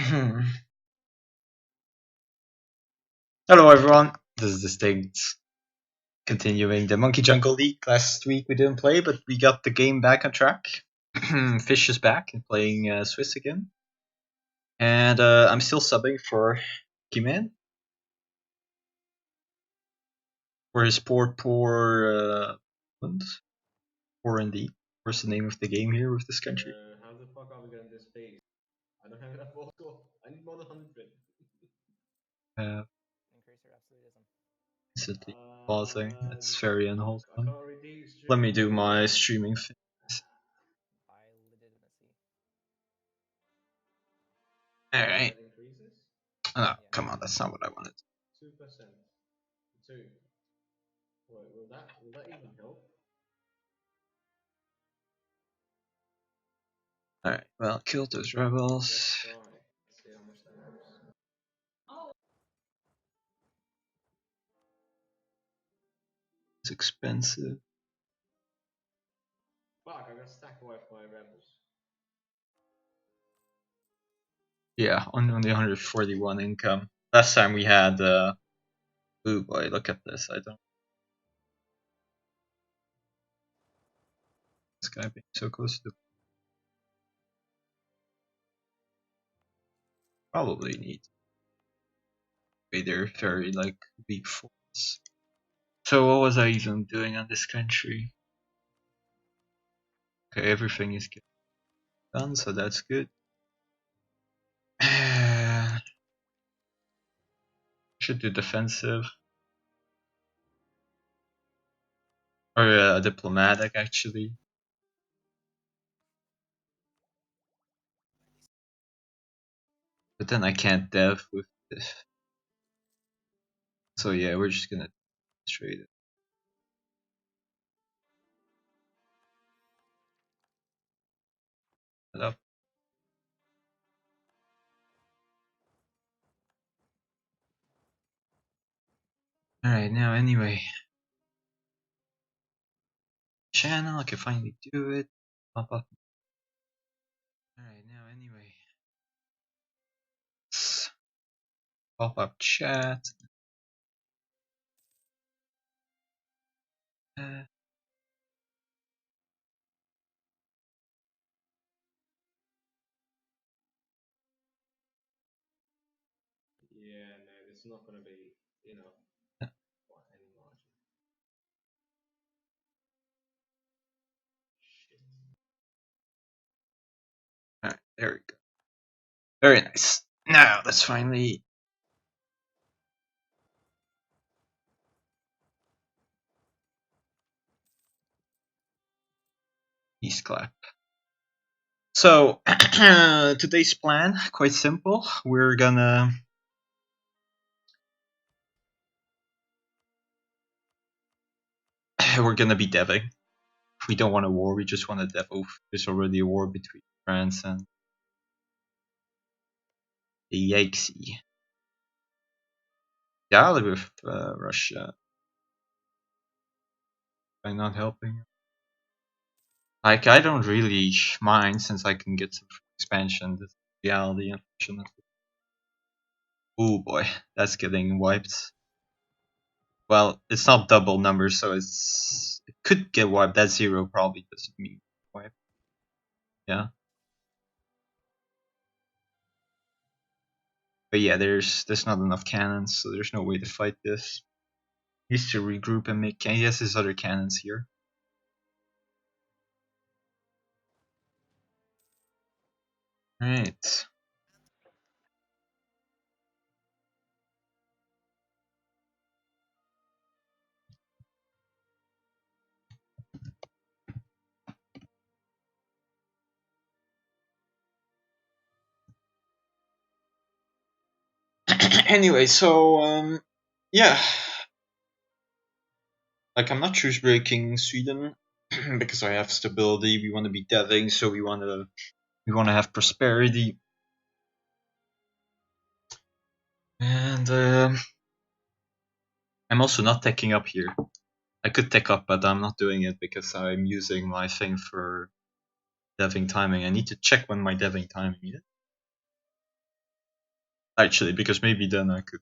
Hello everyone, this is Distinct. Continuing the Monkey Jungle League. Last week we didn't play, but we got the game back on track. Fish is back and playing Swiss again. And I'm still subbing for Keyman. For his poor indeed. What's the name of the game here with this country? How the fuck are we getting this phase? I don't have enough vocal. I need more than 100. Increase your absolutism. Instantly pausing. That's very I unwholesome. can't reduce. Let me do my streaming thing. By legitimacy. Alright. Increases? Oh, Yeah. come on, that's not what I wanted. 2%. 2. Wait, will that even help? Alright, well, kill those rebels. Let's try. Let's see how much that helps. It's expensive. Fuck, I got stack away from my rebels. Yeah, only 141 income. Last time we had, ooh boy, look at this. I don't. This guy being so close to. Probably need. They're very, like, weak force. So, what was I even doing on this country? Okay, everything is done, so that's good. Should do defensive. Or diplomatic, actually. But then I can't dev with this. So yeah, we're just gonna trade it. Up. Alright, now anyway. Channel, I can finally do it. Pop up. Alright, now anyway. Pop up chat. Yeah, no, it's not gonna be, you know, any margin. Shit. Alright, there we go. Very nice. Now let's finally. East clap. So today's plan, quite simple. We're gonna be deving. We don't want a war, we just want a dev. Oh, there's already a war between France and the Yikesy. Yeah, I live with Russia. By not helping. Like, I don't really mind since I can get some expansion. This is reality, unfortunately. Oh boy, that's getting wiped. Well, it's not double numbers, so it could get wiped. That 0 probably doesn't mean wipe. Yeah. But yeah, there's not enough cannons, so there's no way to fight this. He needs to regroup and make cannons. He has his other cannons here. Alright. Anyway, so yeah. Like, I'm not choose breaking Sweden because I have stability. We want to be deving, so we want to have prosperity. And I'm also not teching up here. I could tech up, but I'm not doing it because I'm using my thing for deving timing. I need to check when my deving timing is. Actually, because maybe then I could.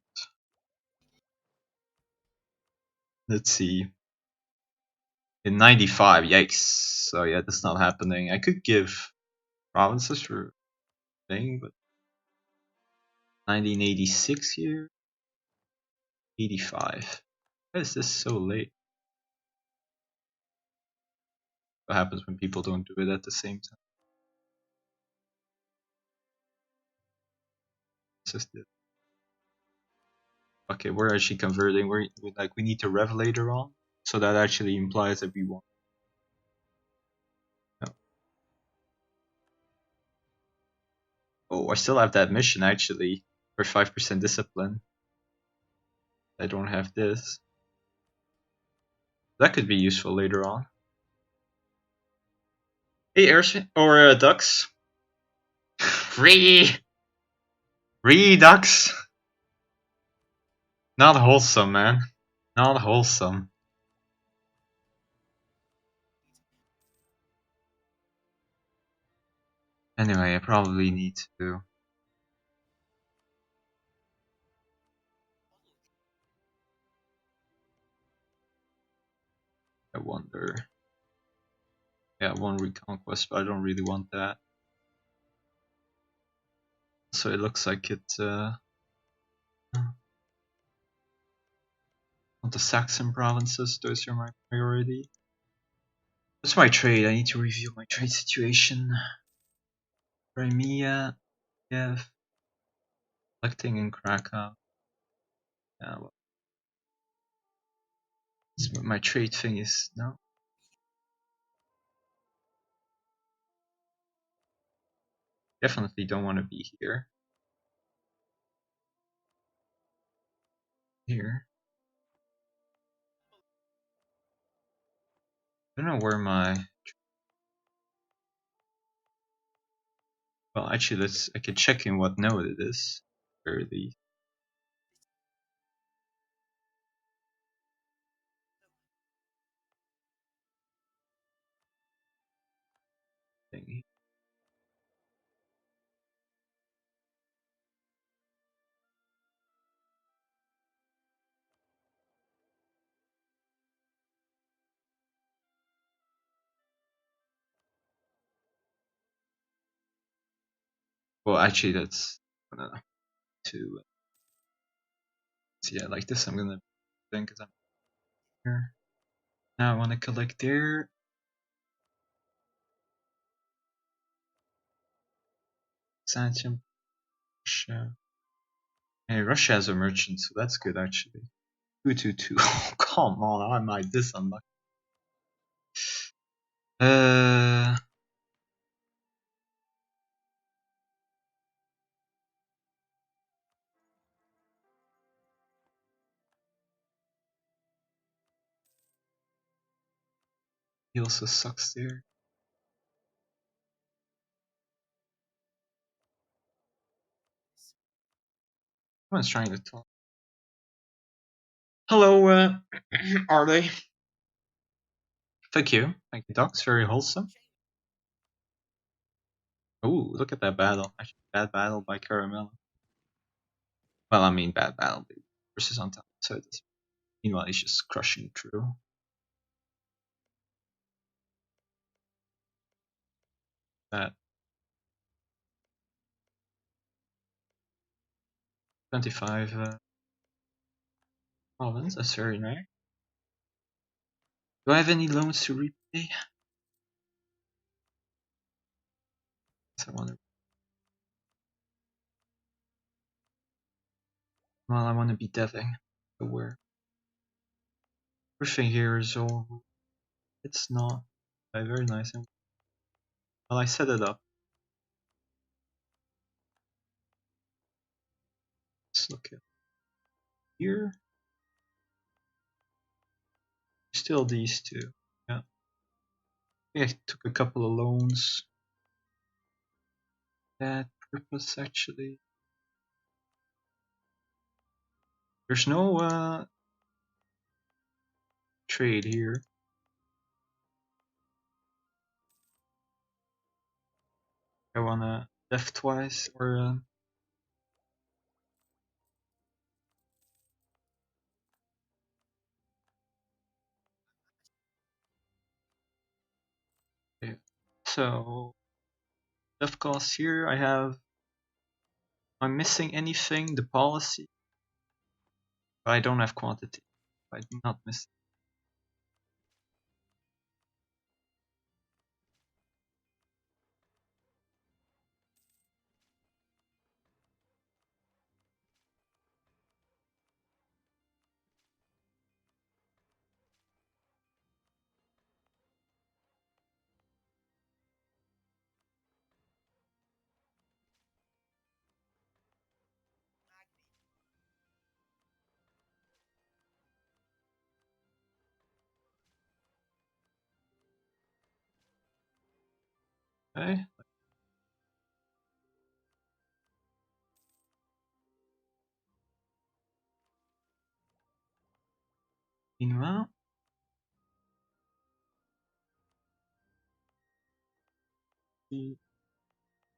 Let's see. In 95, yikes. So yeah, that's not happening. I could give provinces for thing, but 1986 here? 85. Why is this so late? What happens when people don't do it at the same time? This is the- Okay, we're actually converting. We need to rev later on, so that actually implies that we want. No. Oh, I still have that mission actually for 5% discipline. I don't have this. That could be useful later on. Hey, Ersin or Ducks. Redux. Not wholesome, man. Not wholesome. Anyway, I probably need to. I wonder. Yeah, one reconquest, but I don't really want that. So it looks like it. Want the Saxon provinces? Those are my priority. What's my trade? I need to review my trade situation. Crimea, yeah, collecting in Krakow. Yeah, well, my trade thing is no. Definitely don't want to be here. Here. I don't know where my. Well, actually, I could check in what node it is. Where the thing. Well, actually, that's to. So yeah, like this, I'm gonna think because I'm here. Now I want to collect there. Sanction, Russia. Hey, Russia has a merchant, so that's good actually. 222. Oh, come on, am I this unlucky? He also sucks there. Someone's trying to talk. Hello, are they? Thank you, Docs. Very wholesome. Oh, look at that battle. Actually, bad battle by Caramel. Well, I mean, bad battle versus on top. So it is. Meanwhile, he's just crushing through. That 25 province. That's very nice. Do I have any loans to repay? I wonder. Well, I want to be deving. So where? Everything here is all. It's not. Very nice. Well, I set it up. Let's look at here. Still these two. Yeah. I took a couple of loans. That purpose actually. There's no trade here. I wanna left twice or So dev costs here. I'm missing anything? The policy. But I don't have quantity. I do not miss. Okay. Meanwhile,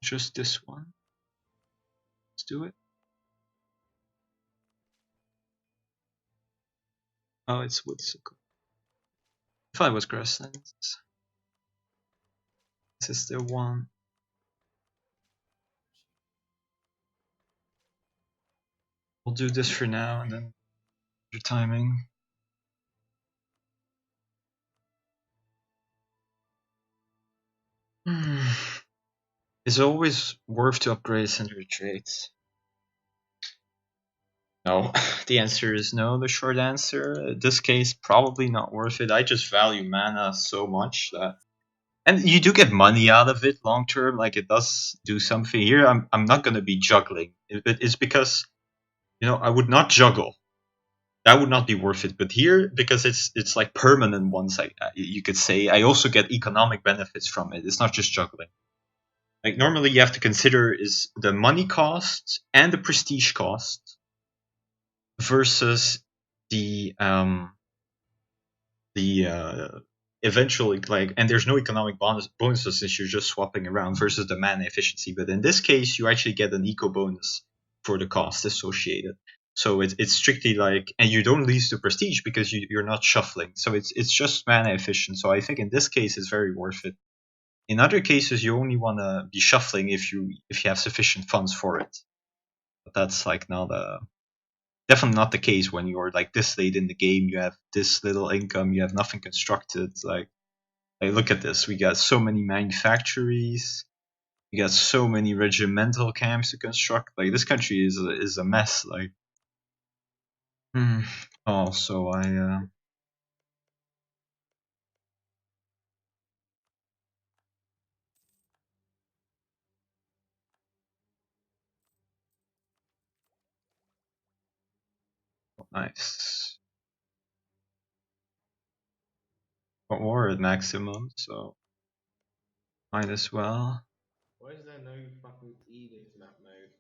just this one. Let's do it. Oh, it's woodsucker. If I was grasslands, this is the one. We'll do this for now, and then your timing. Is it always worth to upgrade center traits? No. The answer is no. The short answer. In this case, probably not worth it. I just value mana so much that, and you do get money out of it long term. Like it does do something. Here, I'm not gonna be juggling. It's because I would not juggle. That would not be worth it. But here, because it's like permanent ones, you could say, I also get economic benefits from it. It's not just juggling. Like normally, you have to consider is the money cost and the prestige cost versus the eventually, like, and there's no economic bonuses since you're just swapping around versus the mana efficiency. But in this case, you actually get an eco bonus for the cost associated. So it's strictly like, and you don't lose the prestige because you're not shuffling. So it's just mana efficient. So I think in this case it's very worth it. In other cases, you only want to be shuffling if you have sufficient funds for it. But that's like not definitely not the case when you're like this late in the game. You have this little income. You have nothing constructed. Like look at this. We got so many manufactories. We got so many regimental camps to construct. Like this country is a mess. Like, also nice. But we're at maximum, so might as well. Why is there no fucking edict map mode?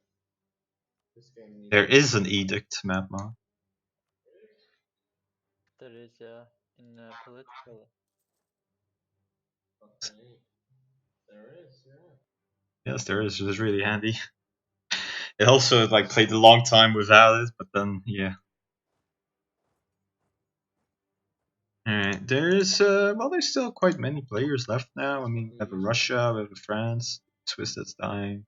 This game needs. There is an edict map mode. There is, in political. Okay. There is, yeah. Yes, there is. It's really handy. It also like played a long time without it, but then yeah. Alright, there's still quite many players left now. I mean, we have a Russia, we have a France, Swiss that's dying,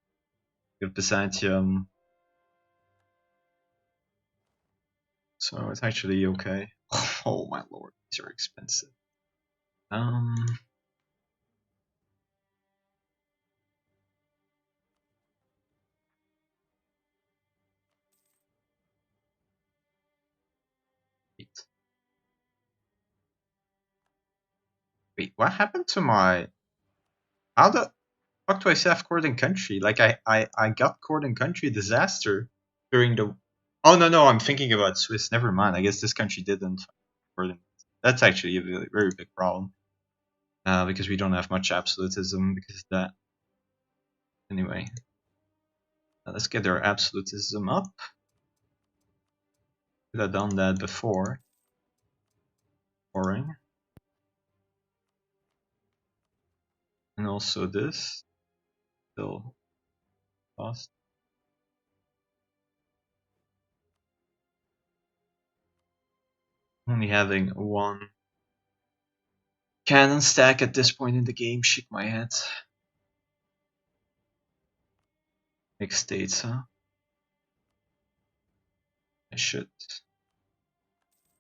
we have Byzantium, so it's actually okay. Oh my lord, these are expensive. Wait, what happened to my? How the fuck do I still have court in country? Like I got court in country disaster during the. Oh no, I'm thinking about Swiss. Never mind. I guess this country didn't. That's actually a very, very big problem. Because we don't have much absolutism because of that. Anyway, let's get our absolutism up. Could have done that before. Boring. And also this. Still cost. Only having one Cannon stack at this point in the game, shake my head. Mixed states, huh? I should.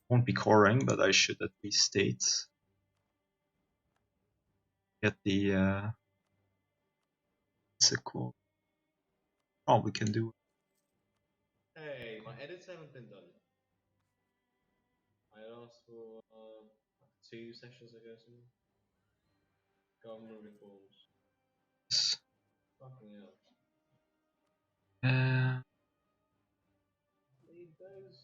Won't be coring, but I should at least state. Get the what's it called? Probably can do it. Hey, my edits haven't been done. I asked for 2 sessions ago something. Government reforms. Fucking hell. Need those.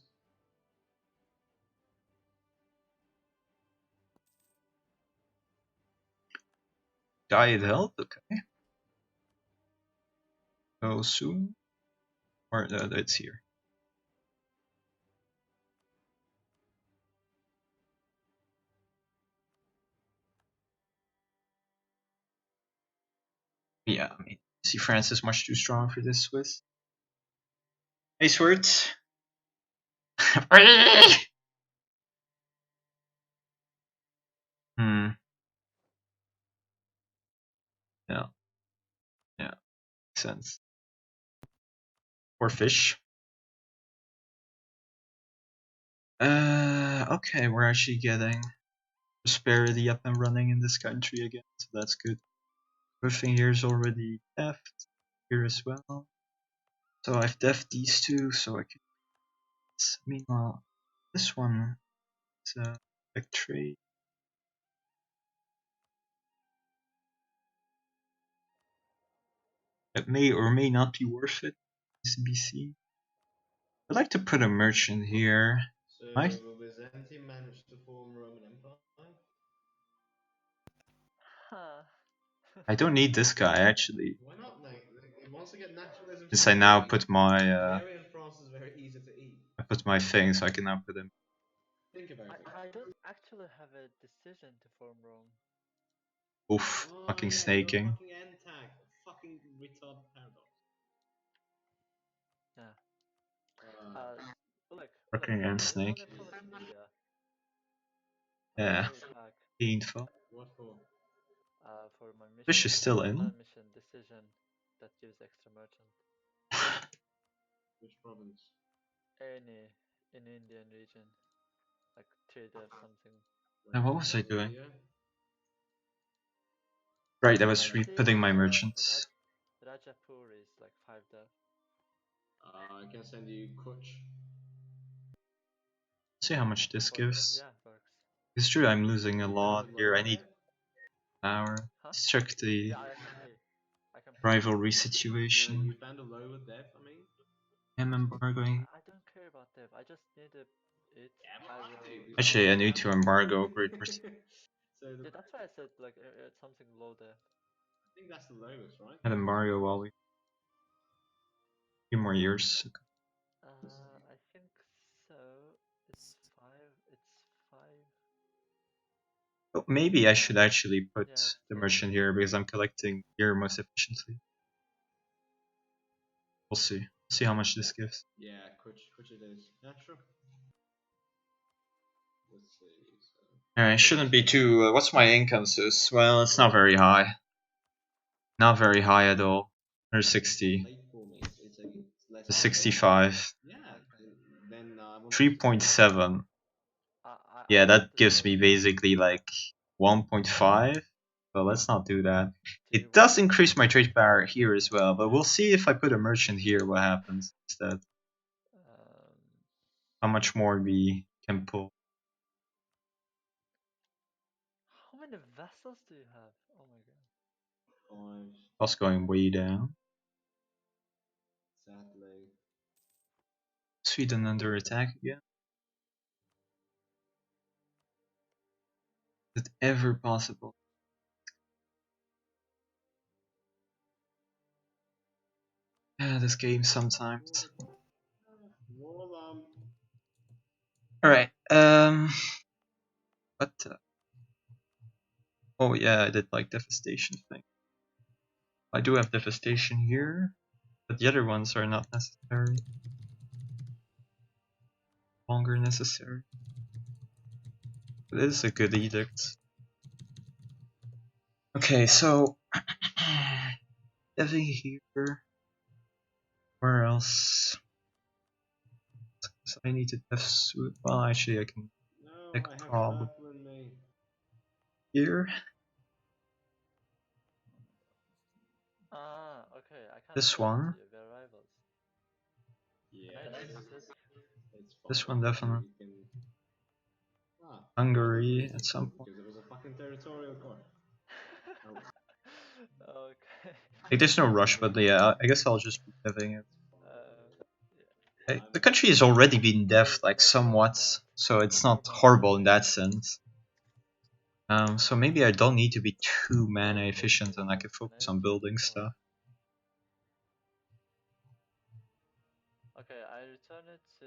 Diet health, okay. So soon, or it's here. Yeah, I mean, see, France is much too strong for this Swiss. Hey, Swirt. Yeah. Yeah. Makes sense. Or fish. Okay, we're actually getting prosperity up and running in this country again, so that's good. Everything here is already deft here as well. So I've deft these two, so I can. Meanwhile, this one is a back trade. It may or may not be worth it. Needs to be seen. I'd like to put a merchant here. So will Byzantium manage to form Roman Empire? Huh. I don't need this guy actually. Why not, mate? It wants to get nationalism. Since I now put my Hungarian France is very easy to eat. I put my thing, so I can now put him. Think about it. I don't actually have a decision to form Rome. Oof, fucking yeah, snaking. Fucking end tag. Fucking retard paradox. Yeah. Look. Fucking end You snake. want influence India? Yeah. Attack. Painful. What for? For my mission. Fish is still in. Mission decision that gives extra merchant. Which province? Any in Indian region, like trader something. Now what was I doing? India? Right, I was putting my merchants. Rajapur is like 5 dev. I can send you Kuch. See how much this gives. Yeah, works. It's true, I'm losing a lot here. I need power. Huh? Let's check the Yeah, I can pay. rivalry situation. You found a lower dev, I mean? I'm embargoing. I don't care about dev. I just need it. Actually, I need to embargo Great Britain. Yeah, that's why I said like something low dev. I think that's the lowest, right? I'd embargo while we. Few more years. I think so. It's 5. It's 5. Oh, maybe I should actually put Yeah, the merchant here because I'm collecting here most efficiently. We'll see. See how much this gives. Yeah, Kuch it is. Yeah, sure. Let's see. So. Alright, shouldn't be too. What's my income, sis? Well, it's not very high. Not very high at all. 160. It's 65. Yeah, then 3.7. Yeah, that gives me basically like 1.5. But let's not do that. It does increase my trade power here as well, but we'll see if I put a merchant here what happens instead. How much more we can pull. How many vessels do you have? Oh my god. 5. Cost going way down. Sadly. Sweden under attack again. Is it ever possible? Yeah, this game sometimes. Alright, what? Oh yeah, I did like devastation thing. I do have devastation here, but the other ones are not necessary. Longer necessary. But it is a good edict. Okay, so Deving here. Where else? So I need to test. Well, actually, I can No, pick I have problem purple in me. here. Ah, okay, I can't This sell it to one. you, we're rivals. Yeah, Can I it's, lose it? it's This fine. one definitely. We can. Ah, Hungary at some point. because it was a fucking territorial core. Oh. Okay. Like, there's no rush, but yeah, I guess I'll just be deving it. Yeah. The country has already been dev, like, somewhat, so it's not horrible in that sense. So maybe I don't need to be too mana efficient and I can focus on building stuff. Okay, I return it to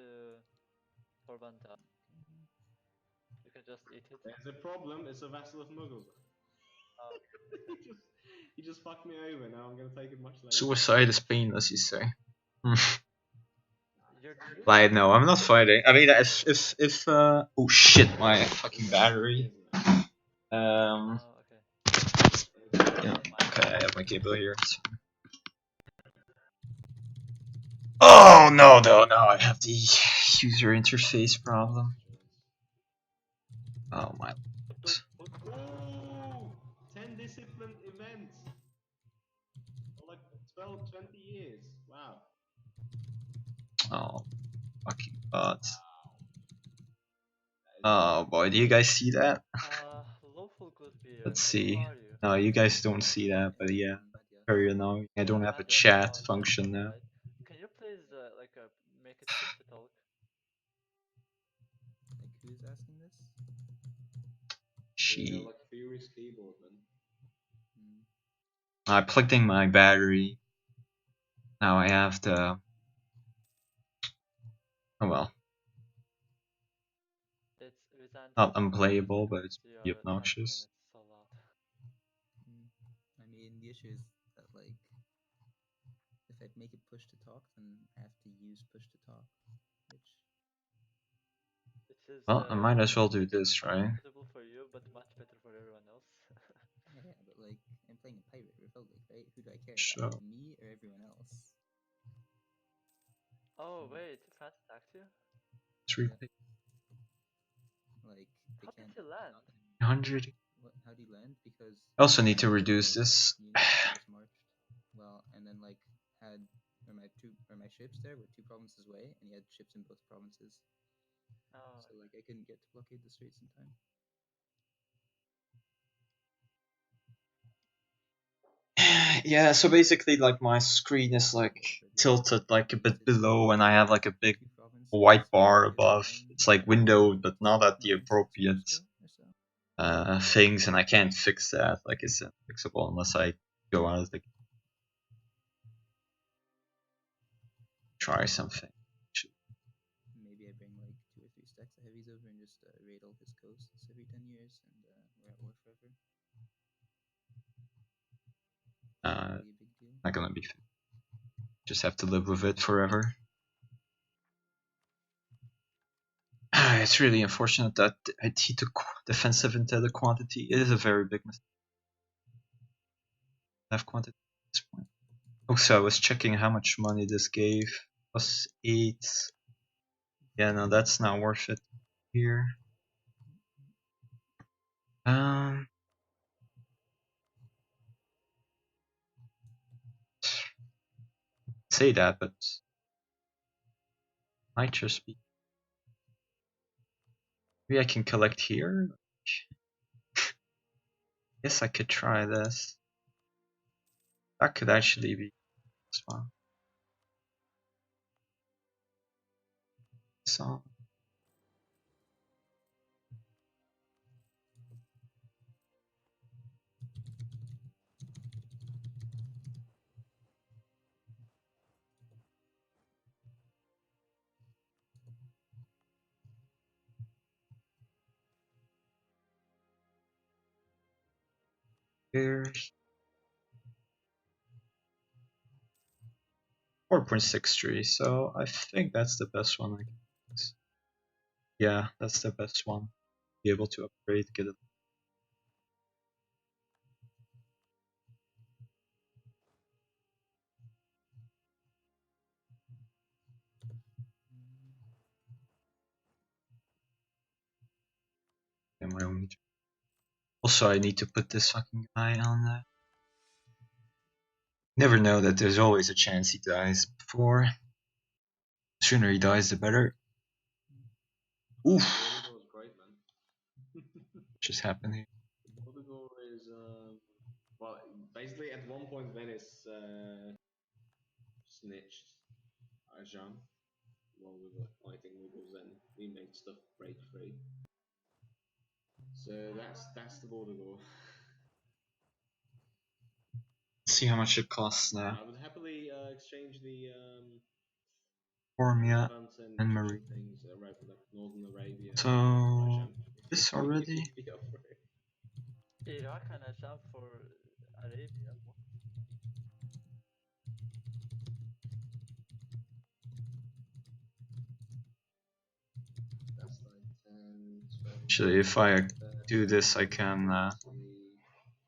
Corbanta. You can just eat it. There's a problem. It's a vassal of Mughal. Oh. he just fucked me over. Now I'm gonna take it much later. Suicide is painless, you say. You're Like, no, I'm not fighting. I mean, if oh shit, my fucking battery. Oh, okay. Yeah, okay, I have my cable here. So. Oh no, I have the user interface problem. Oh my. Ooh, 10 disciplined events. For like 12, 20 years. Wow. Oh, fucking god. Oh boy, do you guys see that? Lawful good beer. Let's Who see. are you? No, you guys don't see that, but yeah, very annoying. I don't have a Nadia. chat Oh, function Nadia, now. right? Can you please make it push to talk? Like, who's asking this? Yeah, She. like Fury's keyboard, man. I plugged in my battery. Now I have the. Oh well, It's Byzantine. not unplayable, but it's You pretty are talking and obnoxious. it's so loud. I mean, the issue is that, like, if I make it push to talk, then I have to use push to talk, which. It is. Well, I might as well do this, right? Suitable for you, but much better for everyone else. Yeah, but, like, I'm playing a Pirate Republic, right? Who do I care Sure. about? Me or everyone else? Oh, wait, France attacked you? It's really Like, they How can't. did you land? 100. How do you land? Because. I also need to reduce this. Just marched. Well, and then, like, had. Or my ships there were 2 provinces away, and he had ships in both provinces. Oh. So, like, I couldn't get to blockade the streets in time. Yeah, so basically, like, my screen is like tilted like a bit below, and I have like a big white bar above. It's like windowed, but not at the appropriate things, and I can't fix that. Like, it's unfixable unless I go out of the try something. Maybe I bring like 2 or 3 stacks of heavies over and just raid all his coasts every 10 years, and we're at war forever. Be a big deal. Not gonna be. Just have to live with it forever. It's really unfortunate that I took defensive into the quantity. It is a very big mistake. Have quantity at this point. Also, I was checking how much money this gave. Plus 8. Yeah, no, that's not worth it here. Say that, but might just be. Maybe I can collect here. Guess I could try this. That could actually be this one. So. Here's 4.63, so I think that's the best one I can use. Yeah, that's the best one. Be able to upgrade, get it. me. Also, I need to put this fucking guy on that. Never know that there's always a chance he dies before. The sooner he dies, the better. Oof. Portugal is great, man. Just happened here. Portugal is well, basically at one point Venice snitched Arjan while we were fighting Mughals, and we made stuff break free. So that's the border war. See how much it costs now. I would happily exchange the Formia Levant and and Marine. things like Northern Arabia. So Arjan, this if already. you'd be up for it. Iraq and a jump for Arabia. What? That's like 10, 12, Actually, if I do this, I can 20,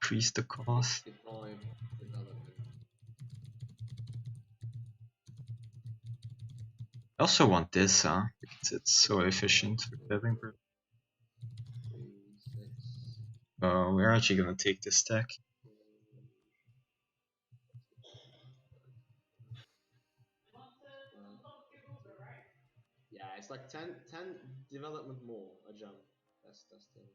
increase the cost. 55 development. I also want this, because it's so efficient for building. 3, 6, Oh, we're actually gonna take this tech. yeah, it's like 10 development more a jump. That's the thing.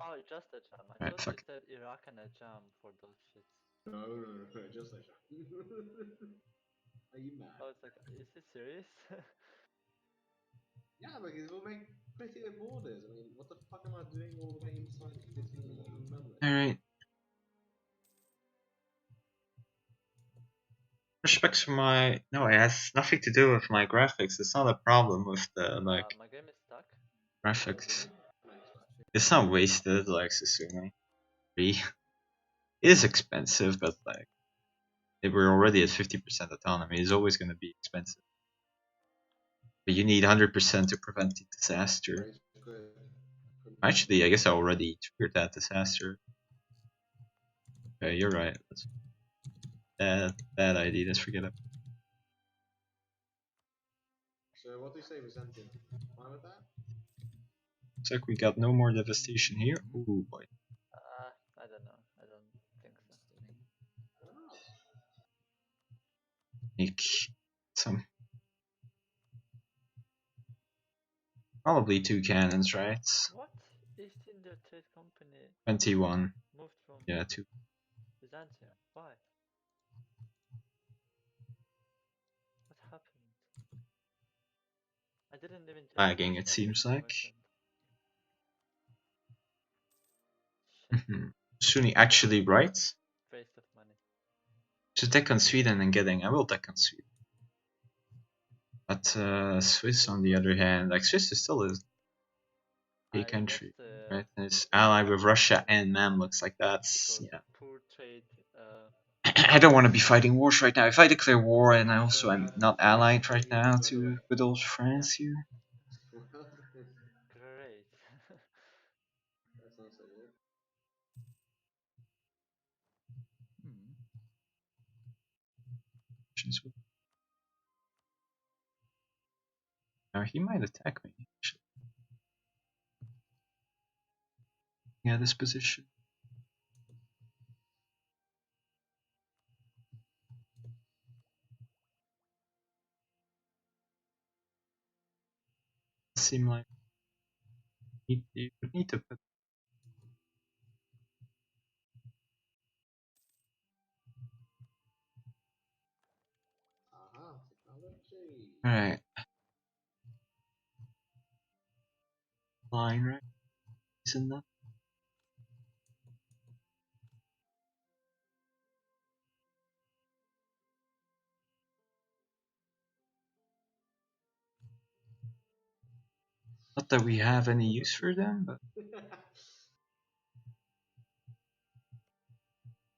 Oh, just a jump. I Right, thought fuck you said Iraq and a jump for those shits. No, just a jump. Are you mad? I was like, is he serious? Yeah, because it will make prettier borders. I mean, what the fuck am I doing all the way inside the city in Melbourne? Alright. Respects for my no, it has nothing to do with my graphics. It's not a problem with the like My game is stuck. graphics. Shit. It's not wasted like Susune. It is expensive, but like if we're already at 50% autonomy, it's always gonna be expensive. But you need 100% to prevent the disaster. Actually, I guess I already triggered that disaster. Okay, you're right. That's bad idea. Let's forget it. So what do you say, Byzantium? Fine with that? Looks like we got no more devastation here. Ooh boy. I don't know. I don't think so. I don't know. Make some. Probably 2 cannons, right? What? East India Trade Company 21. moved from Yeah, 2. Byzantium. Why? What happened? I didn't even check Lagging, which it country seems they like. moved in. Shit. Sunni actually right. Waste of money. To take on Sweden and getting. I will take on Sweden. But Swiss, on the other hand, like Swiss is still a big I country, left right? And it's allied with Russia and Mamluks. Like that's because yeah. poor trade. I don't want to be fighting wars right now. If I declare war and I also am not allied right now to good old France here. Great. That's not so good. Hmm. Now he might attack me. Actually. Yeah, this position. Seem like you would need to put. Aha, technology. All right. Line right. Isn't that? Not that we have any use for them, but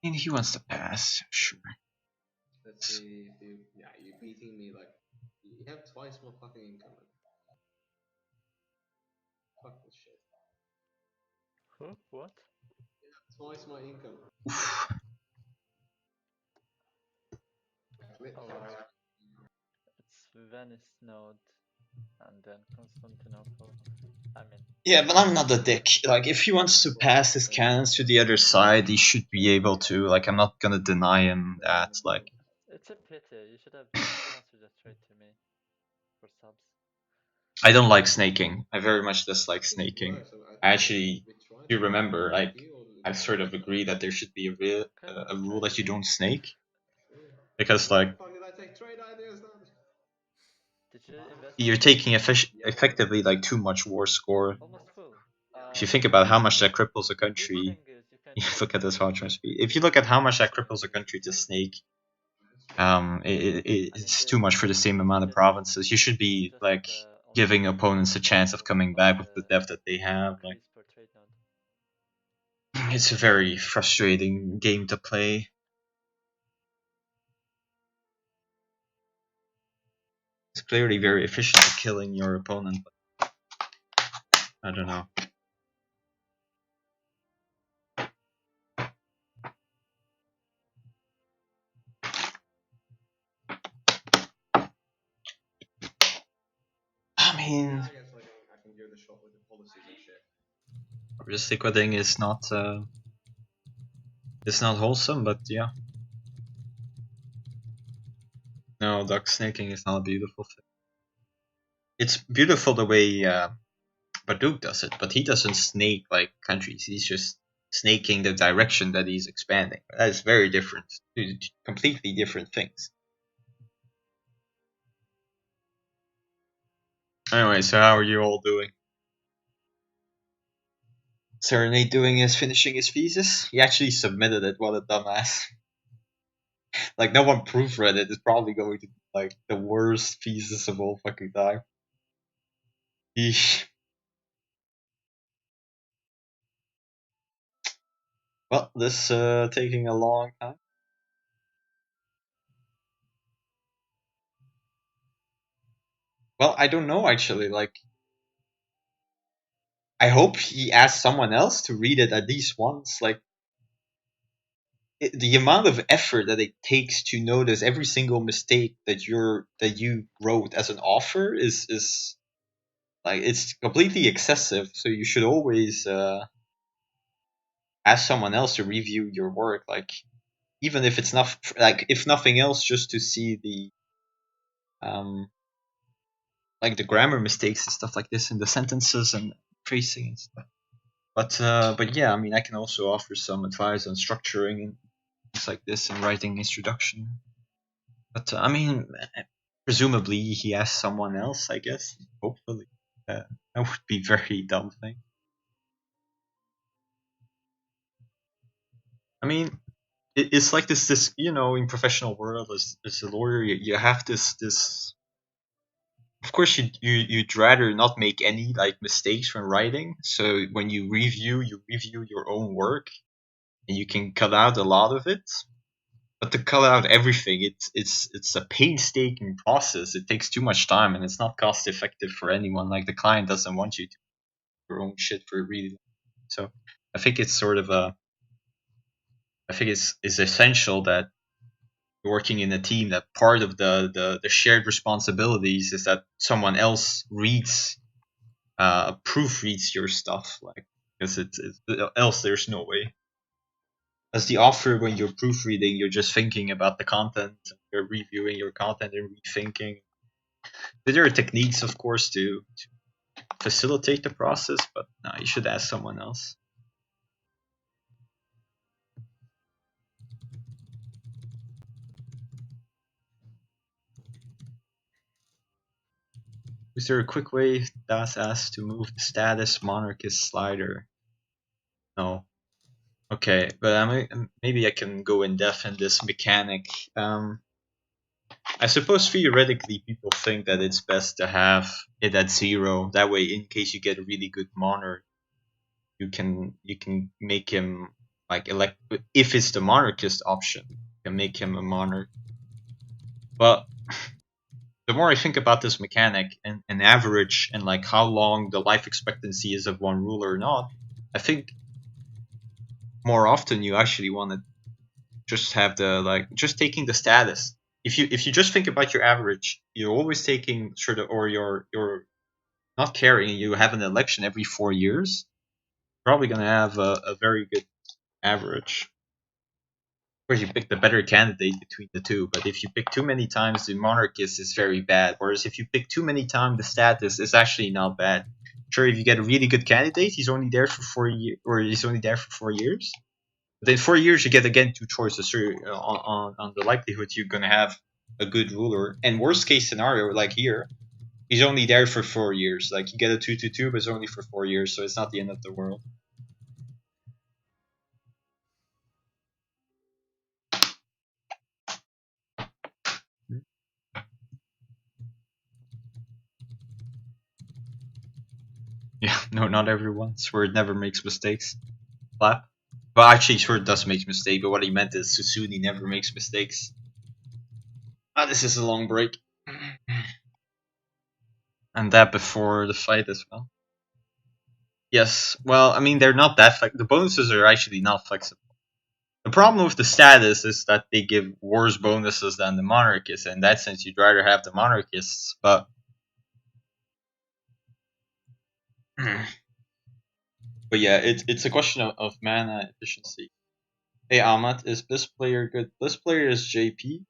I mean, he wants to pass, sure. Let's see if you. Yeah, you're beating me like. You have twice more fucking income. Fuck this shit. Huh? What? Twice my income. Oof. Oh wow. It's Venice node. and then Constantinople. I mean, Yeah, but I'm not a dick. Like, if he wants to pass his cannons to the other side, he should be able to. Like, I'm not gonna deny him that. Like, it's a pity. You should have transferred that trade to me for subs. I don't like snaking. I very much dislike It snaking. works. I actually we tried do to remember, with like, you or I sort of agree that there should be Couldn't a just rule trade that with you me. don't snake. Because, What the like, fuck did I take trade ideas then? Did you invest you're almost taking effectively, like, too much war score. almost full? If you think about how much that cripples a Good country, thing is you can you just look at this trade. hard speed. If you look at how much that cripples a country to snake, it's too much for the same amount of provinces. You should be Just like on giving the opponents a chance of coming back with the depth that they have. Like, increase per trade node. it's a very frustrating game to play. It's clearly very efficient at killing your opponent, but I don't know. I mean, I guess I can give it a shot with the policies and shit. obviously, quitting is not it's not wholesome, but yeah. No, duck snaking is not a beautiful thing. It's beautiful the way Baduk does it, but he doesn't snake like countries. He's just snaking the direction that he's expanding. That is very different. Two completely different things. Anyway, so how are you all doing? Serenade doing is finishing his thesis. He actually submitted it. What a dumbass. Like, no one proofread it. It's probably going to be like the worst thesis of all fucking time. Eesh. Well, this taking a long time. Well, I don't know actually. Like, I hope he asked someone else to read it at least once. Like, the amount of effort that it takes to notice every single mistake that you wrote as an author is like, it's completely excessive. So you should always ask someone else to review your work. Like, even if it's not like, if nothing else, just to see the like the grammar mistakes and stuff like this in the sentences and tracing and stuff. But yeah, I mean, I can also offer some advice on structuring and things like this and writing introduction. But I mean, presumably he asked someone else, I guess. Hopefully, that would be a very dumb thing. I mean, it's like this in professional world as a lawyer, you have this. Of course, you'd rather not make any like mistakes when writing. So when you review your own work, and you can cut out a lot of it. But to cut out everything, it's a painstaking process. It takes too much time, and it's not cost effective for anyone. Like, the client doesn't want you to do your own shit for really long. So I think it's sort of I think it's essential that you're working in a team, that part of the shared responsibilities is that someone else proofreads your stuff, like, because else there's no way. As the author, when you're proofreading, you're just thinking about the content, you're reviewing your content and rethinking. There are techniques, of course, to facilitate the process, but no, you should ask someone else. Is there a quick way, Das asked, to move the status monarchist slider? No. Okay, but maybe I can go in depth in this mechanic. I suppose theoretically people think that it's best to have it at 0. That way, in case you get a really good monarch, you can make him like elect, if it's the monarchist option, you can make him a monarch. But the more I think about this mechanic and average and like how long the life expectancy is of one ruler or not, I think more often you actually want to just have just taking the status. if you just think about your average, you're always taking sort of, or you're not caring. You have an election every 4 years. Probably gonna have a very good average. Of course, you pick the better candidate between the two, but if you pick too many times, the monarchist is very bad. Whereas if you pick too many times, the status is actually not bad. Sure, if you get a really good candidate, he's only there for 4 years, or he's only there for 4 years. But in 4 years, you get again two choices. So on the likelihood you're gonna have a good ruler. And worst case scenario, like here, he's only there for 4 years. Like you get a 2-2-2, but it's only for 4 years, so it's not the end of the world. Yeah, no, not everyone. Sword never makes mistakes. Clap. Well, actually, Sword does make mistakes, but what he meant is Susuni never makes mistakes. Ah, this is a long break. And that before the fight as well. Yes, well, I mean, they're not that the bonuses are actually not flexible. The problem with the status is that they give worse bonuses than the monarchists. In that sense, you'd rather have the monarchists, but but yeah, it's a question of mana efficiency. Hey Ahmad, is Bliss player good? Bliss player is JP.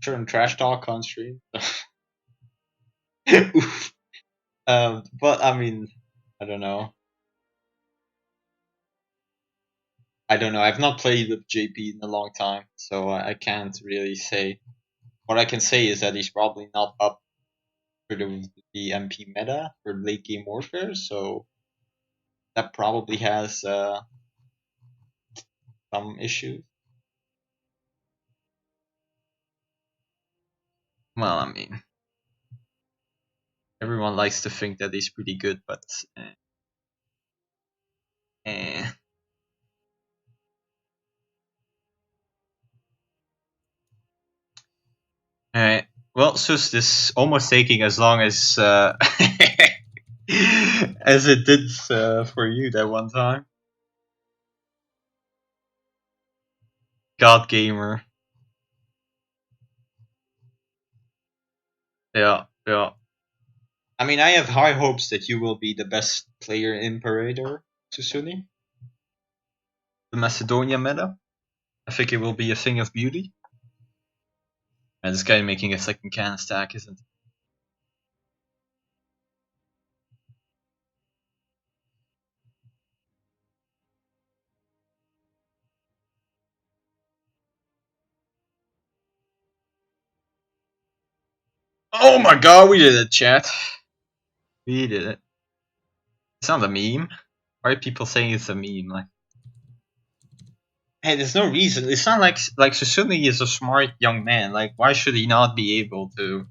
Certain trash talk on stream. But I mean, I don't know. I've not played with JP in a long time, so I can't really say. What I can say is that he's probably not up for the MP meta for late game warfare, so that probably has some issues. Well, I mean, everyone likes to think that he's pretty good, but eh. Alright. Well, Sus, this almost taking as long as as it did for you that one time. God Gamer. Yeah, yeah. I mean, I have high hopes that you will be the best player in Imperator, Susuni. The Macedonia meta. I think it will be a thing of beauty. And this guy making a second can stack isn't. Oh my god, we did it, chat. We did it. It's not a meme. Why are people saying it's a meme? Like, hey, there's no reason. It's not like Susumi is a smart young man. Like, why should he not be able to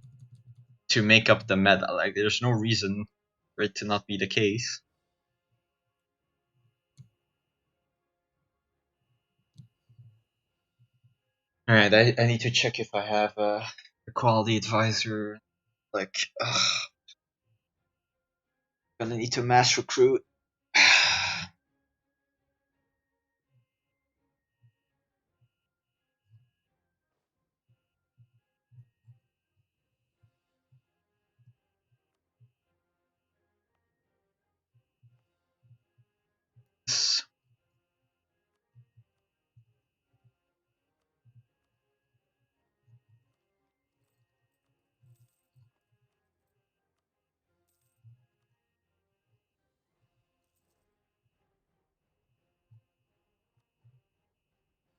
make up the meta? Like, there's no reason for it to not be the case. Alright, I need to check if I have a quality advisor. Like, gonna need to mass recruit.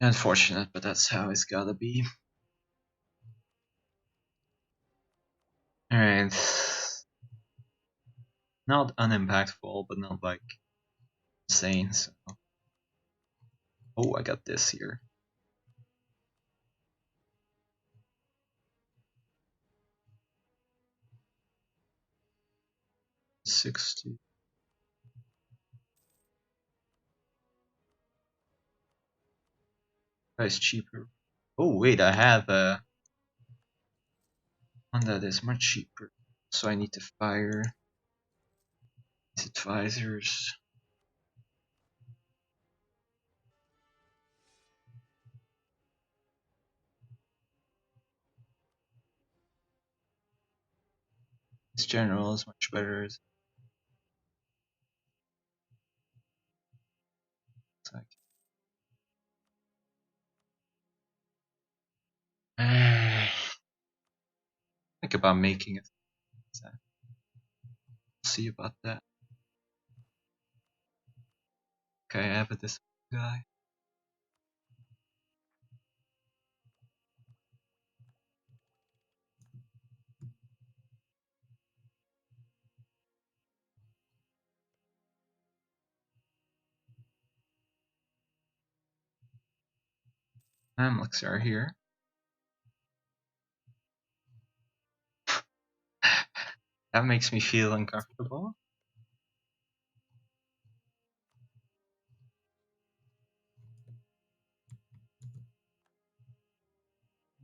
Unfortunate, but that's how it's gotta be. Alright. Not unimpactful, but not like insane. So. Oh, I got this here. 60. That's cheaper. Oh wait, I have one that is much cheaper. So I need to fire these advisors. This general is much better. It's like, think about making it. See about that. Okay, I have this guy. Amlex are here. That makes me feel uncomfortable.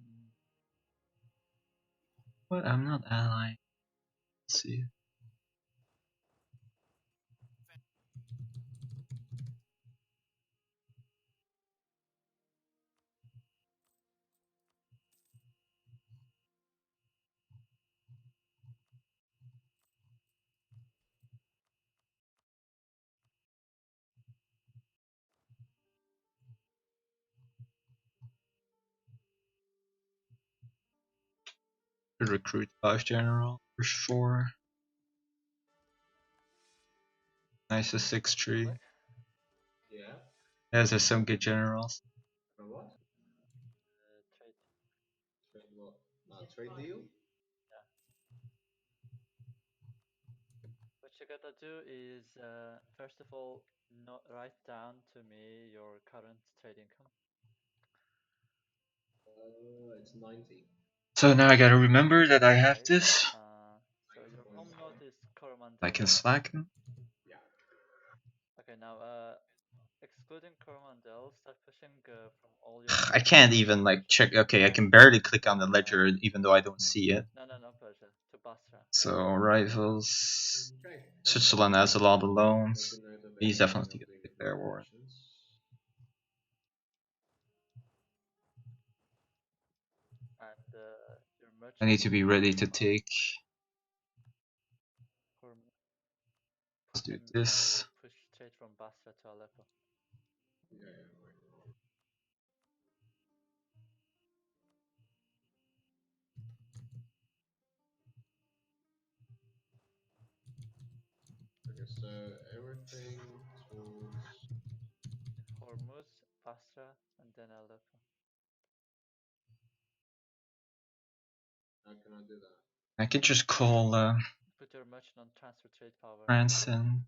Mm. But I'm not allying. Let's see. Should recruit 5 general. Push 4. Nice a 6 tree. Like, Yeah. Yeah, there's some good generals. For what? trade. Trade what? Trade deal? Yeah. What you gotta do is, first of all, write down to me your current trade income. It's 90. So now I gotta remember that I have Right. this. So your home node is I Coromandel, can right? slacken. Yeah. Okay, now excluding Coromandel, start pushing from all your I trades can't to even like check. Basra. Okay, I can barely click on the ledger even though I don't see it. No, Persia, to Basra. So rivals. Okay. Switzerland has a lot of Make loans. a note of it. These So we're definitely not gonna doing declare war. operations. And your merchant. I need to be ready to take. Let's do this. To push trade from Basra to Aleppo. Yeah, right. Okay, so everything towards Hormuz, Basra, and then Aleppo. how can I do that? I could just call Put your merchant on transfer trade power. France and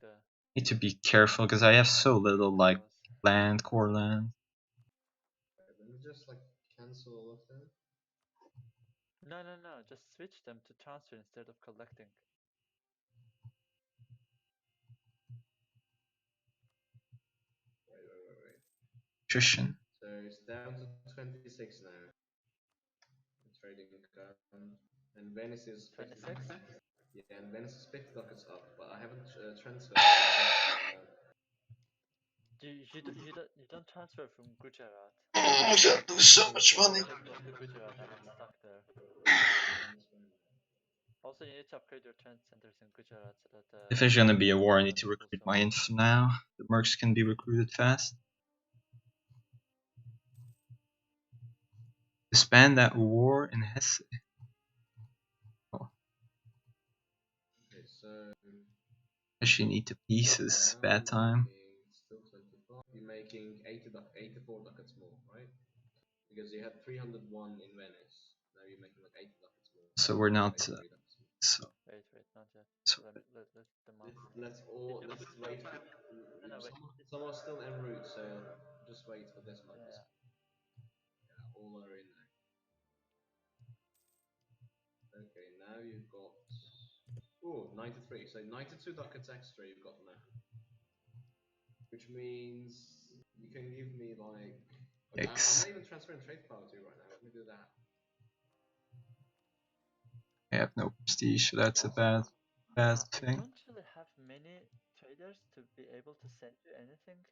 need to be careful because I have so little like land, core land. Okay, let me just like cancel all of them. No, just switch them to transfer instead of collecting. Wait. Attrition. So it's down to 26 now. The trading income. And Venice is 26? Yeah, and Venice is 50 ducats up, but I haven't transferred. I You don't transfer from Gujarat. I'm gonna lose so much You money. trade mostly Gujarat and it's stuck there. Also, you need to upgrade your trade centers in Gujarat so that. If there's gonna be a war, I need to recruit my inf now. The mercs can be recruited fast. Disband that war in Hesse. Oh. Okay, so Actually need to pieces. Bad time. Still 25. You're making 84 ducats more, right? Because you had 301 in Venice. Now you're making like 80 ducats more. So we're not. 83 ducats more. So. Wait, not yet. So Let the month. Let's wait. Some are still en route, so just wait for this one. Yeah. Yeah, all are in there. Okay, now you've got 93. So 92 ducats extra you've got now. Which means you can give me like okay, I'm not even transferring trade power to you right now. Let me do that. I have no prestige, so that's a bad I thing. don't really have many traders to be able to send you anything.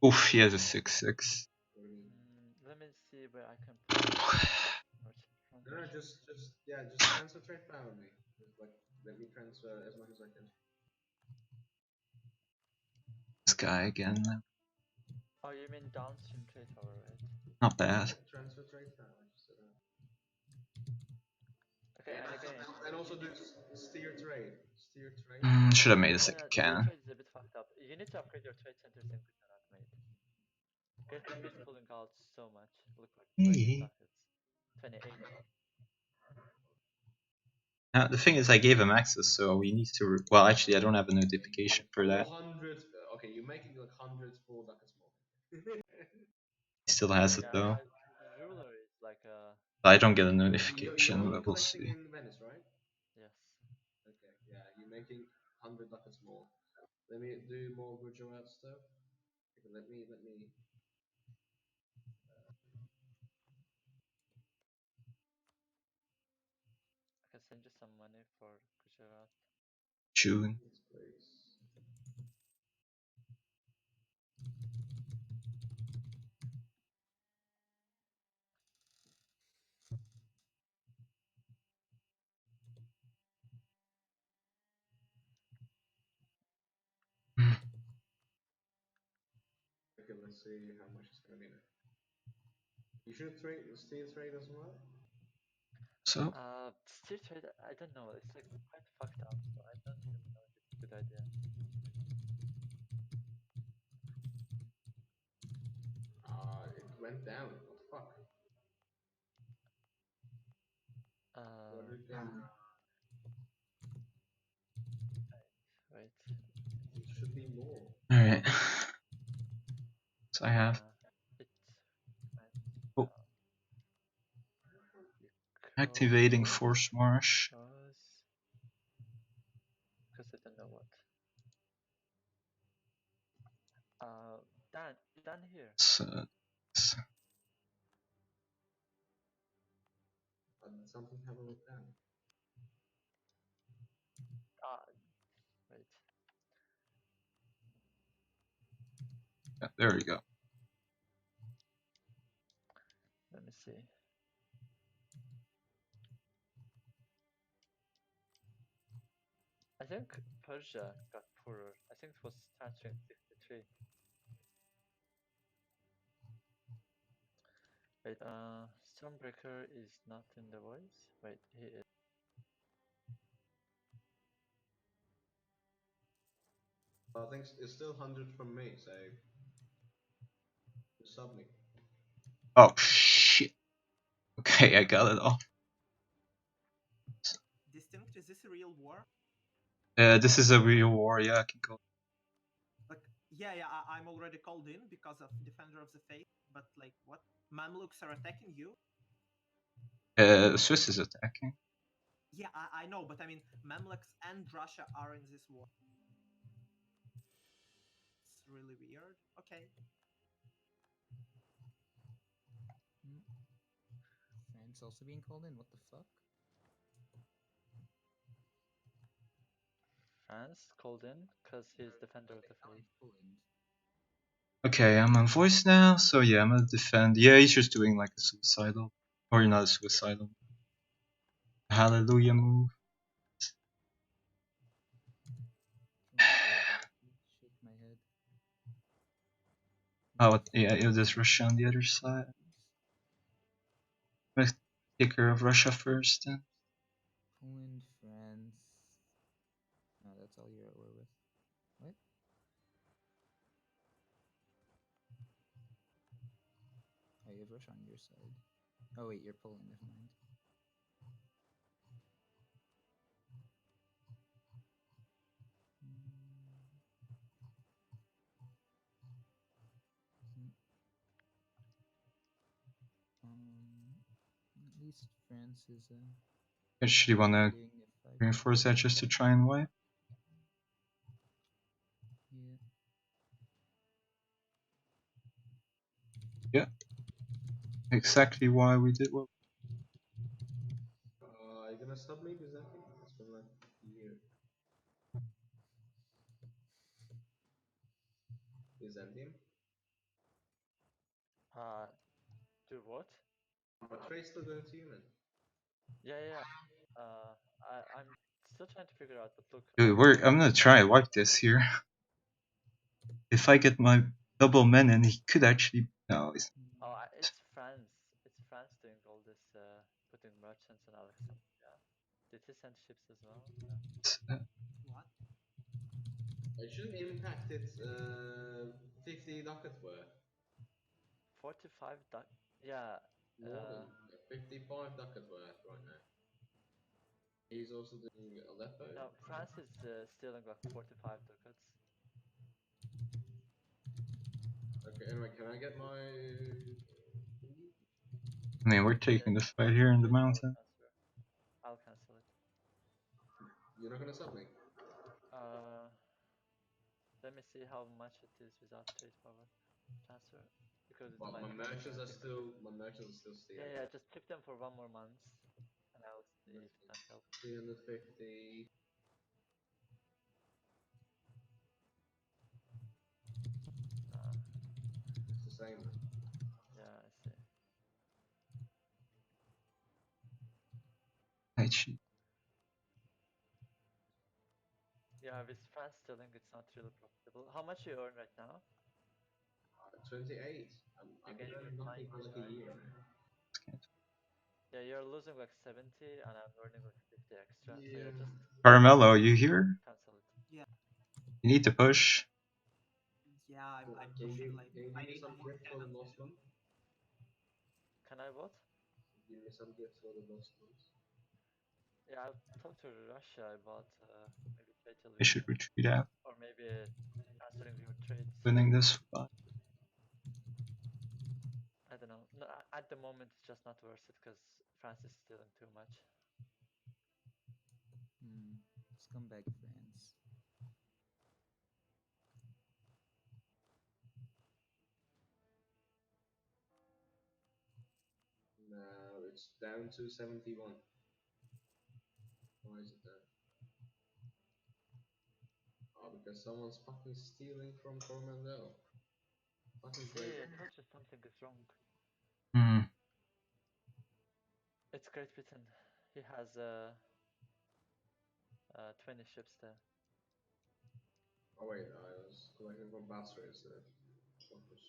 Oof, he has a 6/6. What do you mean? Let me see where I can put merchant from. No, just Yeah, just transfer trade power me. Just, like, let me transfer as much as I can. This guy again. Oh, you mean downstream trade power, right? Not bad. Transfer trade power. Just, Okay, and again, and also do steer trade. Steer trade. Should have made a oh second yeah, steer cannon. trade is a bit fucked up. You need to upgrade your trade centers in Gujarat, mate. Gujarat is pulling out so much. Look, like 20 ducats. 28. Now, the thing is, I gave him access, so we need to. Well, actually, I don't have a notification for that. 400. Okay, you're making like hundreds for ducats more. He still has it Yeah, though. ruler is like a. I don't get a You're notification, only but we'll collecting see. in Venice, right? Yes. Okay, yeah, you're making 100 ducats more. Let me do more Gujarat stuff. Okay, let me. I can send you some money for Gujarat. June. Yes, please. Okay, let's see how much it's gonna be now. You should steer trade as well. So Steer trade, I don't know. It's like quite fucked up, so I don't really know if it's a good idea. It went down. What the fuck? What did it go? Right. It should be more. all right. So I have It went oh, down. activating force march. Because I don't know what. Dan here. So, Something haven't went down. Wait. yeah, there we go. Let me see. I think Persia got poorer. I think it was transferring 63. Wait, Stormbreaker is not in the voice. Wait, he is. I think it's still 100 from me, so just sub me. Oh shit. Okay, I got it all. Distinct, is this a real war? This is a real war. Yeah, I can go. Like, yeah, I'm already called in because of Defender of the Faith, but like, what? Mamluks are attacking you? Swiss is attacking. Yeah, I know, but I mean, Mamluks and Russia are in this war. It's really weird. Okay. France also being called in? What the fuck? France called in because he's Defender of the Faith. Poland. Okay, I'm on voice now, so yeah, I'm gonna defend. Yeah, he's just doing like a suicidal, or not a suicidal. Hallelujah move. Shake my head. Oh, yeah, there's Russia on the other side. Let's take care of Russia first then. Poland, France. No, that's all you're at war with. What? Oh, you have Russia on your side. Oh wait, you're Poland. Never mind. At least France is Actually, wanna doing a fight. reinforce that just to try and wipe. Yeah. Yeah. Exactly why we did what. Are you gonna sub me, Byzantium? It's been like a year. Byzantium? Do what? But trade's still going to you, man. Yeah. I'm still trying to figure out, but look. Dude, I'm gonna try like this here. If I get my double men in, he could actually. No, he's. Oh, it's France. It's France doing all this, putting merchants in Alexandria. Did he send ships as well? What? It shouldn't impact it 50 ducats worth. 45 duck. Yeah. More than 55 ducats worth right now. He's also doing Aleppo. No, France is stealing like 45 ducats. Okay, anyway, can I get my. I mean, we're taking this fight here in the mountain. I'll cancel it. You're not gonna sub me? Let me see how much it is without trade power transfer, because it But might my have merchants are different. still stealing. Yeah, just keep them for 1 more month, and I'll see if that helps. 350. It's the same. Yeah, I see. Actually, Yeah, with France stealing, it's not really profitable. How much you earn right now? 28. I've been earning nothing for like a year now. Yeah, you're losing like 70, and I'm earning like 50 extra. So yeah, Yeah. just Carmelo, you here? cancel it. Yeah. You need to push. Yeah, I'm Can pushing. you Like give I me need some more gifts for the cannons. lost month? Can I what? Give me some gifts for the lost month. Yeah, I'll talk to Russia about maybe trade till I should weekend, retreat out, or maybe answering your trades. winning this fight. I don't know. No, at the moment, it's just not worth it because France is stealing too much. Scumbag France. Now it's down to 71. Why is it down? Oh, because someone's fucking stealing from Coromandel. Fucking See, crazy. I told you something is wrong. Hmm. It's Great Britain. He has 20 ships there. Oh wait, I was collecting from Basra instead. Focus.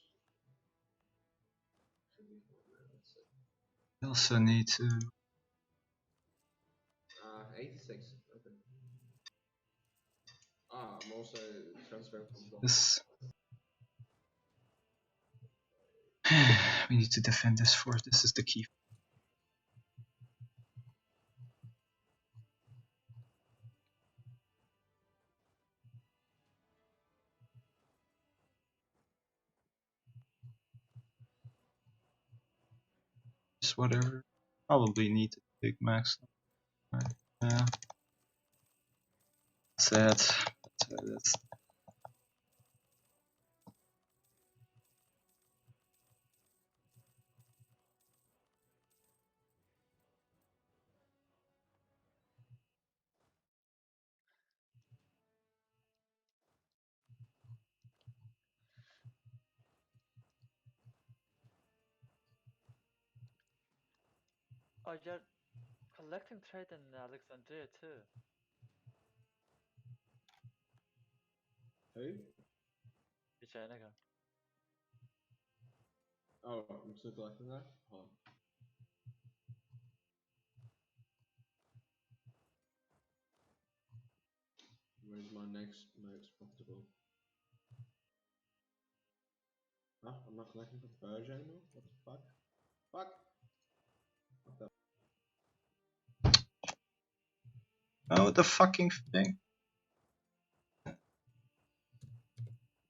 Should be fine now, let's see. I also need to. 86. Okay. I'm also transferring from Block. This. We need to defend this fort. This is the key. Just whatever. Probably need to take max. Right. Yeah. That's it. That's Oh, you're collecting trade in Alexandria too. Who? Vijayanagar. Oh, I'm still collecting that? Hold on. Where's my next most profitable? Huh? I'm not collecting for Persia anymore? What the fuck? Fuck! What the? oh, the fucking thing.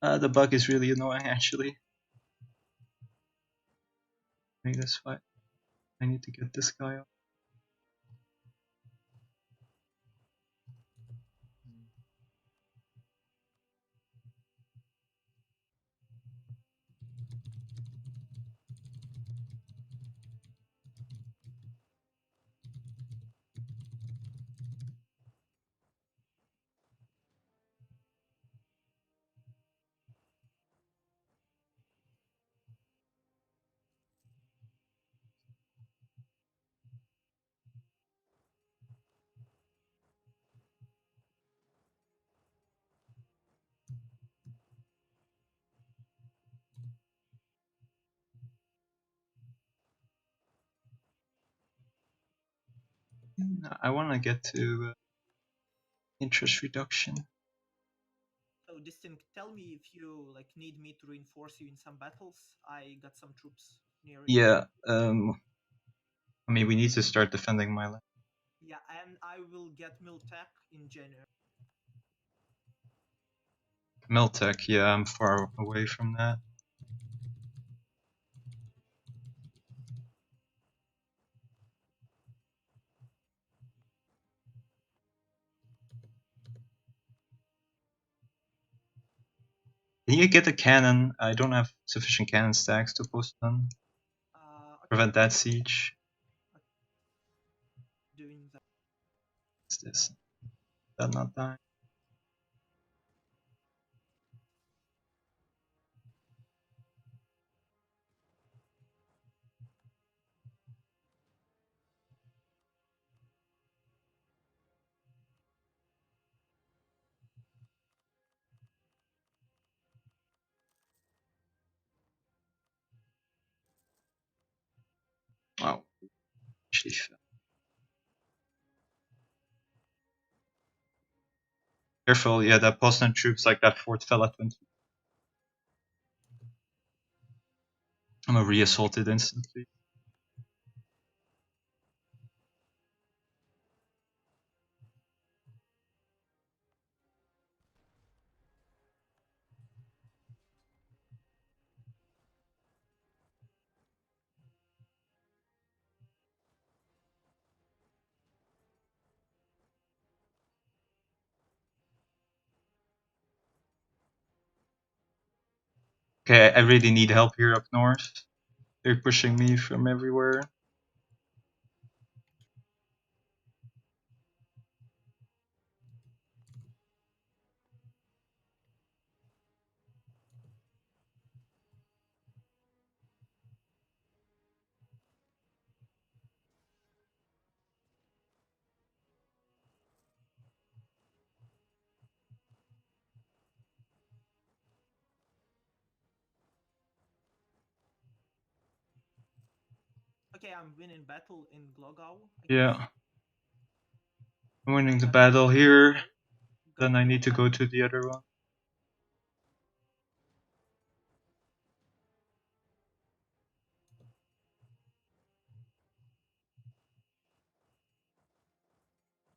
The bug is really annoying, actually. I think that's why I need to get this guy off. I want to get to interest reduction. So Distinct, tell me if you like need me to reinforce you in some battles. I got some troops near you. Yeah. I mean, we need to start defending my land. Yeah, and I will get Miltech in January. Miltech, yeah, I'm far away from that. Can you get a cannon? I don't have sufficient cannon stacks to post them. Okay, Prevent that siege. doing that. What's this? That not die? Wow. Actually fell. Careful, yeah, that Poznan troops, like that fort fell at 20. I'm gonna re-assault it instantly. Okay, I really need help here up north. They're pushing me from everywhere. Okay, I'm winning battle in Glogau. Yeah. I'm winning I the got battle here. got Then I need to Miltech. go to the other one.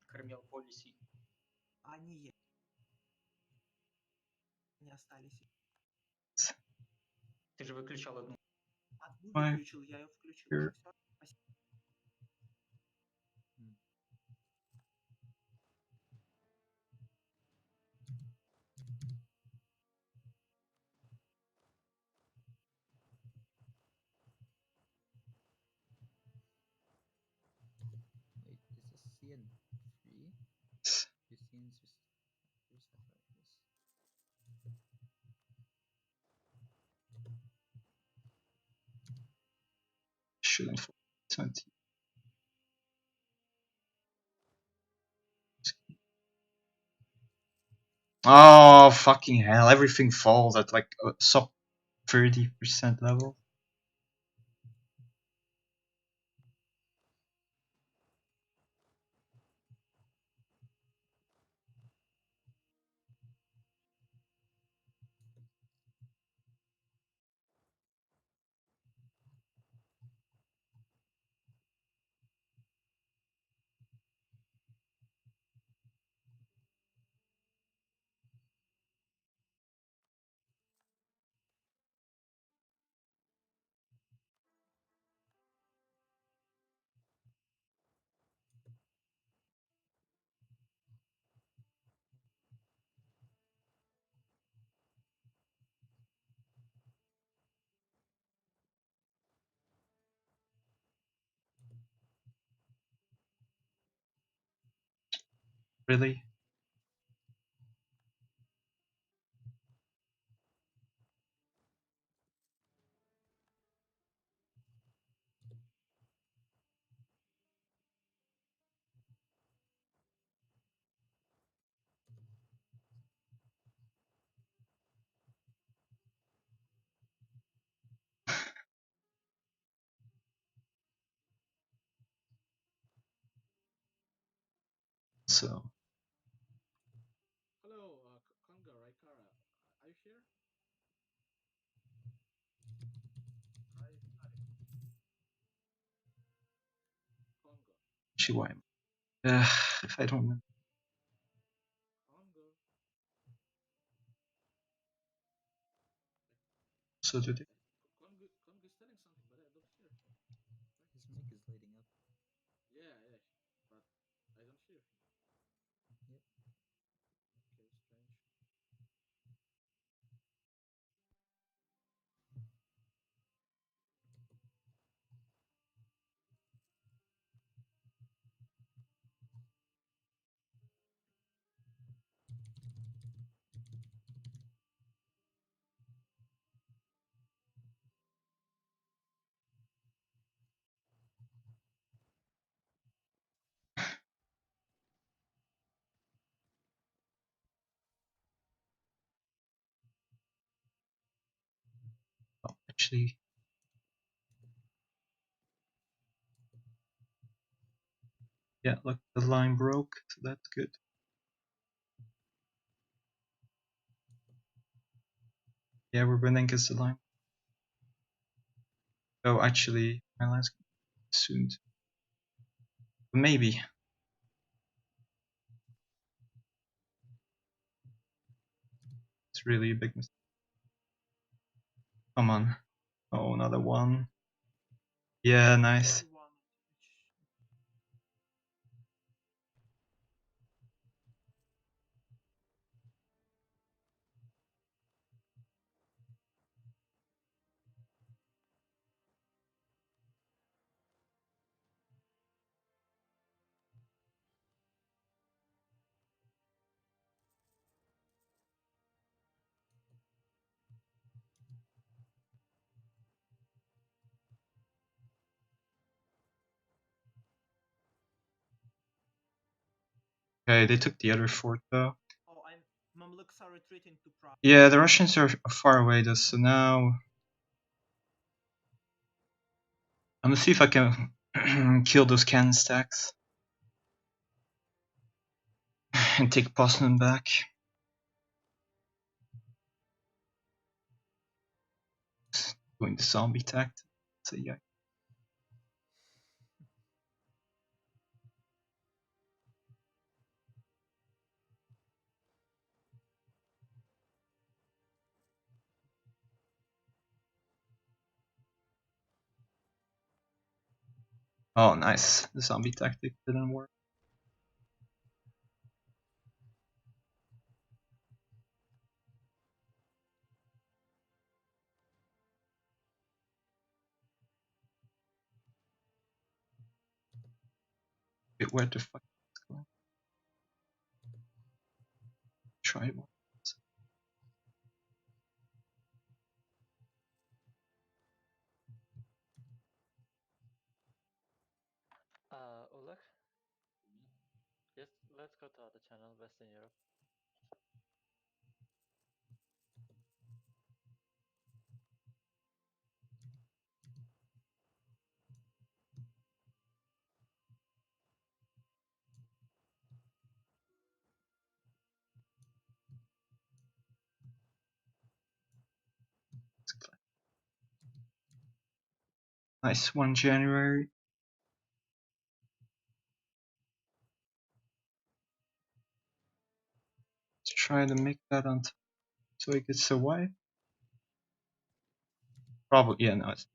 Кормил полиси. Они есть. Не остались. Ты же выключал одну. Одну Why? выключил, я ее включил. Here. Всё, спасибо. Wait, is this CN3? Christine's just where's that rifles? Shooting for 20. Oh, fucking hell. Everything falls at like a sub 30% level. Really? So Hello, Conga, Raikara. Are you here? Conga. actually, why? If I don't remember, Conga. so do they? Conga is telling something, but I don't hear him. His mic is lighting up. Yeah, but I don't hear him. Yep. Okay, strange. Oh, actually, yeah. Look, the line broke, so that's good. Yeah, we're winning because the line. Oh, actually, my line's soon. Maybe. It's really a big mistake. Come on. Oh, another one. Yeah, nice. Okay, they took the other fort though. Oh, Mamluks are retreating to Prague. Yeah, the Russians are far away though, so now I'm gonna see if I can kill those cannon stacks and take Poznan back. Doing the zombie tactic. So yeah. Oh, nice. The zombie tactic didn't work. Wait, where the fuck is it going? Try it once. Oleg, let's go to other channel, Western Europe. Nice 1 January. Let's try to make that on so it gets survive. Probably, yeah, no. It's,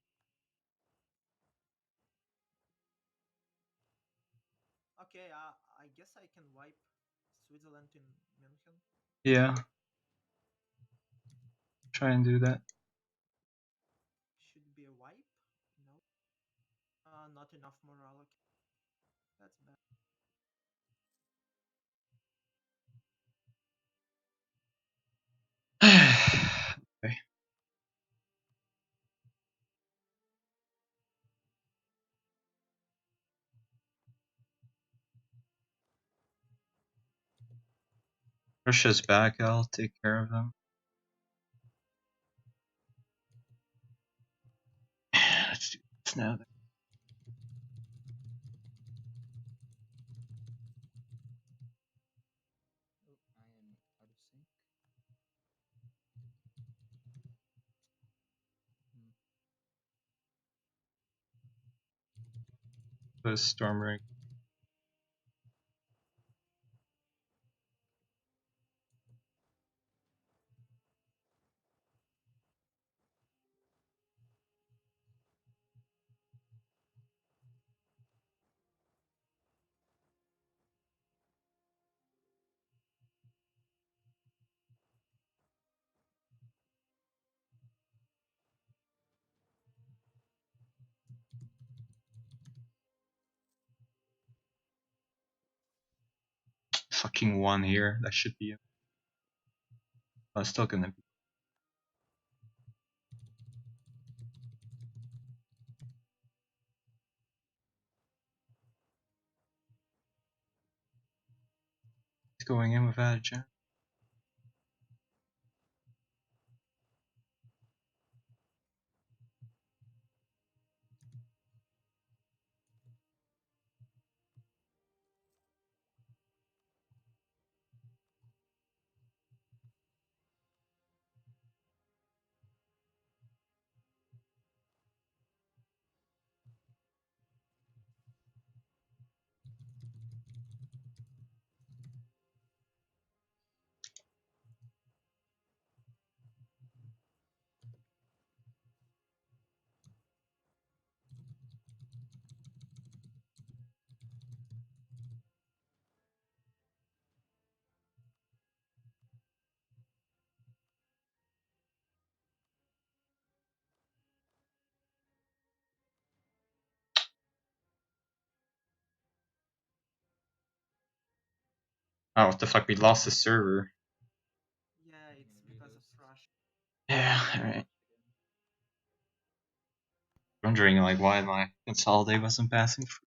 Okay, I guess I can wipe Switzerland in München. yeah. Try and do that. Should be a wipe? No. Not enough morale. That's bad. Okay. Russia's back, I'll take care of them. Let's do this now. plus storm ring. Fucking one here. That should be it. Oh, it's still gonna be. It's going in without a chance. Oh, what the fuck? We lost the server. Yeah, it's because of Russia. Yeah, alright. Wondering like why my consolidate wasn't passing through.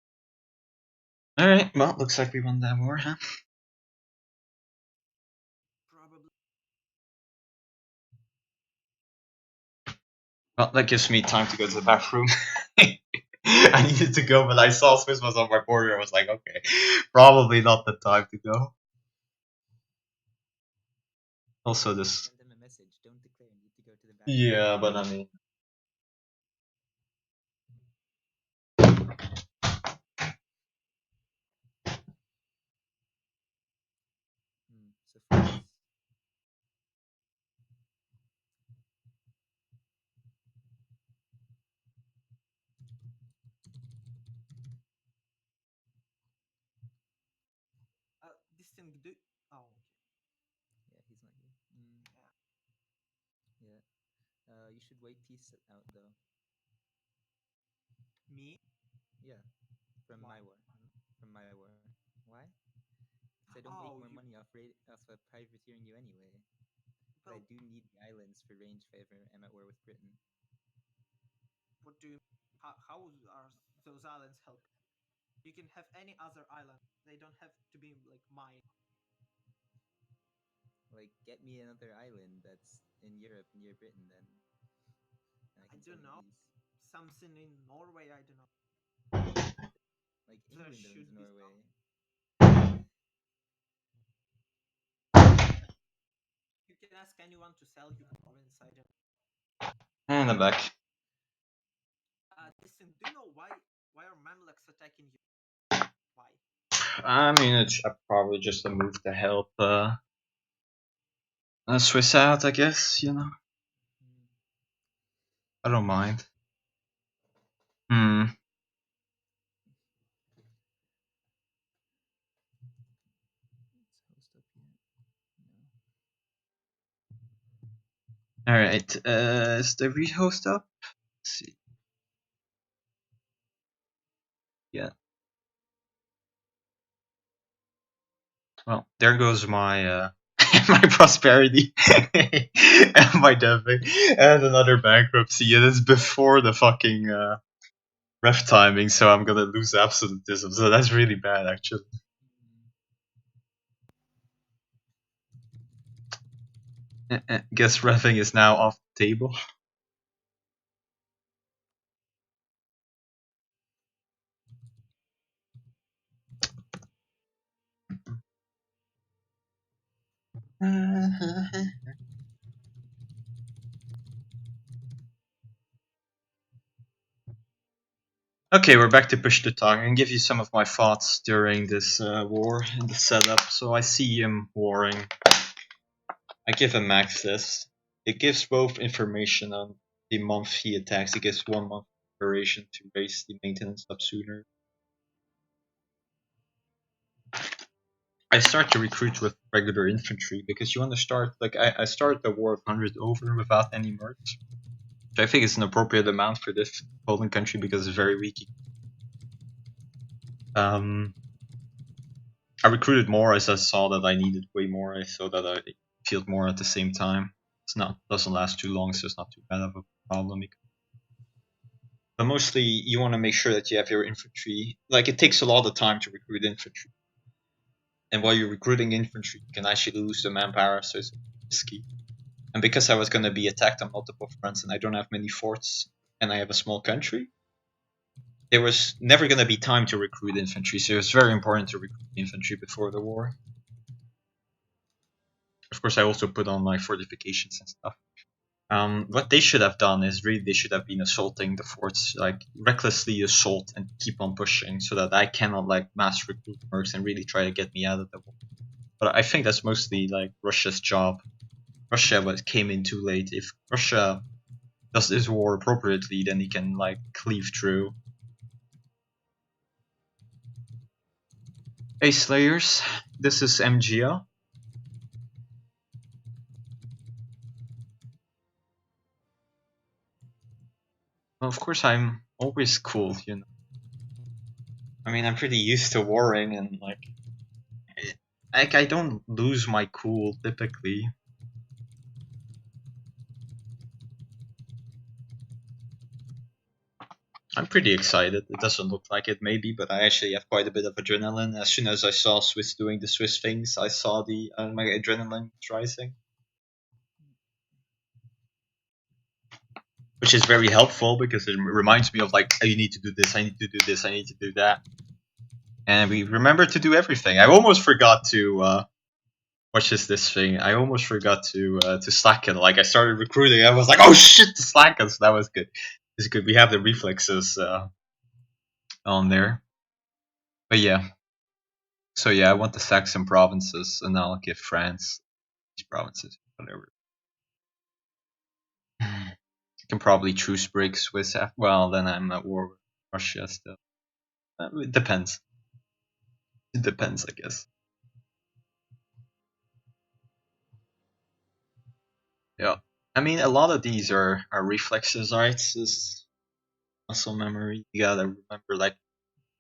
Alright, well, looks like we won that war, huh? Probably. Well, that gives me time to go to the bathroom. I needed to go, but I saw Swiss was on my border. I was like, okay, probably not the time to go. Also, this. Send them a message. Don't declare. Need to go to the bathroom. Yeah, but I mean. So France. This thing do. Oh, okay. Yeah, he's not here. Yeah. You should wait peace out though. Me? Yeah. From Why? my war. From my war. Why? Because I don't make more money off privateering you anyway. But I do need the islands for range if I ever am at war with Britain. What do you? How are those islands help? You can have any other island. They don't have to be like mine. Like, get me another island that's in Europe near Britain, then. I don't know. Something in Norway. I don't know. Like There England should owns be Norway. You can ask anyone to sell you province. I don't. And I'm back. Listen, do you know why are Mamluks attacking you? Why? I mean, it's probably just a move to help Swiss out, I guess, you know? I don't mind. Alright, is the rehost up? Let's see. Yeah. Well, there goes my my prosperity and my debit and another bankruptcy, and it's before the fucking ref timing, so I'm gonna lose absolutism. So that's really bad, actually. Guess refing is now off the table. Okay, we're back to push to talk. I can give you some of my thoughts during this war and the setup. So I see him warring. I give him access. It gives both information on the month he attacks. It gives 1 month duration to raise the maintenance up sooner. I start to recruit with regular infantry because you want to start, like, I start the war of 100 over without any mercs. Which I think is an appropriate amount for this Poland country because it's very weak. I recruited more as I saw that I needed way more. I saw that I field more at the same time. Doesn't last too long, so it's not too bad of a problem. But mostly, you want to make sure that you have your infantry. Like, it takes a lot of time to recruit infantry, and while you're recruiting infantry, you can actually lose the manpower, so it's risky. And because I was going to be attacked on multiple fronts, and I don't have many forts, and I have a small country, there was never going to be time to recruit infantry, so it was very important to recruit infantry before the war. Of course, I also put on my fortifications and stuff. What they should have done is really they should have been assaulting the forts, like recklessly assault and keep on pushing, so that I cannot like mass recruit mercs and really try to get me out of the war. But I think that's mostly like Russia's job. Russia came in too late. If Russia does this war appropriately, then he can like cleave through. Hey Slayers, this is MJL. Well, of course, I'm always cool, you know. I mean, I'm pretty used to warring, and like I don't lose my cool typically. I'm pretty excited. It doesn't look like it, maybe, but I actually have quite a bit of adrenaline. As soon as I saw Swiss doing the Swiss things, I saw the my adrenaline was rising, which is very helpful because it reminds me of like, oh, you need to do this, I need to do this, I need to do that, and we remember to do everything. I almost forgot to watch this thing. I almost forgot to slacken. Like I started recruiting, I was like, oh shit, the slacken. So that was good. It's good. We have the reflexes on there. But yeah. So yeah, I want to sack some provinces, and I'll give France these provinces, whatever. I can probably truce break Swiss. Well, then I'm at war with Russia still. It depends. It depends, I guess. Yeah. I mean, a lot of these are reflexes, right? It's muscle memory. You gotta remember, like,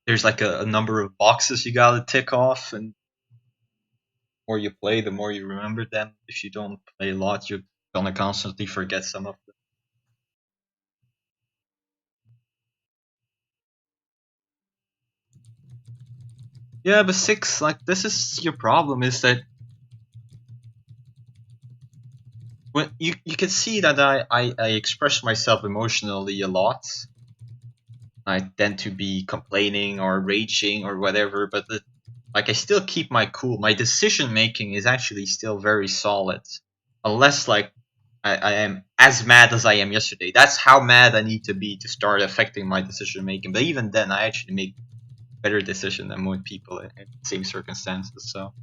there's like a number of boxes you gotta tick off, and the more you play, the more you remember them. If you don't play a lot, you're gonna constantly forget some of them. Yeah, but 6, like, this is your problem, is that when you can see that I express myself emotionally a lot. I tend to be complaining or raging or whatever, but like I still keep my cool. My decision making is actually still very solid, unless like I am as mad as I am yesterday. That's how mad I need to be to start affecting my decision making. But even then, I actually make better decision than most people in the same circumstances. So.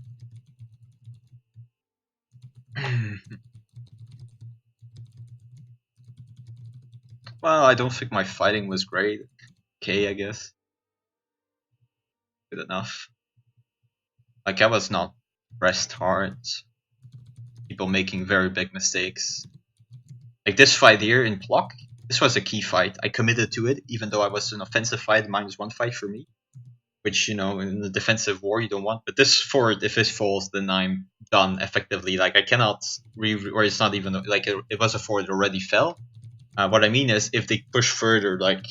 Well, I don't think my fighting was great. Okay, I guess. Good enough. Like, I was not pressed hard. People making very big mistakes. Like this fight here in Plock, this was a key fight. I committed to it, even though I was an offensive fight, -1 fight for me. Which, you know, in the defensive war you don't want. But this fort, if it falls, then I'm done effectively. Like, I cannot or it's not even, like, it was a fort that already fell. What I mean is, if they push further, like,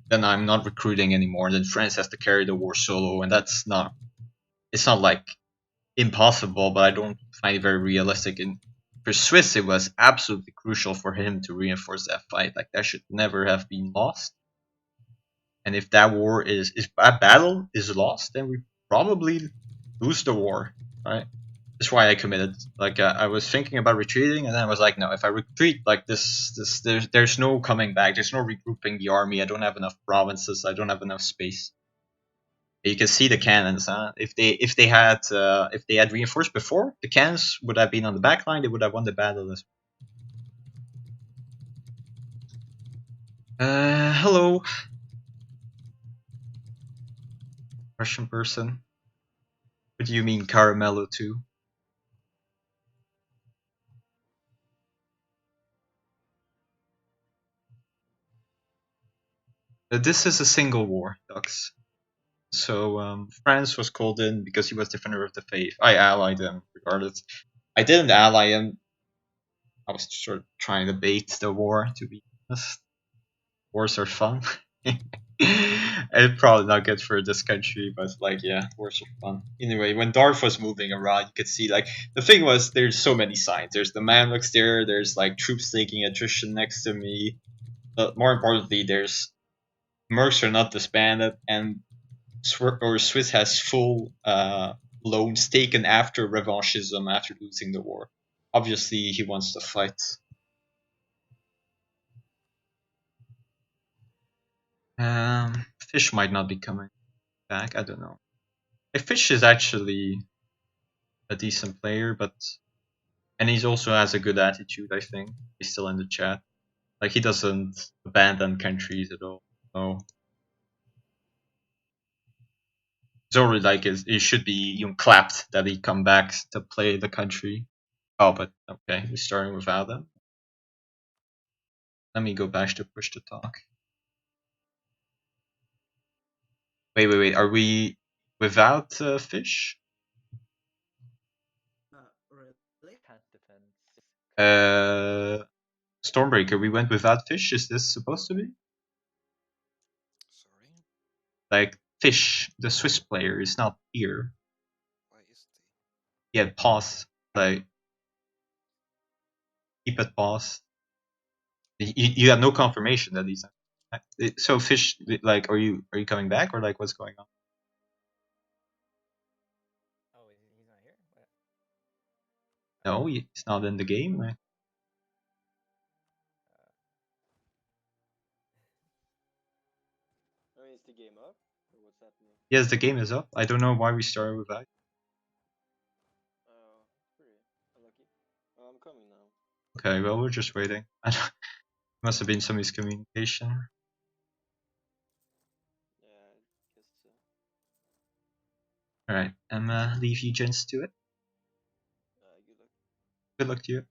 then I'm not recruiting anymore. Then France has to carry the war solo, and that's not, it's not like impossible, but I don't find it very realistic. And for Swiss, it was absolutely crucial for him to reinforce that fight. Like, that should never have been lost. And if that war if that battle is lost, then we probably lose the war, right? That's why I committed. Like I was thinking about retreating, and then I was like, no, if I retreat like this, there's no coming back. There's no regrouping the army. I don't have enough provinces. I don't have enough space. You can see the cannons. Huh? If they had reinforced before, the cannons would have been on the back line. They would have won the battle. Hello, Russian person. What do you mean, Caramello II? This is a single war, Dux. So France was called in because he was defender of the faith. I allied him, regardless. I didn't ally him. I was sort of trying to bait the war, to be honest. Wars are fun. It's probably not good for this country, but like, yeah, wars are fun. Anyway, when Darth was moving around, you could see, like, the thing was, there's so many signs. There's the Mamluks there, there's like troops taking attrition next to me. But more importantly, there's mercs are not disbanded, and Swiss has full loans taken after revanchism, after losing the war. Obviously, he wants to fight. Fish might not be coming back. I don't know. Fish is actually a decent player, and he also has a good attitude. I think he's still in the chat. Like, he doesn't abandon countries at all. No. It's already like he should be clapped that he come back to play the country. Oh, but okay, we're starting without him. Let me go back to push to talk. Wait. Are we without Fish? Really? Can't defend. Stormbreaker, we went without Fish. Is this supposed to be? Sorry? Like, Fish, the Swiss player, is not here. Why is He had pause. Like, keep it paused. You have no confirmation that he's. So Fish, like, are you coming back, or like, what's going on? Oh, he's not here? What? No, he's not in the game. Right? I mean, is the game up? Or what's happening? Yes, the game is up. I don't know why we started with that. Oh, it's pretty unlucky. I'm coming now. Okay, well, we're just waiting. Must have been some miscommunication. Yeah, I guess so. Alright, leave you gents to it. Good luck. Good luck to you.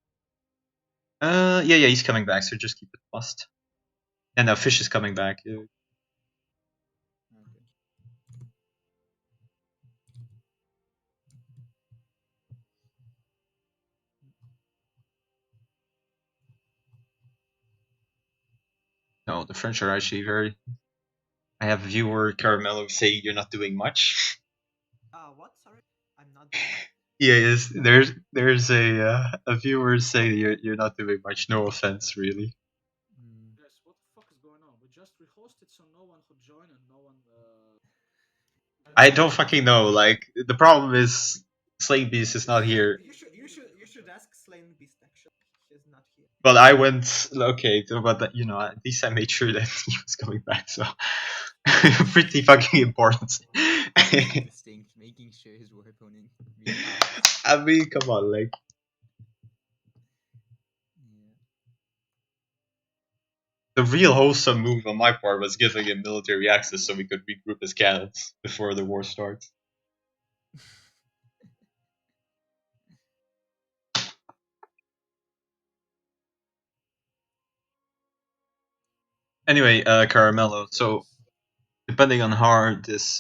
Yeah, he's coming back, so just keep it paused. And now Fish is coming back. Okay. No, the French are actually very. I have a viewer, Caramello, saying you're not doing much. What? Sorry, I'm not doing much. Yeah, yes. There's a viewer saying you're not doing much. No offense, really. Guys, what the fuck is going on? We just rehosted, so no one could join and no one. I don't fucking know. Like, the problem is Slane Beast is not here. You should ask Slain Beast. Actually, she's not here. But I went okay, but at least I made sure that he was coming back. So pretty fucking important. Distinct, making sure his war opponent. I mean, come on, like. Yeah. The real wholesome move on my part was giving him military access so we could regroup his cannons before the war starts. Anyway, Caramello, so depending on how this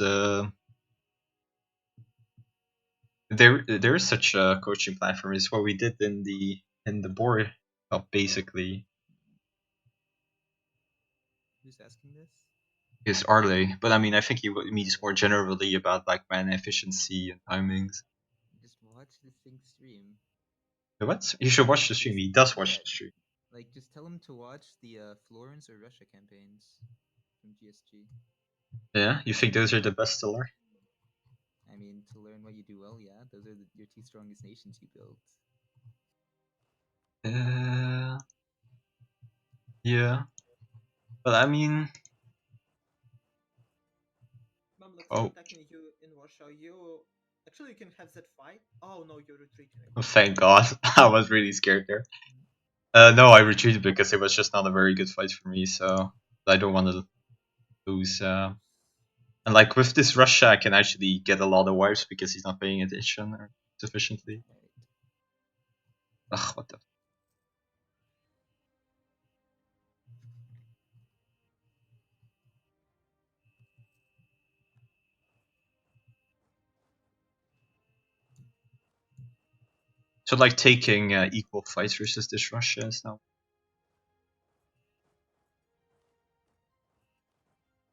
there is such a coaching platform. Is what we did in the board cup, basically. Who's asking this? Is Arley, but I mean, I think he means more generally about like mana efficiency and timings. Just watch the thing stream. What? You should watch the stream. He does watch the stream. Like, just tell him to watch the Florence or Russia campaigns from GSG. Yeah, you think those are the best still are? I mean, going to learn what you do well, yeah? Those are your two strongest nations you built. Yeah. But I mean, Mamluks Oh. are attacking you in Warsaw. You actually can have that fight. Oh no, you're retreating. thank God. I was really scared there. No, I retreated because it was just not a very good fight for me, so I don't want to lose. And like with this Russia, I can actually get a lot of wipes because he's not paying attention sufficiently. Right. Ugh, what the. So like taking equal fights versus this Russia is now.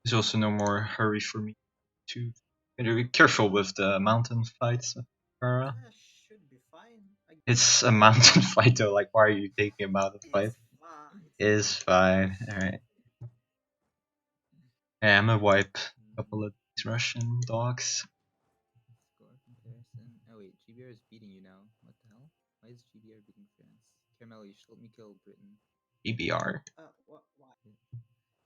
There's also no more hurry for me to. Be careful with the mountain fights. Yeah, should be fine. It's a mountain fight though. Like, why are you taking a mountain fight? It's fine. Is fine. All right. Yeah, I'm gonna wipe a couple of these Russian dogs. Score comparison. Oh wait, GBR is beating you now. What the hell? Why is GBR beating France? Carmelo, you should help me kill Britain. EBR. Why?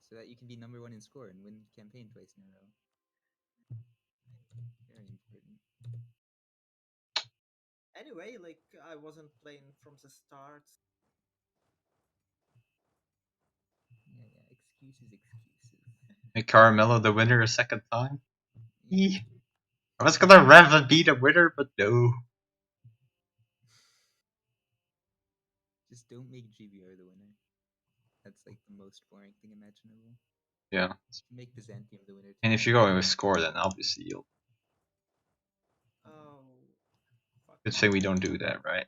So that you can be #1 in score and win campaign twice in a row. Very important. Anyway, like I wasn't playing from the start. Yeah, excuses. Make Caramello the winner a second time. Yeah. I was gonna rev and be the winner, but no. Just don't make GBR the winner. That's like the most boring thing imaginable. Yeah. Make Byzantium the winner. And if you're going with score, then obviously you'll. Oh, fuck. Good thing we don't do that, right?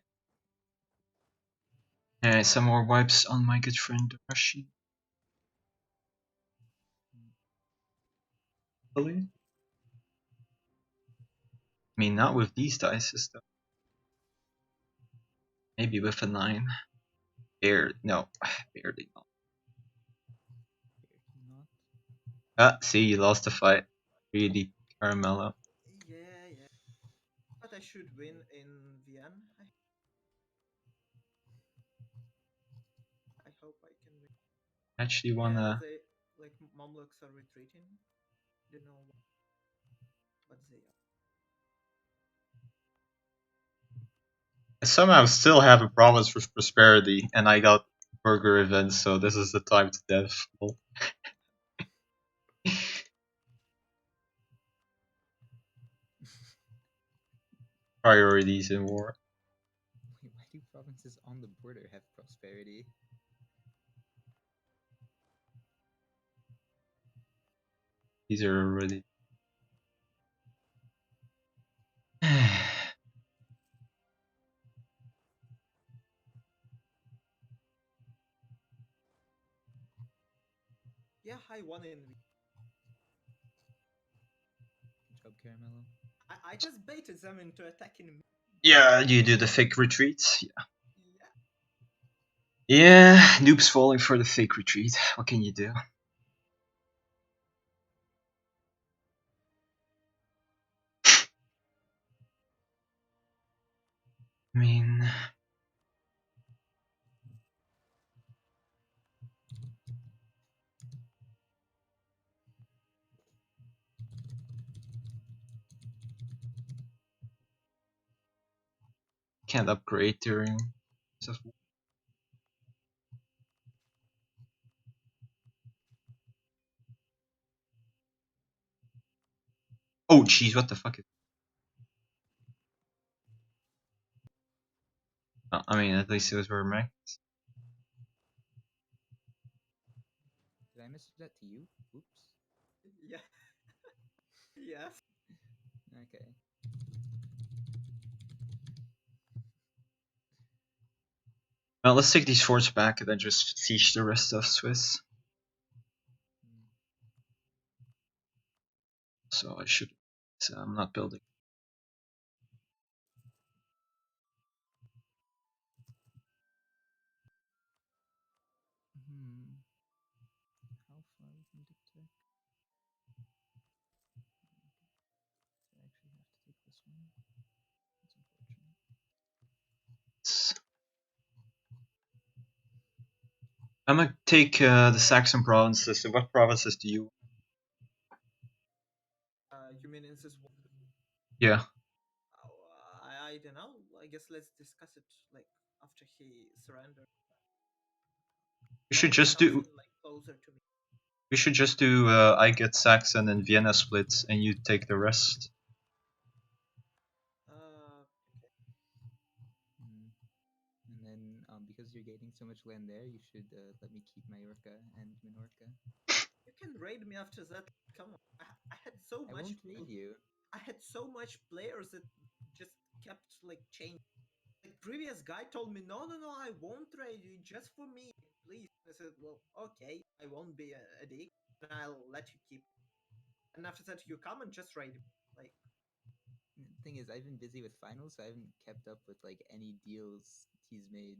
Alright, some more wipes on my good friend Rushi. I mean, not with these dice, though. Maybe with a 9. Barely not. See, you lost the fight. Really, Caramello. Yeah. But I should win in Vienna. I hope I can win. Actually wanna. They like Mamluks are retreating. Don't know why, but they are. I somehow still have a promise with prosperity, and I got burger events, so this is the time to death. Priorities in war. Wait, why do provinces on the border have prosperity? These are already. Yeah, I won in. Good job, Caramello. I just baited them into attacking me. Yeah, you do the fake retreats. Yeah, noobs falling for the fake retreat. What can you do? I mean, can't upgrade during. Oh, jeez, what the fuck is. I mean, at least it was where Mac. Did I message that to you? Oops. Yeah. Yes. Okay. Well, let's take these forts back and then just siege the rest of Swiss. So I should. So I'm not building. How far we from Dictac? So I actually have to take That's unfortunate. I'm gonna take the Saxon provinces. So what provinces do you? You mean in this one? Yeah. I don't know. I guess let's discuss it like after he surrendered. We should Probably just do. something, like, closer to me. We should just do. I get Saxon and Vienna splits, and you take the rest. Mm. And then, because you're gaining so much land there, you should let me keep Majorca and Minorca. You can raid me after that. Come on, I had so I much. won't raid you. I had so much players that just kept like changing. The previous guy told me, no, I won't raid you just for me, please. I said, well, okay, I won't be a dick, and I'll let you keep. And after that, you come and just raid me. Like, The thing is, I've been busy with finals, so I haven't kept up with like any deals he's made,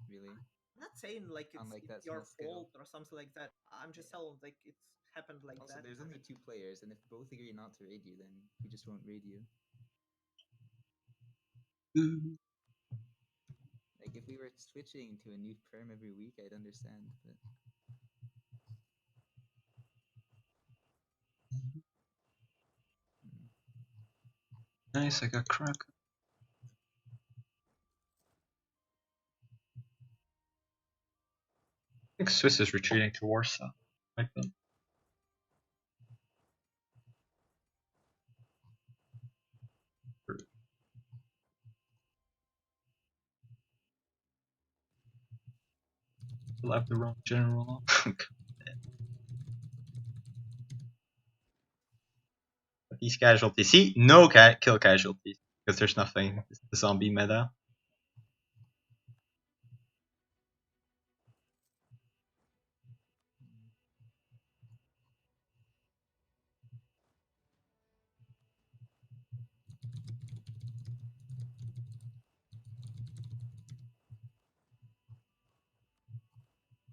really. I'm not saying like it's, On, like, that your small scale. fault or something like that. I'm just telling like it's happened like Also, that. there's only 2 players, and if both agree not to raid you, then we just won't raid you. Like, if we were switching to a new perm every week, I'd understand, but... Nice, I got crack. I think Swiss is retreating to Warsaw. Like that. Still have the wrong general. These casualties. See, no kill casualties because there's nothing. It's the zombie meta.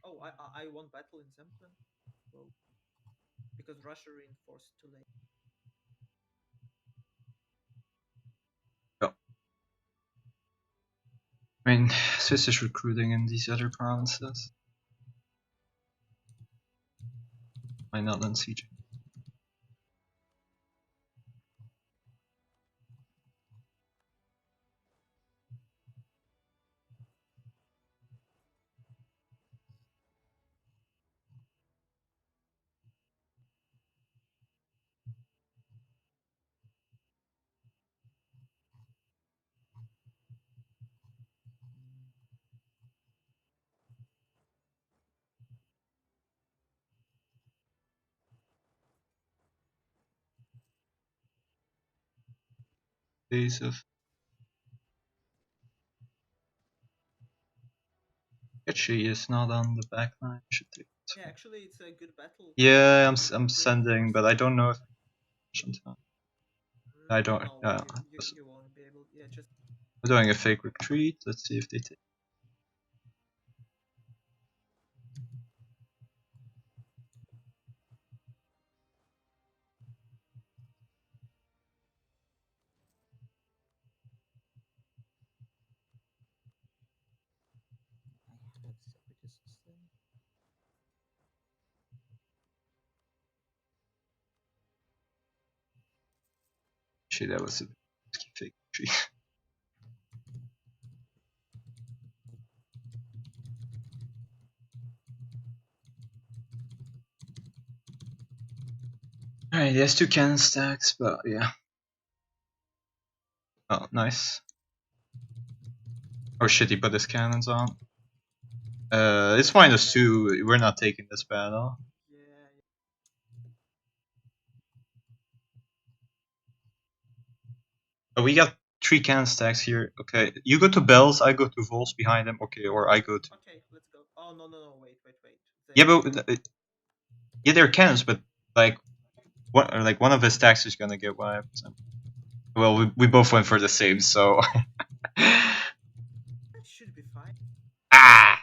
Oh, I won battle in Zemplin. Well, because Russia reinforced too late. Go. I mean, Swiss is recruiting in these other provinces. Why not then siege? Days of. She is not on the back line. Should take this Yeah, one. actually, it's a good battle. Yeah, I'm sending, but I don't know if. I don't. No, you won't be able. Yeah, just. I'm doing a fake retreat. Let's see if they take. I have separatists there. Actually, that was a fake retreat. Alright, he has 2 cannon stacks, but yeah. Oh, nice. Oh shit, he put his cannons on. It's -2. We're not taking this battle. Yeah. Oh, we got 3 cannon stacks here. Okay, you go to Bells, I go to Vols behind them. Okay, or I go to. Okay, let's go. Oh no, wait. Yeah, but yeah, they're cannons, but like one of his stacks is gonna get wiped. Well, we both went for the same, so. That should be fine. Ah!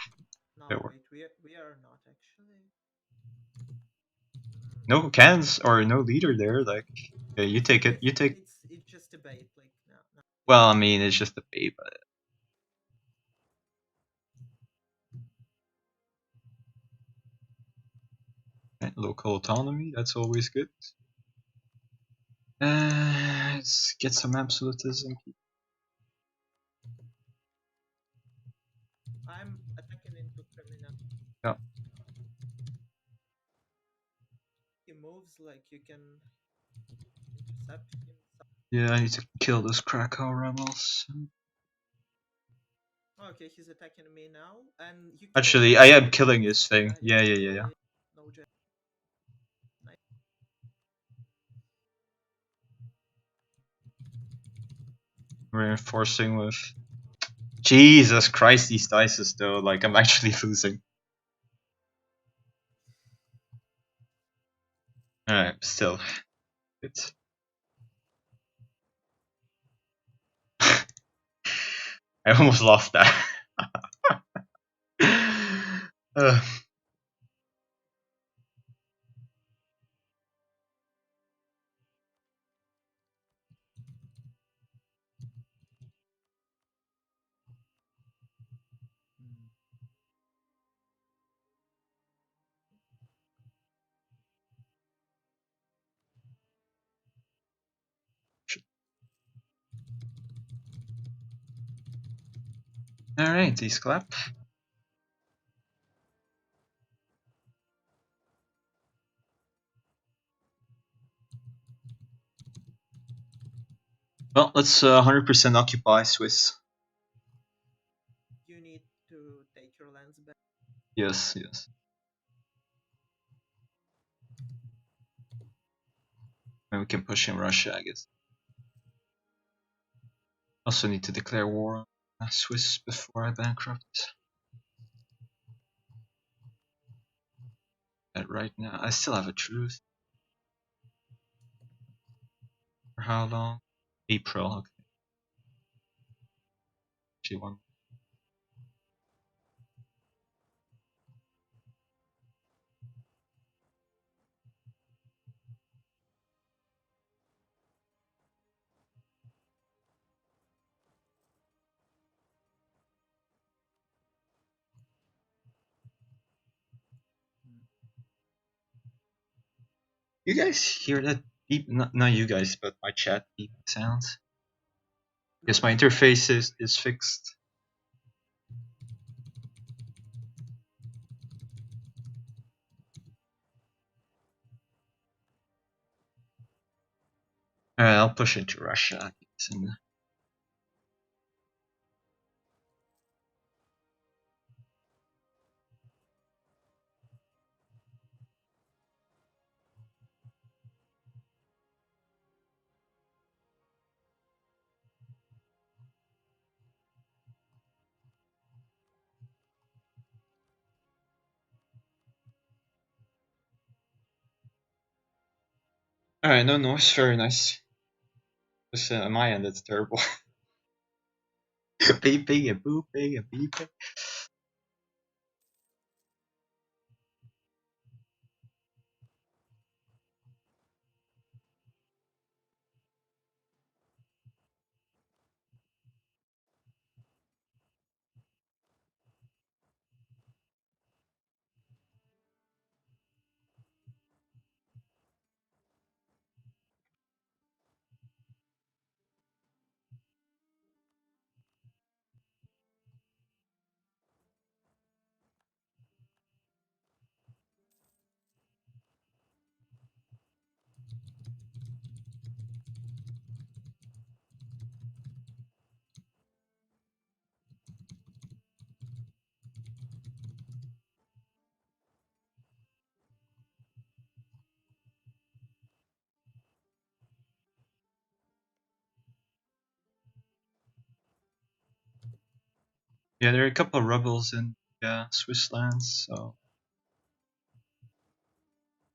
No, There were. wait, we are not actually. No cannons or no leader there. Like, okay, you take it. You take. It's just just a bait, like no. Well, I mean, it's just a bait, but local autonomy, that's always good. Let's get some absolutism. I'm attacking into criminal. Yeah. He moves like you can intercept him. Yeah, I need to kill those Krakow rebels. Okay, he's attacking me now, and you. Actually, I am killing his thing. Yeah. No jet. Nice. Reinforcing with. Jesus Christ, these dices though. Like I'm actually losing. Alright, still. It's. I almost lost that. uh, Alright, these clap. Well, let's 100% occupy Swiss. You need to take your lands back. Yes. And we can push in Russia, I guess. Also need to declare war on Swiss before I bankrupt. And right now, I still have a truce. For how long? April, okay. Actually, one. You guys hear that beep? Not you guys, but my chat beep sounds. Yes, my interface is fixed. Alright, I'll push into Russia. I guess, and Alright, no noise, very nice. Just on my end, it's terrible. Beeping and booping and beeping. Yeah, there are a couple of rebels in Swiss lands, so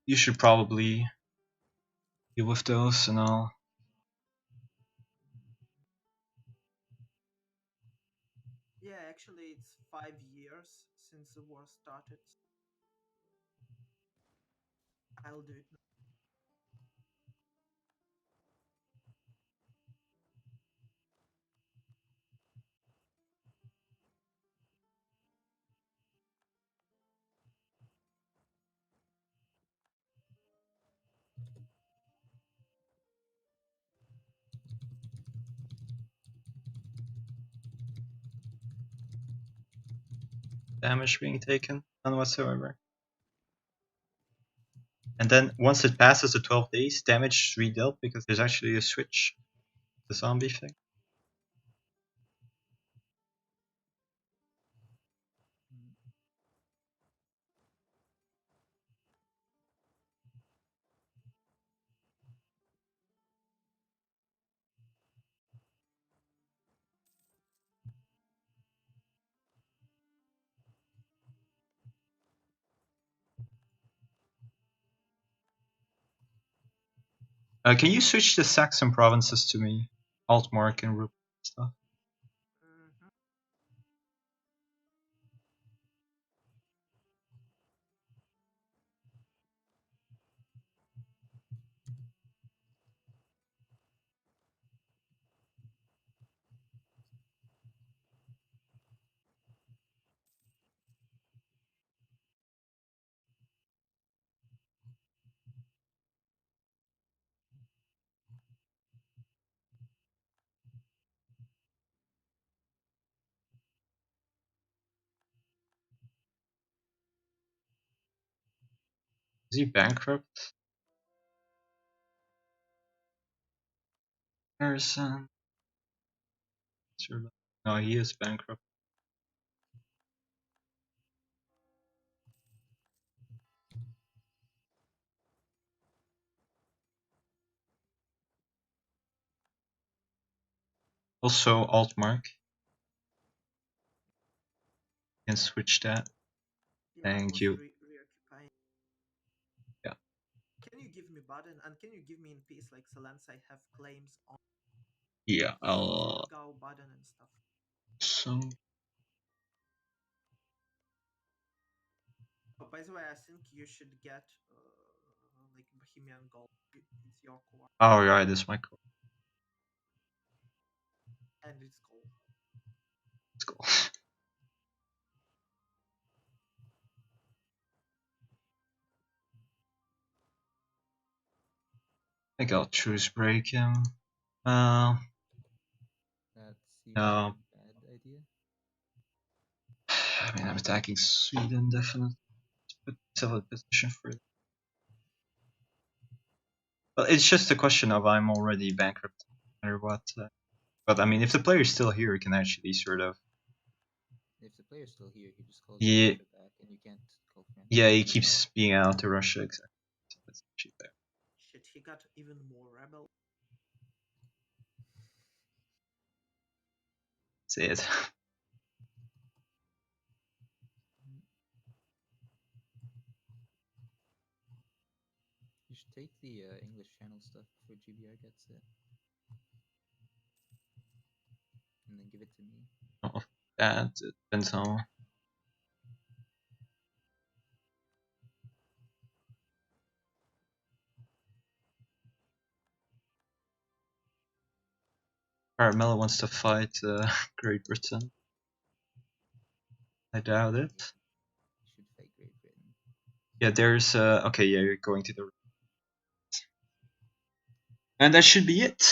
you should probably deal with those and all. Yeah, actually, it's 5 years since the war started. I'll do it. Damage being taken, none whatsoever. And then once it passes the 12 days, damage is redealt because there's actually a switch, the zombie thing. Can you switch the Saxon provinces to me? Altmark and Rup stuff. Mhm. Is he bankrupt? Harrison. No, he is bankrupt. Also, Altmark. Can switch that. Yeah, I Thank was you. reoccupying. Yeah. Can you give me Baden and can you give me in peace like Salance? I have claims on Yeah, I'll. Gao, Baden and stuff. So. Oh, by the way, I think you should get like Bohemian Gold. It's your core Oh, yeah, this is my call. and it's gold. Let's go. I think I'll choose break him. That seems No. like a bad idea. I mean, I'm attacking Sweden, definitely. Put myself in position for it. Well, it's just a question of I'm already bankrupt, no matter what. But I mean, if the player's still here, he can actually sort of. If the player's still here, he just calls Yeah. Russia back, and you can't call France. Yeah, he keeps being out to Russia, exactly. So that's actually there. Shit, he got even more rebel. That's it. You should take the English Channel stuff before GBR gets it, and then give it to me. Oh, that it depends on. Caramella wants to fight Great Britain. I doubt it. You should fight Great Britain. Yeah, there's okay, yeah, you're going to the. And that should be it.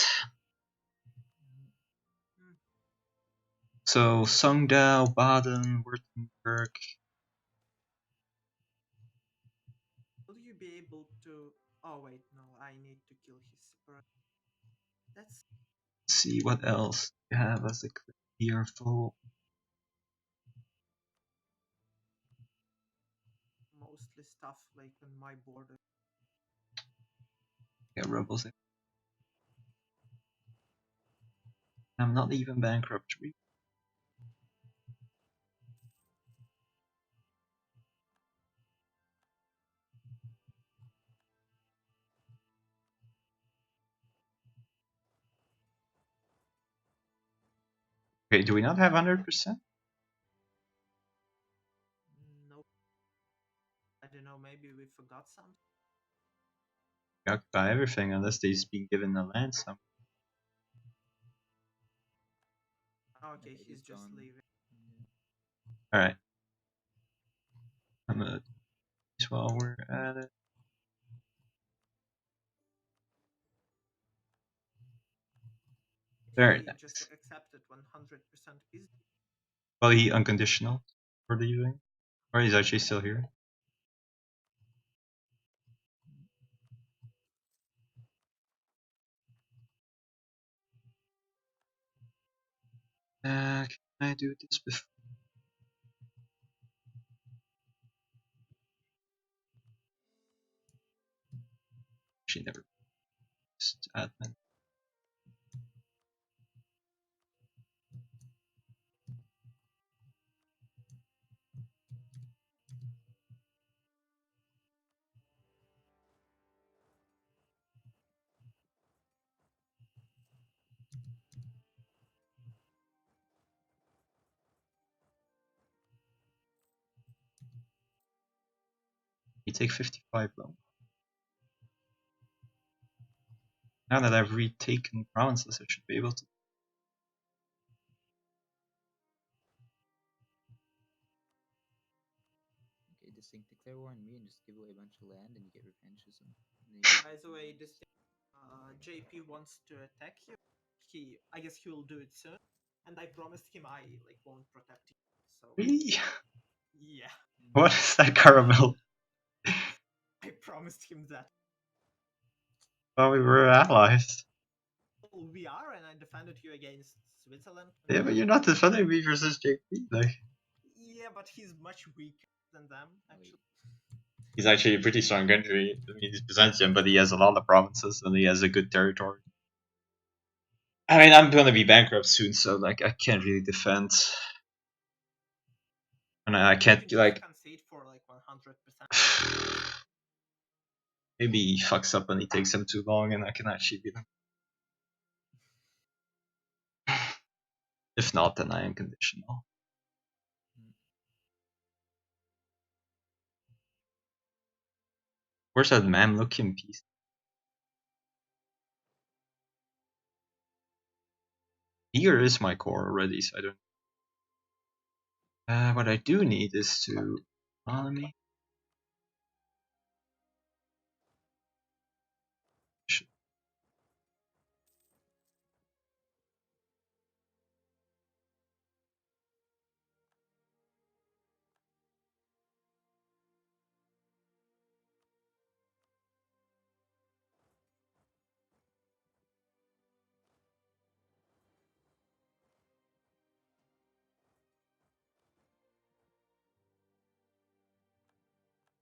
So Songdao, Baden, Württemberg. Will you be able to? Oh wait, no, I need to kill his separate. That's Let's see what else you have as a clear foe. mostly stuff like on my border. Yeah, rebels. I'm not even bankrupt. Okay, do we not have 100%? Nope. I don't know. Maybe we forgot something. We occupy everything unless they've been given the land some. Oh, okay, Yeah, he's he's just gone. leaving. Yeah. Alright. I'm gonna while we're at it. Very He nice. just accepted 100% easy. Well, he unconditional for leaving. Or he's actually still here. Can I do this before? She never. Just admin. You take 55 though. Now that I've retaken provinces, I should be able to. Okay, just think declare war on me and just give away a bunch of land and you get revanchism. By the way, this JP wants to attack you. I guess he will do it soon. And I promised him I won't protect him. So Really? yeah, What is that caramel? I promised him that. Well, we were allies. Well, we are, and I defended you against Switzerland. Yeah, but you're not defending me versus JP. Like, Yeah, but he's much weaker than them, actually. he's actually a pretty strong country. I mean, he's Byzantium, but he has a lot of provinces and he has a good territory. I mean, I'm gonna be bankrupt soon, so like, I can't really defend. And I can't like. Concede for 100%. Maybe he fucks up and he takes him too long, and I can actually beat him. If not, then I am conditional. Where's that Mamlukian piece? Here is my core already, so I don't. What I do need is to economy.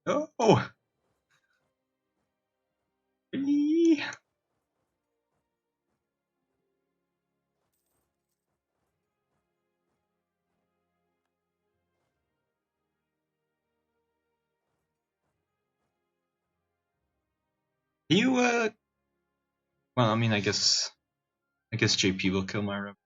Oh! Really? You, well, I mean, I guess JP will kill my rebels.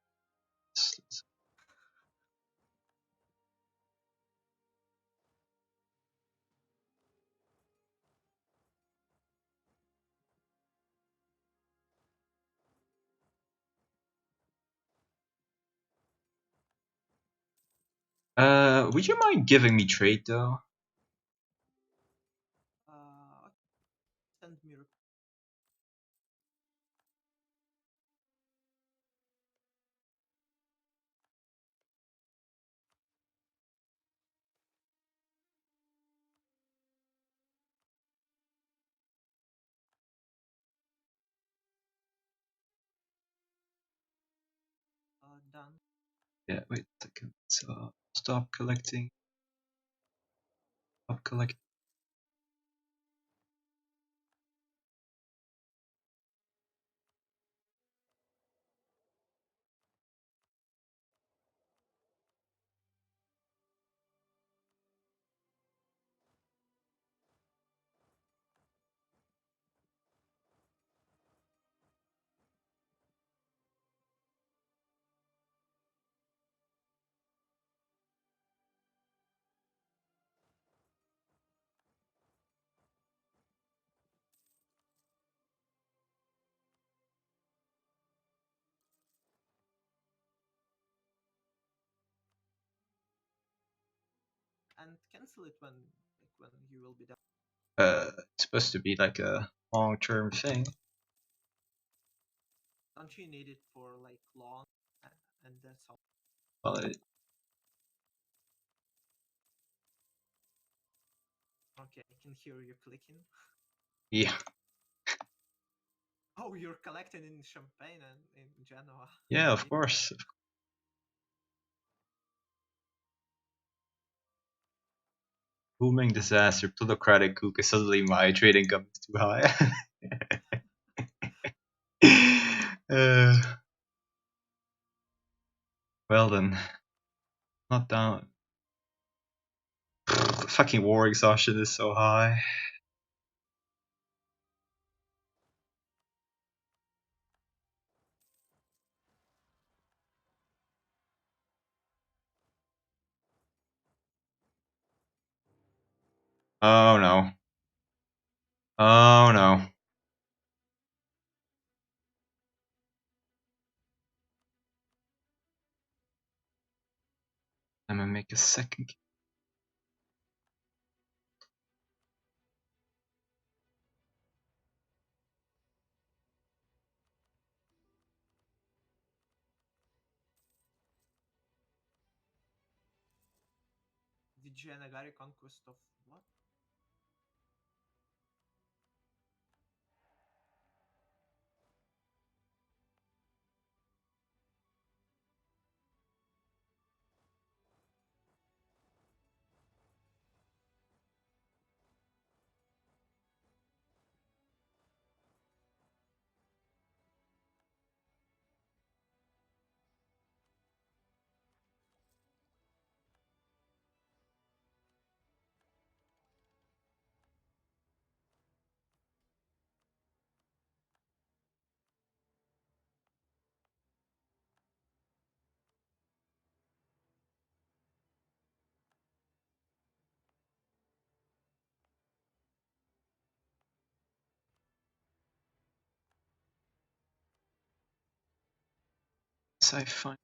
Would you mind giving me trade though? Send me. Done. Yeah, wait a second. So stop collecting. Stop collecting. And cancel it when you will be done. It's supposed to be like a long-term thing. Don't you need it for like long? And that's all. Well, Okay, I can hear you clicking. yeah. Oh, you're collecting in Champagne and in Genoa. Yeah, of course. Booming disaster, plutocratic kook, is suddenly my trade income is too high. Well then, not down. Fucking war exhaustion is so high. Oh no. Oh no. I'm gonna make a second. The Janagari conquest of what? So I find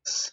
this.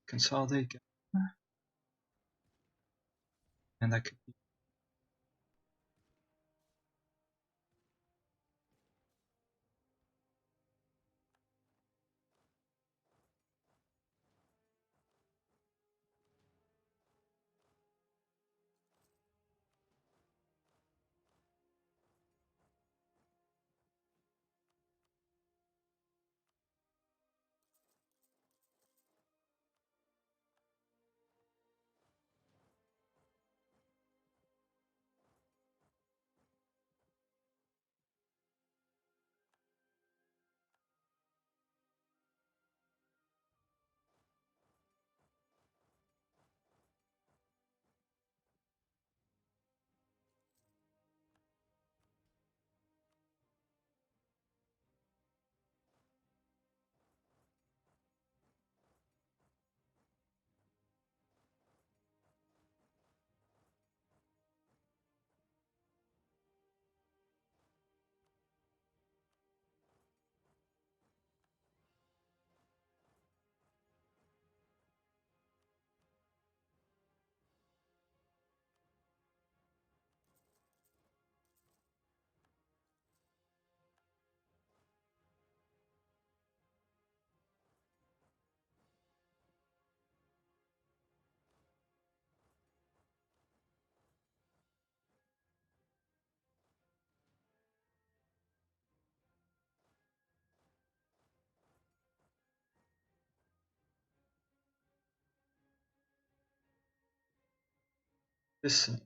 Consolidate. And I could Listen.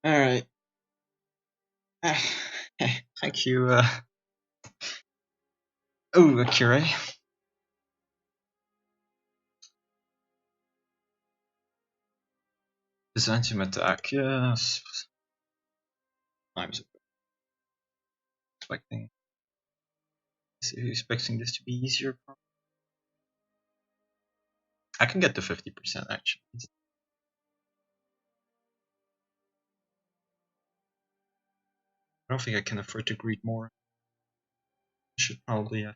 Alright. Thank you, Akira. Design team attack, yes. I'm expecting this to be easier. I can get to 50% actually. I don't think I can afford to greed more. I should probably have.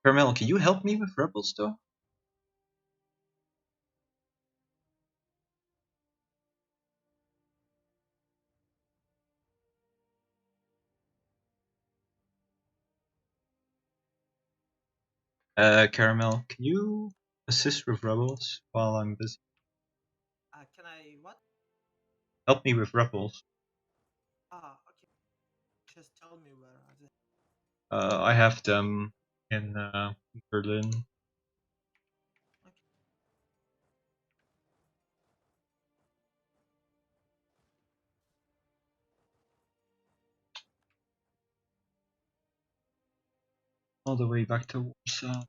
Carmel, can you help me with rebels though? Caramel, can you assist with rebels while I'm busy? Can I what? Help me with rebels. Okay. Just tell me where are they? I have them in Berlin. Okay. All the way back to Warsaw.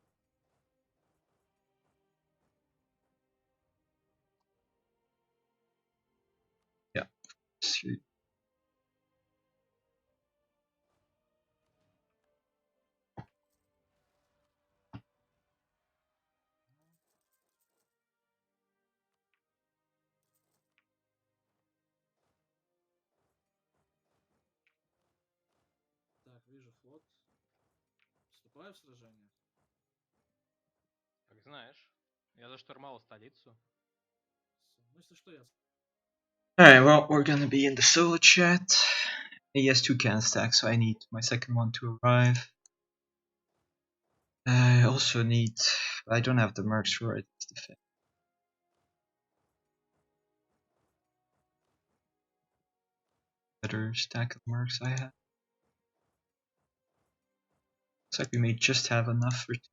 Yeah. Sweet. Так, вижу флот. Вступаю в сражение. Как знаешь. Я заштурмовал столицу. Ну, если что, я... Alright, well, we're gonna be in the solo chat. He has 2 can stacks, so I need my second one to arrive. I also need... I don't have the mercs for it. Better stack of mercs I have. Looks like we may just have enough for... That's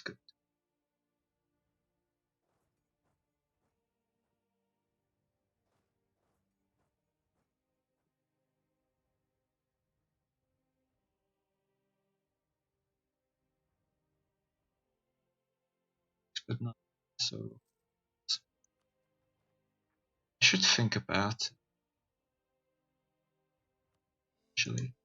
good. But not so... I should think about... Actually...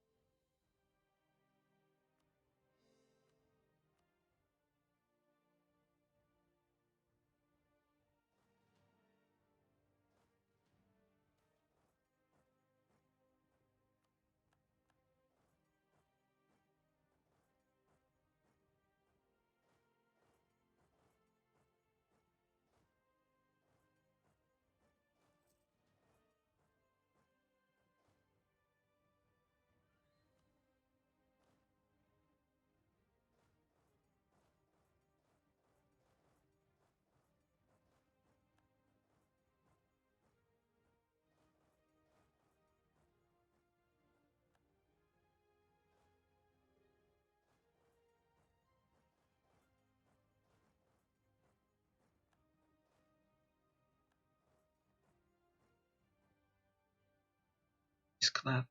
Nice clap.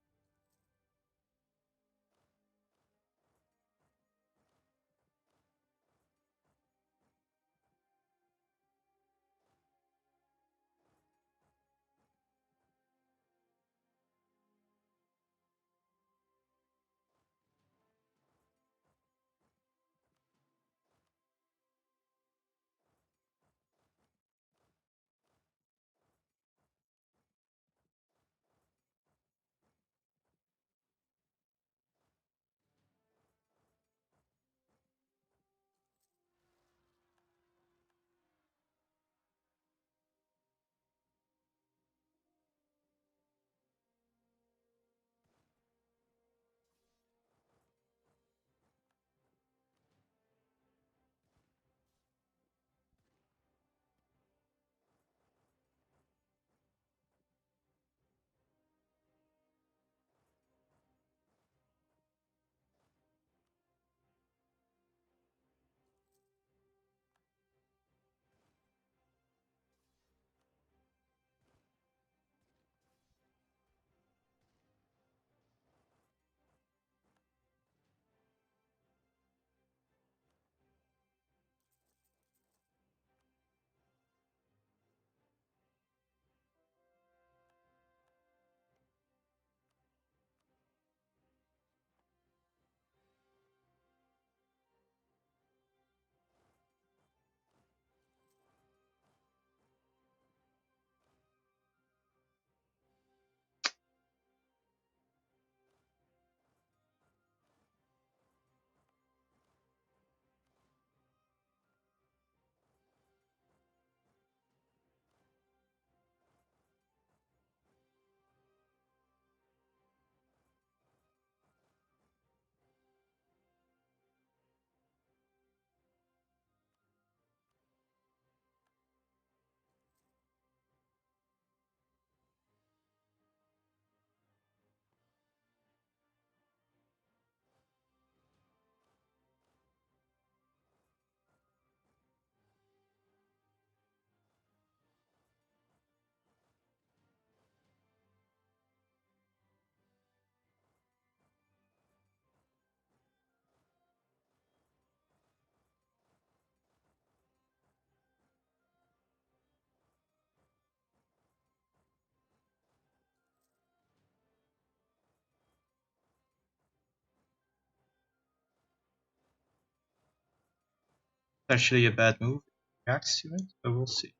Actually a bad move. Reacts to it, but we'll see.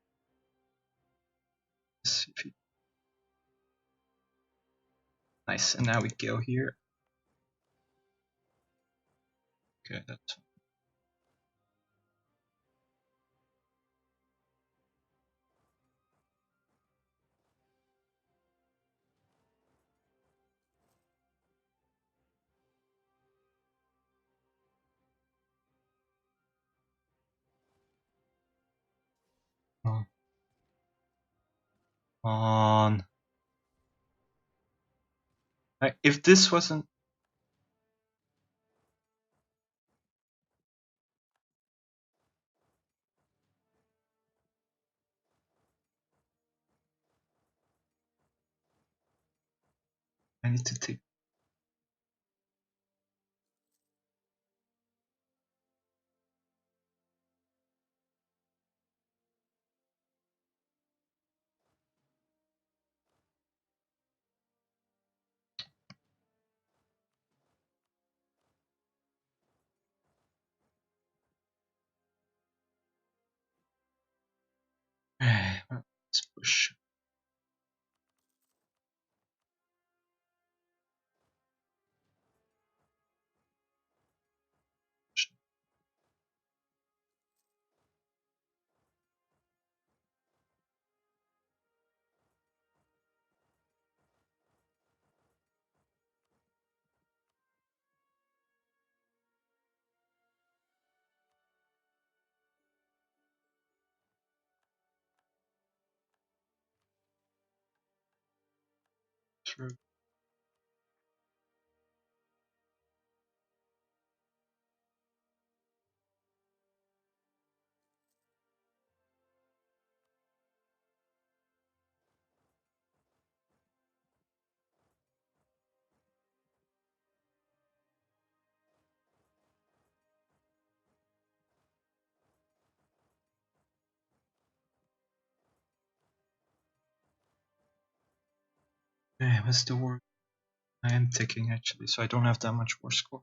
Nice, and now we go here. Okay, that's on. On. Like, if this wasn't. I need to take. Let's push. Sure. Okay, what's the war? I am ticking actually, so I don't have that much war score.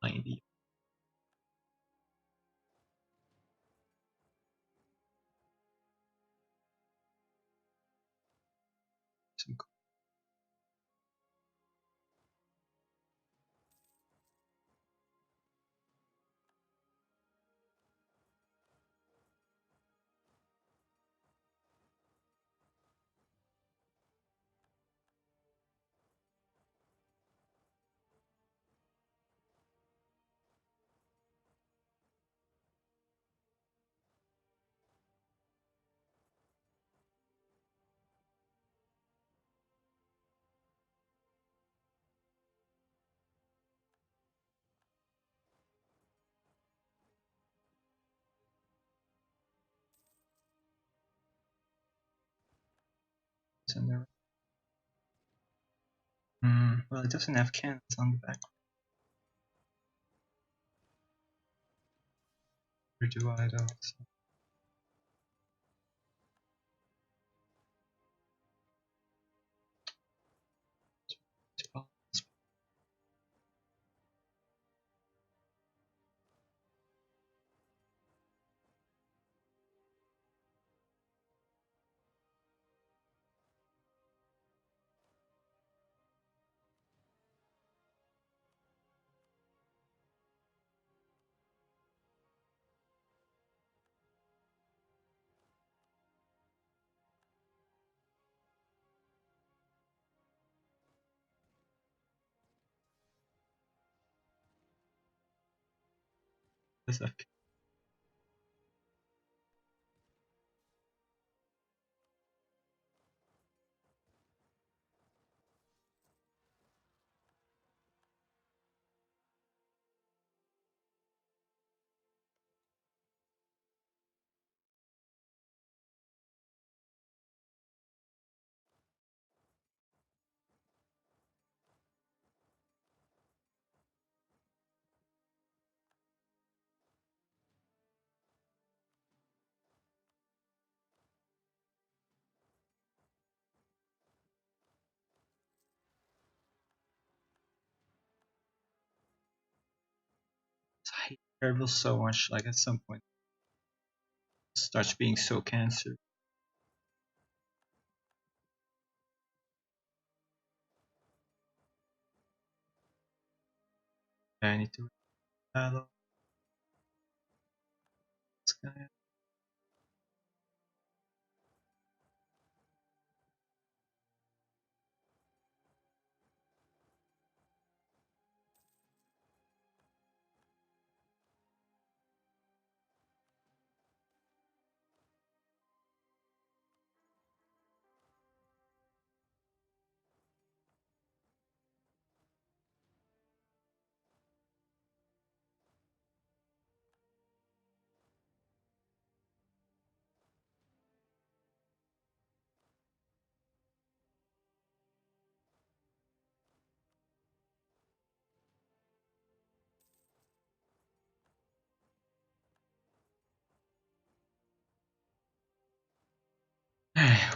$90. Some in there. Well, it doesn't have cannons on the back. Or do I though? So it's possible. Does that I hate Terrible so much. Like at some point, it starts being so cancer. I need to battle this guy.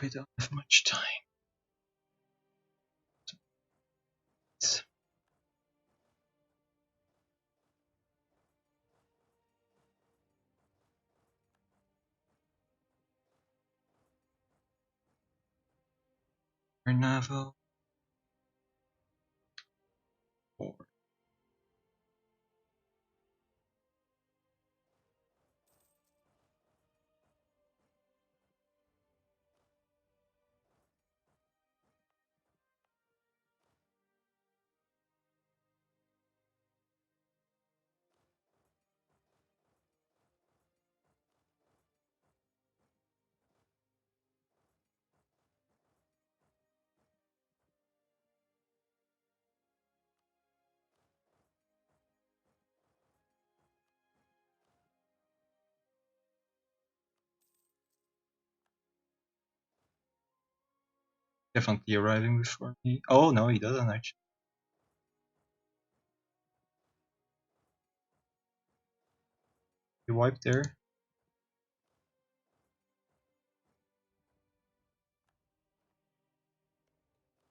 We don't have much time. Novel 4. Definitely arriving before me. Oh no, he doesn't actually. He wiped there.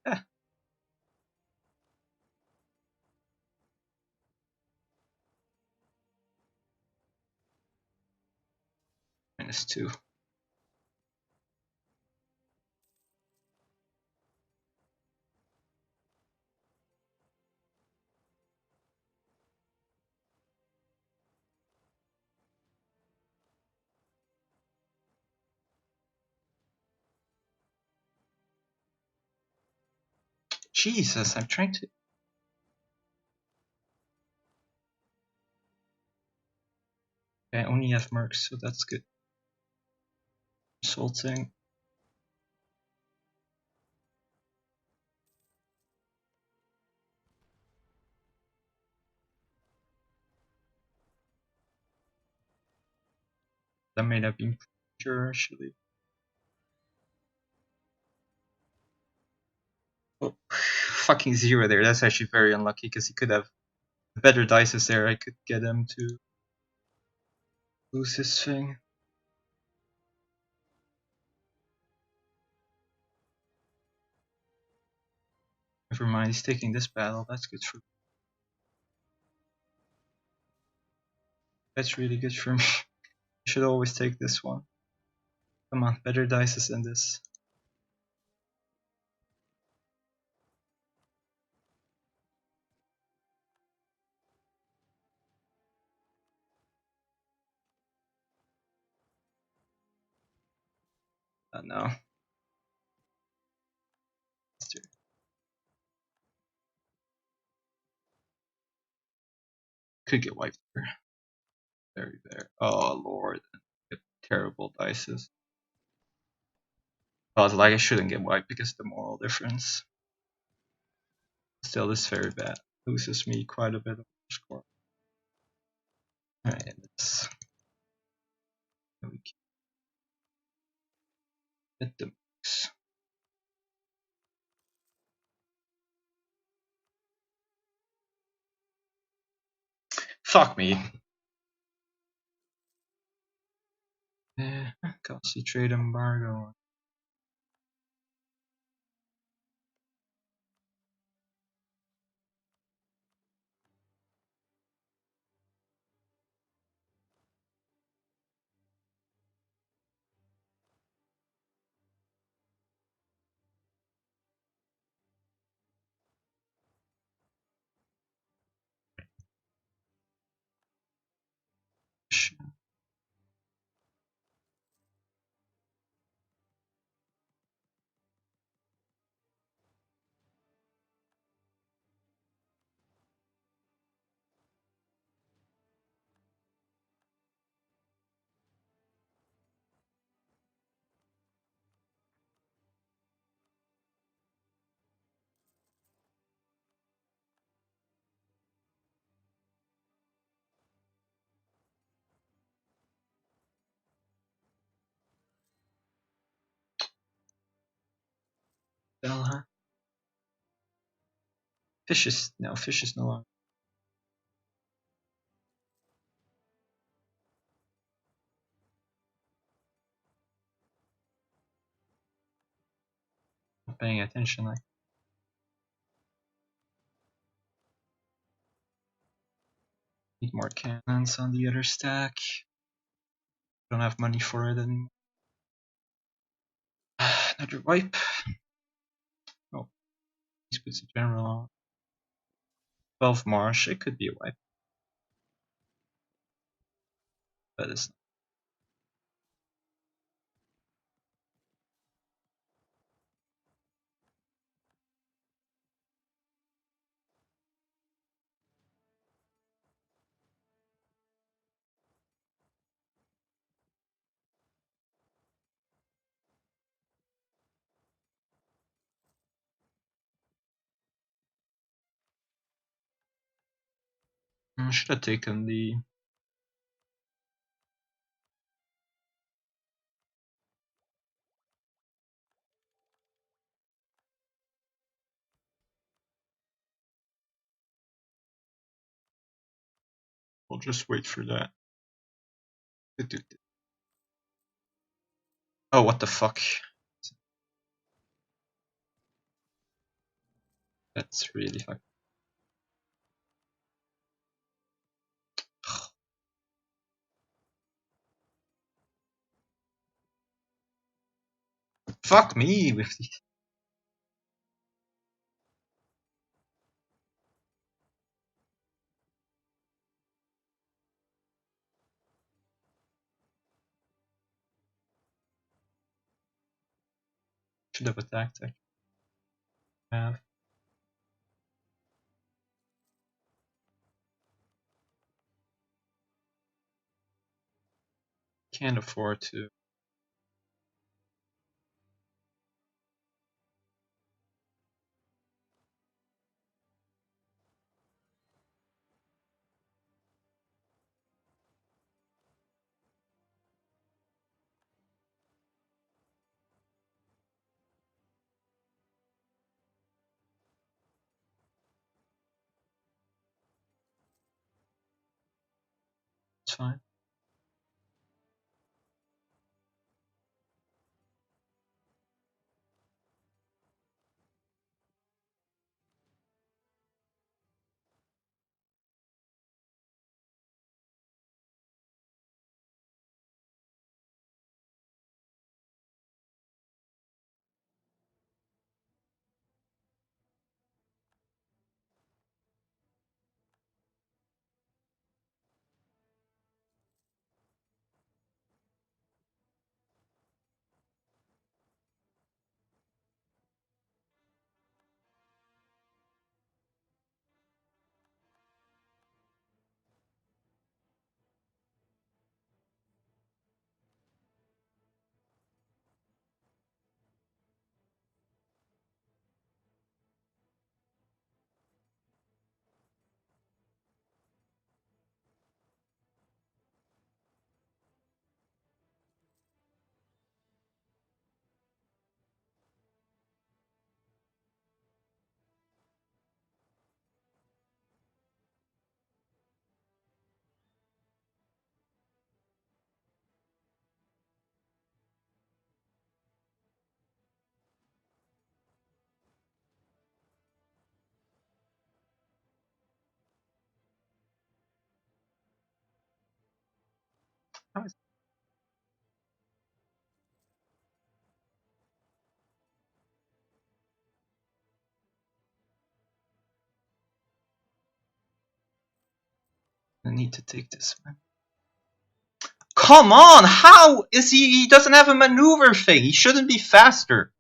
Yeah. -2. Jesus, I'm trying to. I only have mercs, so that's good. Insulting. That may have been sure actually. Oh, fucking 0 there. That's actually very unlucky because he could have better dices there. I could get him to lose his thing. Never mind, he's taking this battle. That's good for me. That's really good for me. You should always take this one. Come on, better dices than this. No. Could get wiped there. Very there. Oh lord. Get terrible dices. But like I shouldn't get wiped because of the moral difference. Still this is very bad. Loses me quite a bit of score. Alright, let's get the mix. Fuck me. Concentrate embargo. Fish is no longer. Not paying attention. Like need more cannons on the other stack. Don't have money for it anymore. Another wipe. Oh, he puts a general on. 12 marsh. It could be a wipe, but it's not. I should have taken the. We'll just wait for that. Oh, what the fuck? That's really fucked. Fuck me with the. Should have attacked. I have. Can't afford to. It's fine. I need to take this one. Come on! How is he? He doesn't have a maneuver thing. He shouldn't be faster.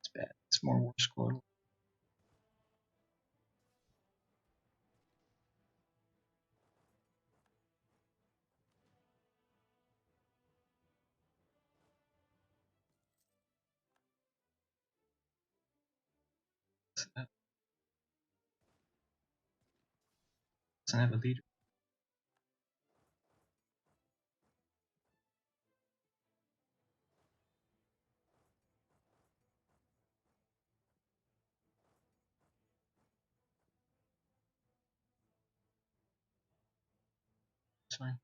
It's bad. It's more war score. Doesn't have a leader. It's fine.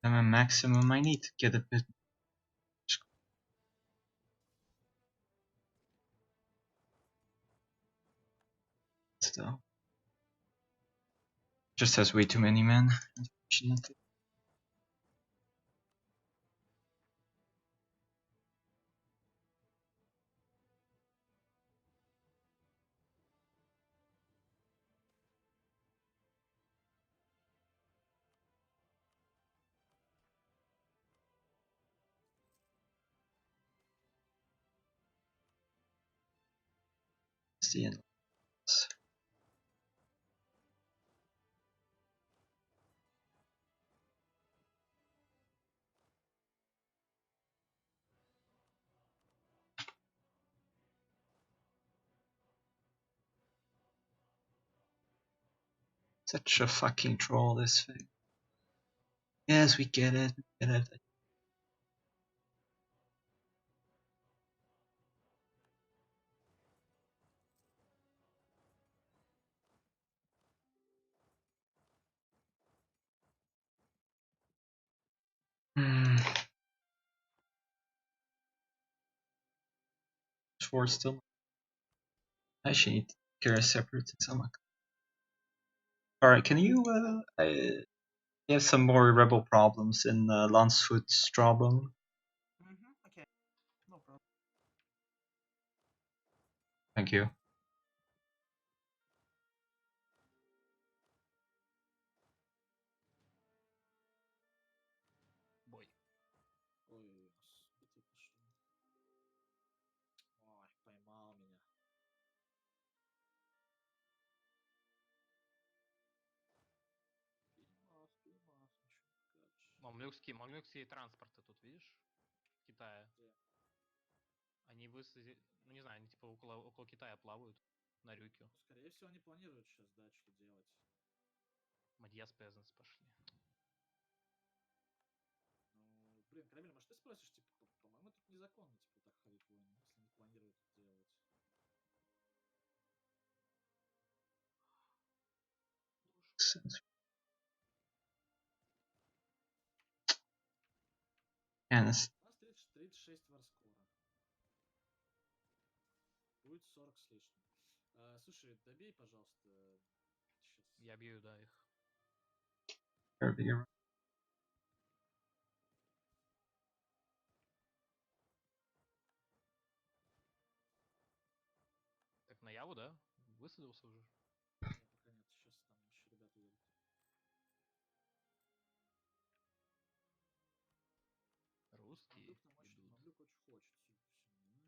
And a maximum I need to get a bit. Still. Just has way too many men, unfortunately. It's the end. Such a fucking troll, this thing. Yes, we get it, we get it. Four still. I should need to carry a separate Samak. Alright, can you I have some more rebel problems in Landshut Strabon. Okay, no problem. Thank you. Бой. Ой, господи, пошло. Ой, поймал меня. Поймал, ничего не скажешь. Мамлюкские транспорты тут, видишь? В Китае. Где? Они высадили, ну не знаю, они типа около Китая плавают на Рюкю. Скорее всего, они планируют сейчас дачки делать. Мадьяс Пезенс пошли. Ну, блин, Крамиль, может ты спросишь, типа, по-моему, это незаконно, типа, так ходить в войну, если они планируют это делать. And У нас 36 варскора. Будет 40 с лишним. Слушай, добей, пожалуйста, сейчас. Я бью, да, их. Так, на Яву, да? Высадился уже? Не, пока нет, сейчас там еще ребята идут. Русские идут. Мамлюк очень хочет, судя по всему.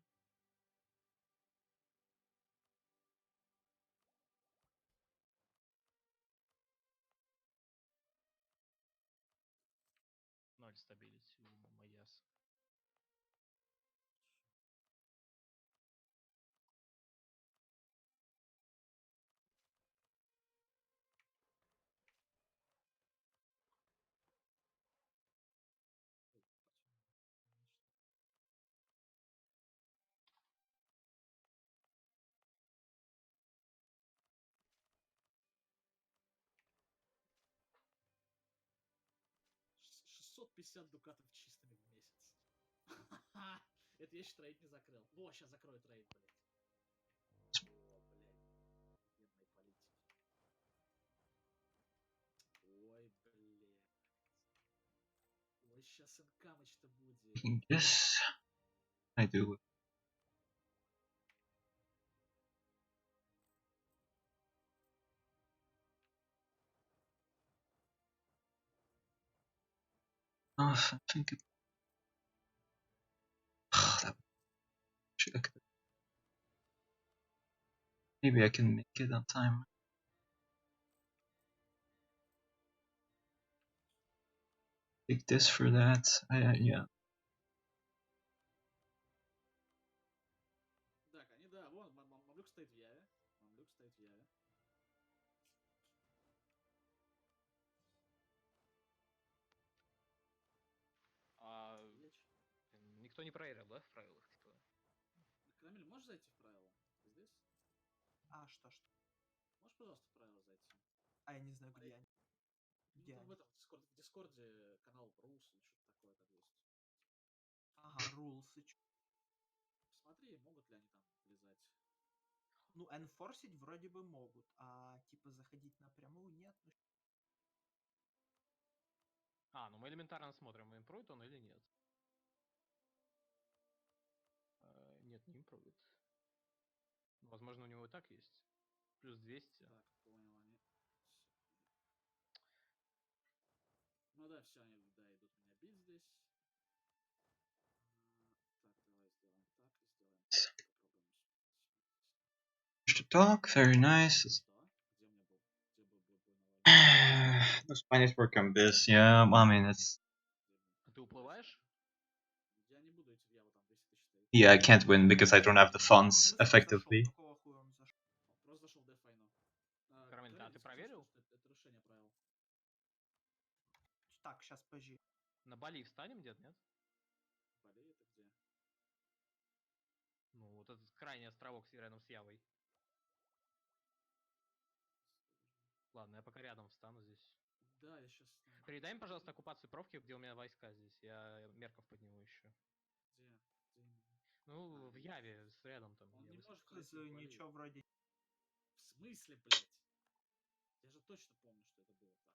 Ноль стабилити у Мадьяса. — 650 дукатов чистыми в месяц. Это я еще трейд не закрыл. Во, сейчас закрою трейд, блядь. О, блядь. Бедные политики. Ой, блядь. Ой, сейчас инкамыч-то будет. Yes, I do. Oh, I think it. Maybe I can make it on time. Take this for that. Yeah. Так, они, да, вон, Мамлюк стоит в Яве. Мамлюк стоит в Яве. Никто не проверил, да, в правилах, типа? Крамиль, можешь зайти в правила? Здесь? А, что? Можешь, пожалуйста, в правила зайти? А я не знаю, Смотри. где они. Ну, Где там в они? этом, в Дискорде канал Рус или что-то такое там есть. Ага, рулсы. Посмотри, могут ли они там влезать. Ну, энфорсить вроде бы могут, а типа заходить напрямую нет. Ну, А, ну мы элементарно смотрим, импрует он или нет. Нет, не импруит. Возможно, у него и так есть. Плюс 200. Так, понял, они... Ну да, все, они, да, идут меня бить здесь. Так, давай сделаем так и сделаем так. Попробуем. Push to talk, very nice. Что? Где у меня был? Где был бой на войне? Those planets work on this, yeah. Well, I mean, it's. А ты уплываешь? Я не буду идти в Яву, там 200 тысяч стоит. Yeah, I can't win because I don't have the в funds смысле effectively. зашел? Какого хуя он зашел? Просто зашел в деф войну. Карамель, а ты проверил? Что это нарушение правил. Так, сейчас позже. На Бали встанем где-то, нет? Бали это где? Ну, вот этот крайний островок рядом с Явой. Ладно, я пока рядом встану здесь. Да, я сейчас... Передай им, пожалуйста, оккупацию профки, где у меня войска здесь. Я мерков подниму еще. Где? Где именно? Ну, в Яве, рядом там. Он не может Хз, пройти в Бали. ничего вроде. В смысле, блядь? Я же точно помню, что это было так.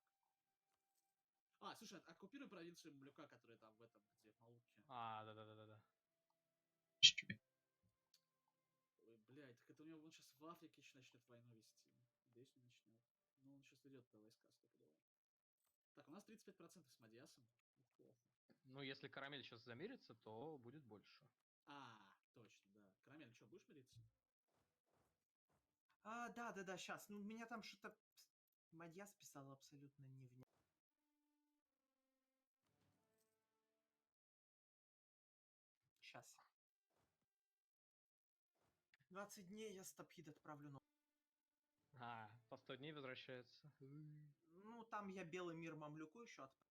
А, слушай, оккупируй провинцию Млюка, которая там в этом, где в Малуке. А, да-да-да-да. Ой, блядь, так это у него он сейчас в Африке еще начнет войну вести. Здесь не начнет. Ну, он сейчас ведет по войска стопудово. Так, у нас 35% с Мадиасом. Неплохо. Ну, если Карамель сейчас замерится, то будет больше. А, точно, да. Карамель, что, будешь мириться? А, да, сейчас. Ну, меня там что-то... Мадьяс писал абсолютно невнятно. Сейчас. 20 дней я стопхит отправлю. А, по 100 дней возвращается. Ну, там я белый мир мамлюку еще отправлю.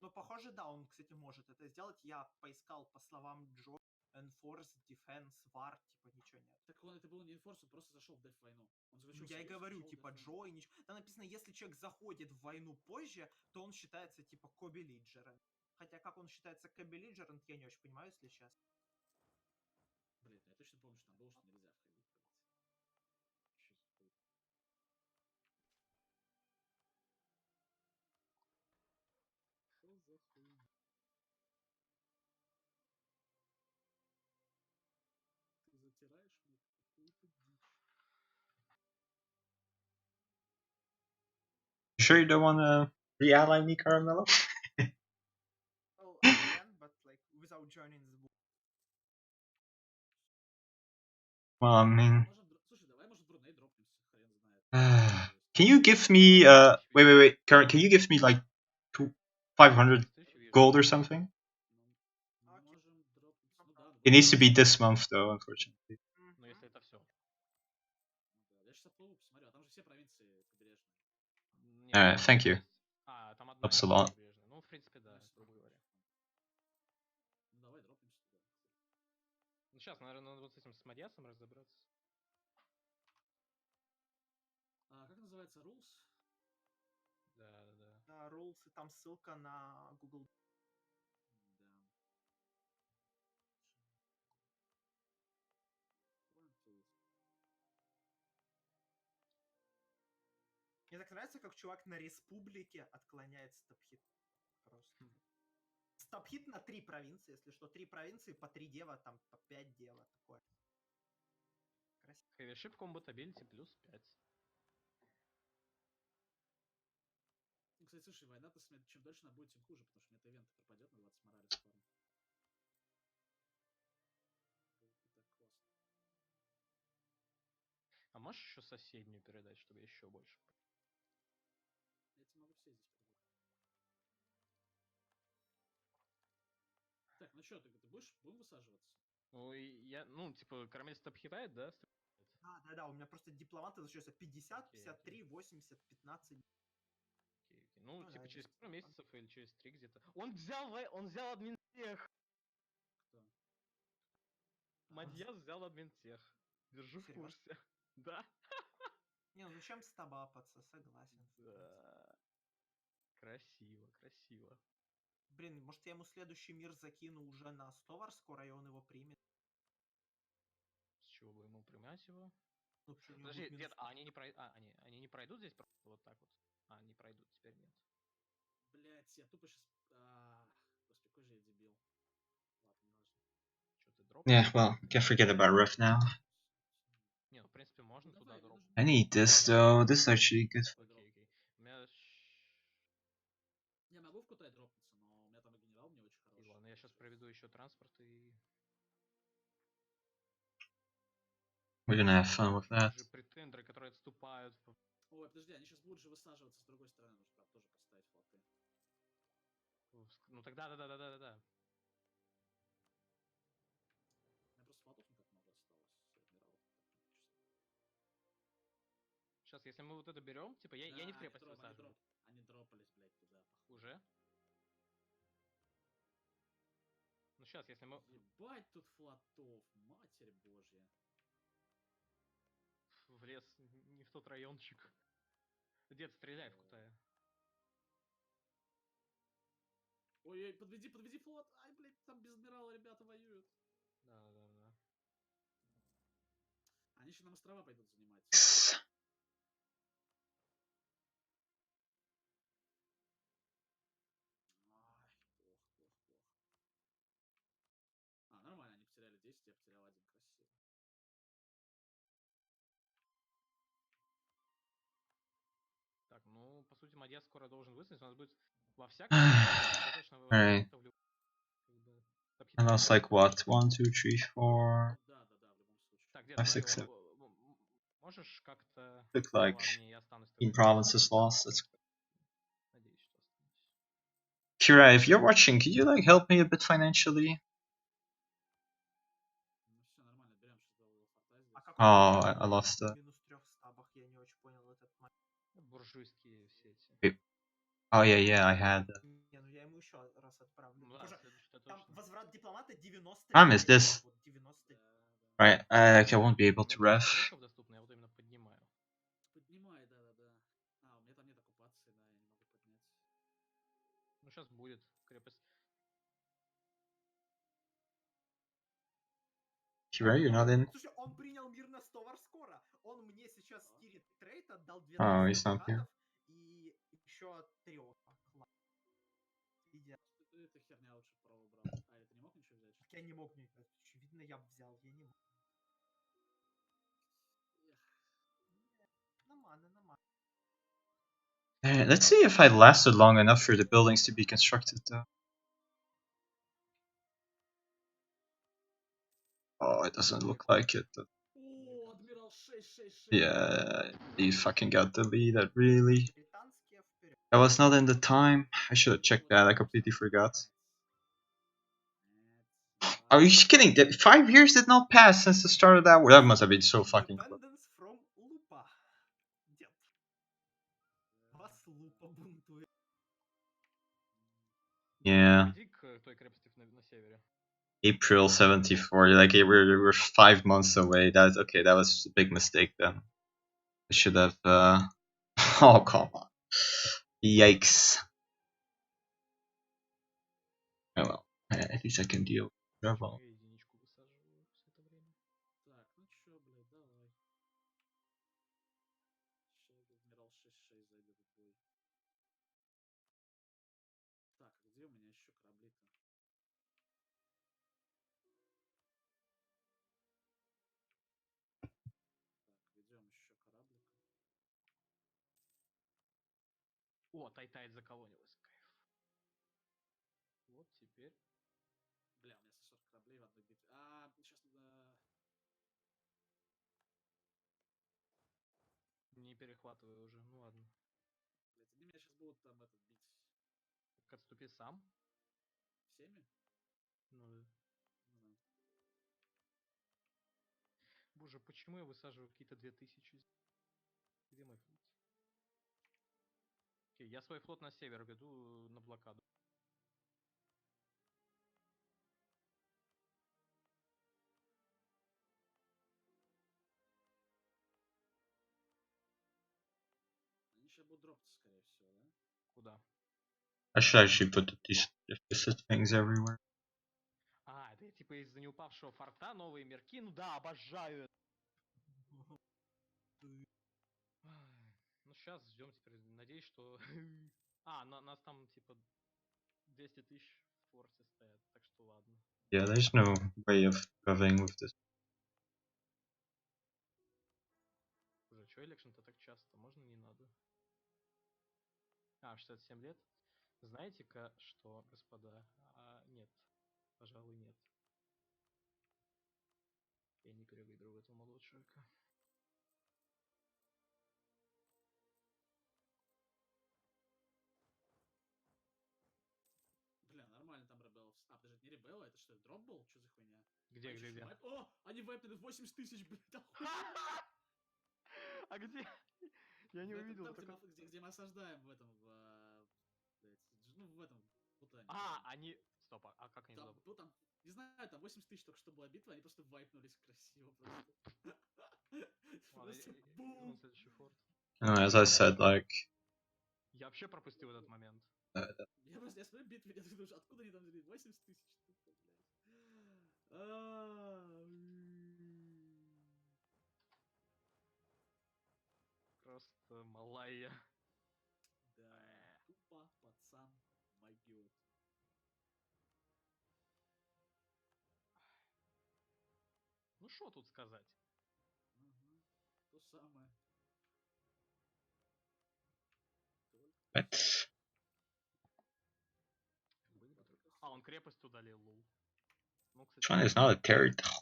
Ну, похоже, да, он, кстати, может это сделать. Я поискал по словам Джо. Enforce, Defense, War, типа ничего нет. Так он это был не инфорс, он просто зашел в деф войну. Он Ну, я и говорю, типа Джо и ничего. Там написано, если человек заходит в войну позже, то он считается типа co-belligerent. Хотя как он считается co-belligerent, я не очень понимаю, если честно. Блин, я точно помню, что там было, что нельзя входить, блядь. Что за хуй? Что за хуйня? Ты затираешь мне какую-то дичь. You sure you don't want to re-ally me, Caramello? Well, I can, but like without joining the book. Well, I mean. Слушай, давай, может, Бруней дропнемся, хрен знает. Can you give me wait, Karen, can you give me like 500 gold or something? Можем дропнуться. Ну да. It needs to be this month though, unfortunately. Ну, если это все. Я сейчас отплыву, посмотрю, а там же все провинции побережные. Thank you. А, там одна Helps a lot. побережная. Ну, в принципе, да, грубо говоря. Ну давай дропнемся туда. Ну, сейчас, наверное, надо вот с этим с Мадьясом разобраться. А как называется rules? Да. На rules, и там ссылка на Google. Да. Мне так нравится, как чувак на республике отклоняет стопхит. Просто. Стопхит на 3 провинции, если что. 3 провинции по 3 дева, там по 5 дева. Такое. Красиво. Heavy Ship Combat Ability плюс 5. Ну, кстати, слушай, война-то чем дольше она будет, тем хуже, потому что мне это ивент пропадет на 20 морали скоро. Будет не так классно. А можешь еще соседнюю передать, чтобы еще больше? Я тебе могу все здесь передать. Так, ну что, ты будем высаживаться? Ну, ну, типа, Карамель стопхитает, да? Да, у меня просто дипломаты зачется 50, 53, 80, 15. Окей. Ну, Ну, типа, да, через есть пару месяцев или через 3 где-то. Он взял админтех! Кто? Мадьяс взял админтех. Держу в Серьезно? курсе. Да? Не, ну зачем стабапаться, согласен. Да. Красиво, красиво. Блин, может я ему следующий мир закину уже на Стовар скоро, и он его примет. С чего бы ему примять его? Ну, что у него Подожди, будет минус дед, а они не пройдут. Они не пройдут здесь просто вот так вот. А, не пройдут, теперь нет. Блять, я тупо сейчас... Господи, какой же я дебил. Ладно, не важно. Что ты дроп? Yeah, well, can forget about Rift now. Не, ну в принципе можно Ну, туда давай, дроп. I need this though. This is actually good. Окей, окей. У меня... Я могу в Кутай дропнуться, но у меня там и генерал не очень И хороший. ладно, я сейчас проведу еще транспорт и... We're gonna have fun with that. Же претендеры, которые отступают. Ой, подожди, они сейчас будут же высаживаться с другой стороны, нужно правда тоже поставить флоты. Ну тогда, да. У меня просто флотов не так много осталось. Адмиралов. Сейчас, если мы вот это берем, типа, я не в крепость высаживаю. Они дропались, блядь, туда, походу. Уже? Ну сейчас, если мы... Ебать тут флотов, матерь божья. В лес, не в тот райончик. Дед, стреляй в Кутая. Ой, подведи флот. Ай, блядь, там без адмирала ребята воюют. Да. Они еще нам острова пойдут занимать. Ай, плохо. Нормально, они потеряли 10, я потерял 1, красиво. Так, ну, по сути, Мадьяс скоро должен высадить. У нас будет во всяком случае достаточно Alright. вариантов. I lost like what? 1, 2, 3, 4, Да, в любом случае. Так, дед, 5, смотри, 6, 7. можешь как-то... Look like Ладно, не, я останусь. 15 provinces lost. That's good. Надеюсь, что останусь. Kira, if you're watching, could you like help me a bit financially? Ну все, нормально, берем сейчас голову форта здесь. А как Oh, он I lost that. минус 3 стабах, я не очень понял этот момент. Буржуйские все эти. Oh yeah, I had that. Не, ну я ему еще раз отправлю. Ну, да, Боже, следующий-то там точно. возврат дипломата 90. I missed this. Вот 90. Right, like I won't be able У меня to 50 ref. рынков доступно, я вот именно поднимаю. Поднимай, да. У меня там нет оккупации, да, я не могу поднять. Ну, сейчас будет крепость. Kira, you're not in? Слушай, он принял мир на Стовар скоро. Он мне сейчас стирит трейд, отдал 2000 Oh, he's not here. дукатов и еще 3. Это херня лучше право брал. А, это не мог ничего взять? Я не мог никак. Видно, я бы взял, я не мог. Нормально. Let's see if I lasted long enough for the buildings to be constructed though. Oh, it doesn't look like it. О, адмирал 666. Yeah, you fucking got the lead, that really. Британские вперед. I was not in the time. I should have checked that, I completely forgot. Are you kidding? 5 years did not pass since the start of that war. That must have been so fucking close. Independence from Lupa. Дед. Вас Лупа бунтует. Yeah. Иди к той крепости на севере. April 74. Like we're 5 months away. That's okay. That was a big mistake then. I should have. Oh come on! Yikes! Oh well. At least I can deal. Well. Я единичку высаживаю все это время. Так, ну чё, блядь, давай. Сейчас адмирал 6-6 зайдет в бой. Так, а где у меня еще корабли-то? Так, ведем еще кораблик. О, Тайтайт заколонилась. Кайф. Вот теперь. Бля, у меня 40 кораблей в одной битве. Сейчас надо... Не перехватываю уже, ну ладно. Блядь, они меня сейчас будут там этот бить. Так отступи сам. Всеми? Ну да. Ну да. Боже, почему я высаживаю какие-то 2000? Где мой флот? Окей, я свой флот на север веду на блокаду. будут дропаться, скорее всего, да? Куда? I should actually put these deficit things everywhere. А, это типа из-за неупавшего форта новые мирки? Ну да, обожаю это. Ну сейчас ждем теперь. Надеюсь, что... нас там типа 200 тысяч в форте стоят, так что ладно. Yeah, there's no way of covering with this. Уже, что элекшн-то так часто? Можно не надо? 67 лет? Знаете-ка что, господа? Нет, пожалуй, нет. Я не перевыигрываю этого молодого человека. Бля, нормально там ребелов. Подожди, это не ребелы, это что, дроп был? Что за хуйня? Где, где, где? О, они вайпнули 80 тысяч, блядь, охуенно. А где? Я не увидел. Где мы осаждаем в этом, ну, в этом, Бутане. Они... Стоп, а как они там, там, не знаю, там 80 тысяч только что была битва, они просто вайпнулись красиво просто. Просто бум! Следующий форт. As I said, like... Я вообще пропустил этот момент. Я смотрю битву, я думаю, откуда они там взяли 80 тысяч? Просто малая. Да, тупо пацан могет. Ну что тут сказать? Угу. То самое. Он крепость удалил, лул. Ну, кстати, Which one is not a territory?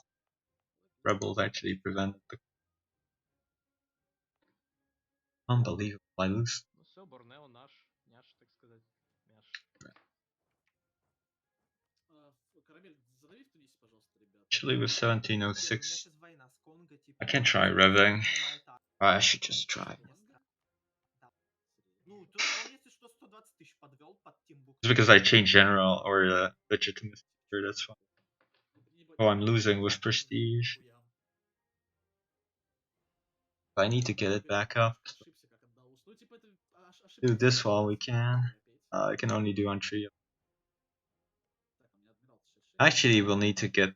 Rebels actually prevented the... Unbelievable, I lose. Ну все, Борнео наш, няш, так сказать. Мяш. Карамель, задави в Тунисе, пожалуйста, ребят. Actually, with 1706, I can try revving. I should just try. Ну, тут он, если что, 120 тысяч подвел под Тимбук. It's because I changed general or legitimacy. Sure, that's fine. Oh, I'm losing with prestige. I need to get it back up. Do this while we can. I can only do on trio. Actually, we'll need to get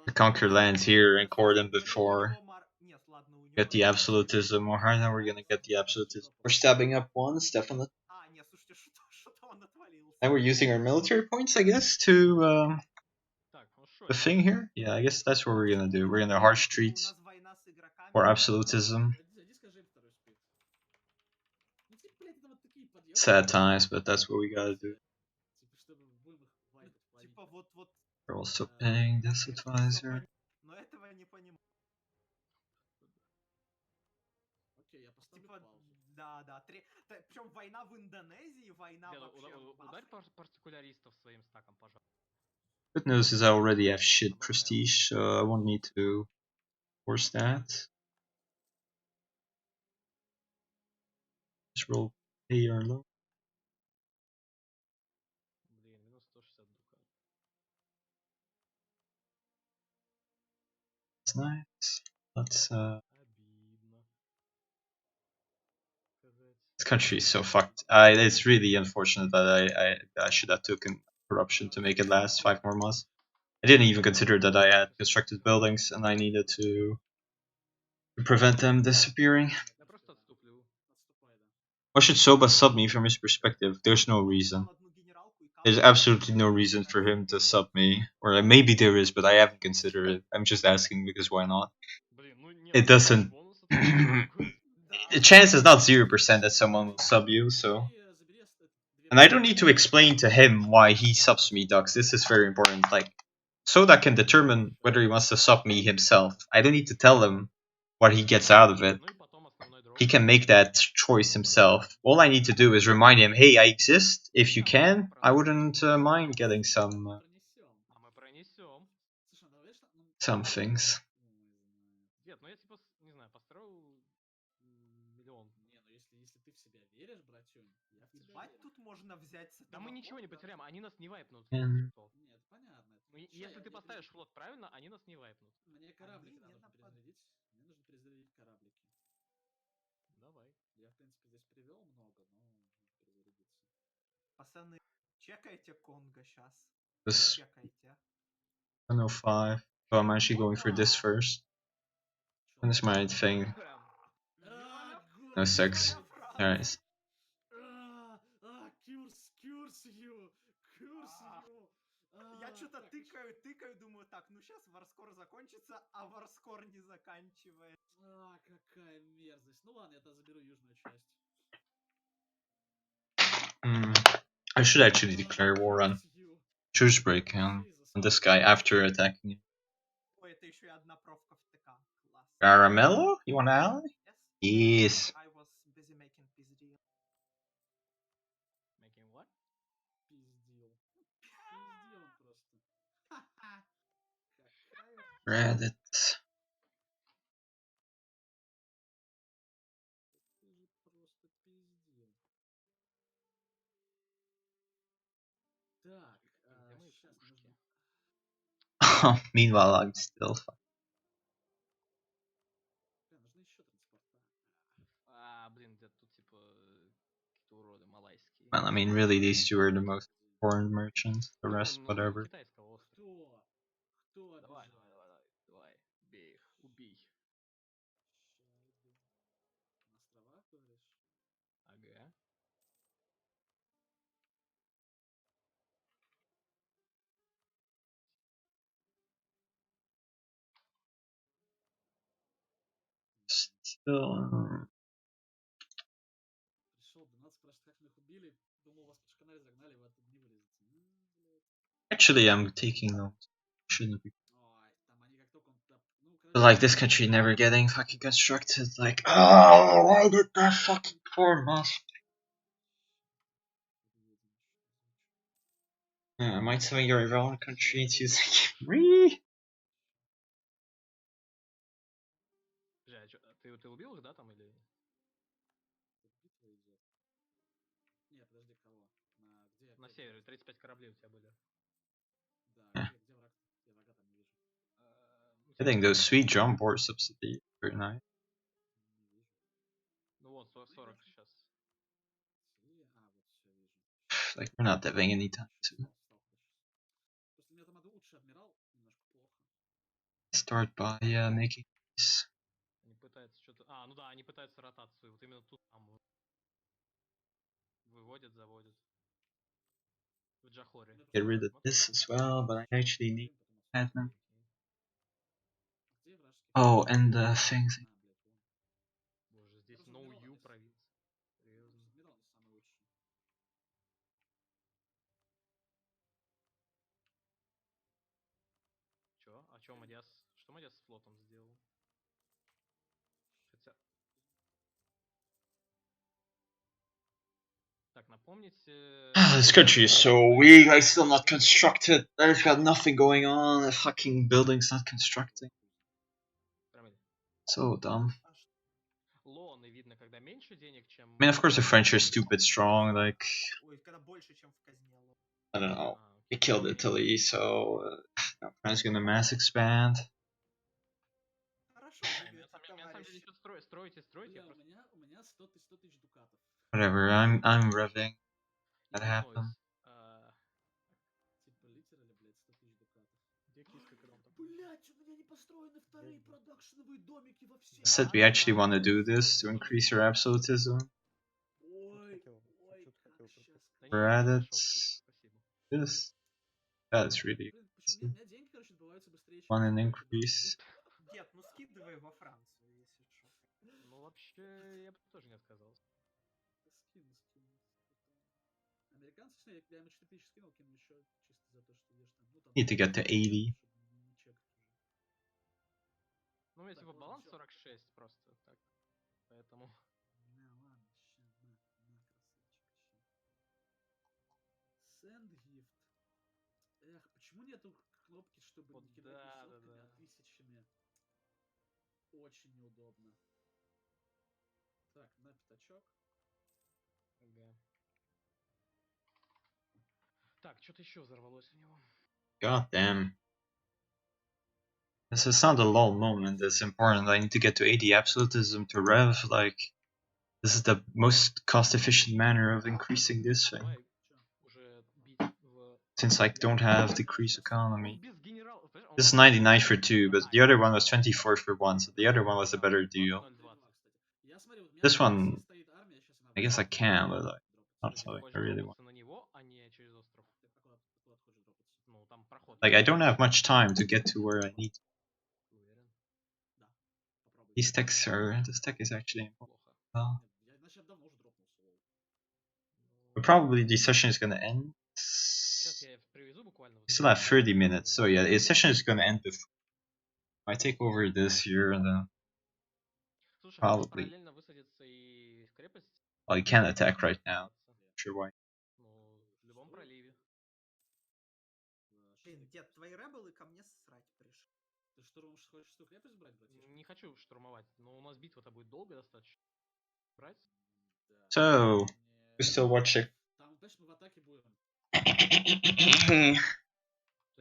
the conquer lands here and core them before get the absolutism. Or how now we're gonna get the absolutism. We're stabbing up once, definitely. And we're using our military points, I guess, to the thing here. Yeah, I guess that's what we're gonna do. We're gonna harsh treat for absolutism. Sad times, but that's what we gotta do. We're also paying this advisor. Окей, я поставлю паузу. Да. Причем война в Индонезии, война вообще в Ударь партикуляристов своим стаком, пожалуйста. Good news is I already have shit prestige, so I won't need to force that. Just roll A or low. Блин, минус 160 дука. That's nice. Let's Обидно. this country is so fucked. It's really unfortunate that I should have taken corruption to make it last 5 more months. I didn't even consider that I had constructed buildings and I needed to prevent them disappearing. Я просто отступлю. Why should Soba sub me from his perspective? There's no reason. There's absolutely no reason for him to sub me. Or maybe there is, but I haven't considered it. I'm just asking because why not? It doesn't... The chance is not 0% that someone will sub you, so... And I don't need to explain to him why he subs me, Dux. This is very important. Like, Soda can determine whether he wants to sub me himself. I don't need to tell him what he gets out of it. He can make that choice himself. All I need to do is remind him, hey, I exist. If you can, I wouldn't mind getting some things. Дед, ну я типа, не знаю, построил миллион. Не, ну если ты в себя веришь, братюнь, я в тебя верю. Тут можно взять с Да мы ничего не потеряем, они нас не вайпнут. Нет, понятно. Ну, если ты поставишь флот правильно, они нас не вайпнут. Мне кораблики надо перезарядить. Мне нужно перезарядить кораблики. принципе, здесь привел много, но перезарядиться. Пацаны, чекайте Конго сейчас. This Чекайте. 105. Oh, I'm actually going for this Опа! first. Чё, That's my thing. No sex. Alright. Curse you! Я что-то тыкаю, думаю, так, ну сейчас варскор закончится, а варскор не заканчивает. Какая мерзость. Ну ладно, я тогда заберу южную часть. I should actually declare war on Choose break on this guy after attacking him. Ой, это еще и одна провка в ТК. Класс. Caramello? You want to ally? Yes. Yes. I was busy making peace deal. Making what? Пиздил. Пиздил он просто. Ха-ха. Какая Reddit. ты же просто пиздил. Так, Где мои сейчас мне пушки? нужно... Meanwhile, I'm still fine. Нужны еще транспорта. Блин, где тут типа какие-то уроды малайские. Well, I mean, really, these two are the most important merchants. The rest, whatever. Китайского острова. Кто Давай, обижал? давай. Бей их, убей. Ща иду. На островах, говоришь? Ага. Still, Пришел, 12 спрашивает, как мы их убили. Думал, вас по шканале загнали, вы оттуда не вылезете. Блядь. actually, I'm taking notes. Shouldn't be. Ой, там они как только он... Ну, But короче... like this country never getting fucking constructed. Like, oh, why did that fucking poor moss? Yeah, might some of your own country into like, Подожди, а чё, ты убил их, да, там, или... Тут битва идет. Не, подожди, кого? Где На севере 35 кораблей у тебя были. Да, где враг? Я врага там не вижу. I think those sweet jump board subsidy very nice. Не вижу. Ну вот, 40 сейчас. Вот все вижу. Like we're not having any time soon. Просто у меня там лучший адмирал, немножко плохо. Start by making this. Они пытаются что-то... ну да, они пытаются ротацию. Вот именно тут там вот. Выводят, заводят. В Джахоре. Get rid of this as well, but I actually need admin. Где вражеский? Oh, and the things. Блядь, вон. Боже, здесь No You провинция. Серьезно. Адмирал не самый лучший. Чё? А чё Мадиас? Что Мадиас с флотом сделал? Хотя... Так, напомните... This country is so weak, like still not constructed. There's got nothing going on. The fucking building's not constructing. So dumb. Лоны видно, когда меньше денег, чем... I mean, of course the French are stupid strong, like... Ой, когда больше, чем в казне. I don't know. They killed Italy, so... now France gonna mass expand. Хорошо живете, На самом деле, что строите, Бля, я у просто... меня 100 тысяч дукатов. Whatever, I'm revving. That happened. Типа литерали, блядь, 100 тысяч дукатов. Где киска, когда он такой? Блядь, у меня не построены вторые продакшеновые домики во всей... Said we actually want to do this to increase our absolutism. Ой, как сейчас... We're at it. This. That's really Блин, почему у меня деньги, короче, отбываются быстрее, чем... want an increase. Дед, ну скидывай во Францию, если что. Ну, вообще, я бы тоже не отказался. Скину. Американцы, я ему 4000 скинул, кину еще чисто за то, что ешь там. Ну, там Need to get to 80. не чекать уже. Ну, у меня Так, типа ладно, баланс всё. 46 просто, так. Поэтому... На, ладно, ща, на, красавчик, ща. Send gift. Эх, почему нету кнопки, чтобы Вот не кидать да, не сотками, да. а тысячами? Очень неудобно. Так, на пятачок. Ага. Так, что-то еще взорвалось у него. God damn. This is not a lull moment, it's important. I need to get to 80 absolutism to rev, like... This is the most cost-efficient manner of increasing this thing. Давай уже бить в... Since I don't have decreased economy. Без генерала, понимаешь? This is 99 for 2, but the other one was 24 for 1, so the other one was a better deal. Я смотрю, вот у меня This на one, позиции стоит армия, сейчас она I guess I выйдет. can, but like, not Ты something хочешь I really want. дропнуться на него, а не через остров. Ты куда хочешь дропаться? Ну, там проход. Like, I don't have much time to get to where I need. Уверен. Да, попробуй. These techs are, this tech is actually important. Плохо. Нет, я, значит, я давно уже дропнулся. лол. But probably the session is gonna end. Сейчас я привезу буквально. We still have 30 minutes, so yeah, the session is gonna end before I take over this here, and then Слушай, можно probably. параллельно высадиться и в крепость? Well, you can attack right now. Sure, why? Ну, в любом проливе. Блин, дед, твои ребелы ко мне срать пришли. Ты штурм хочешь всю крепость брать, братишка? Не хочу штурмовать, но у нас битва-то будет долго достаточно. Брать? So, we're still watching. Там, понимаешь, мы в атаке будем.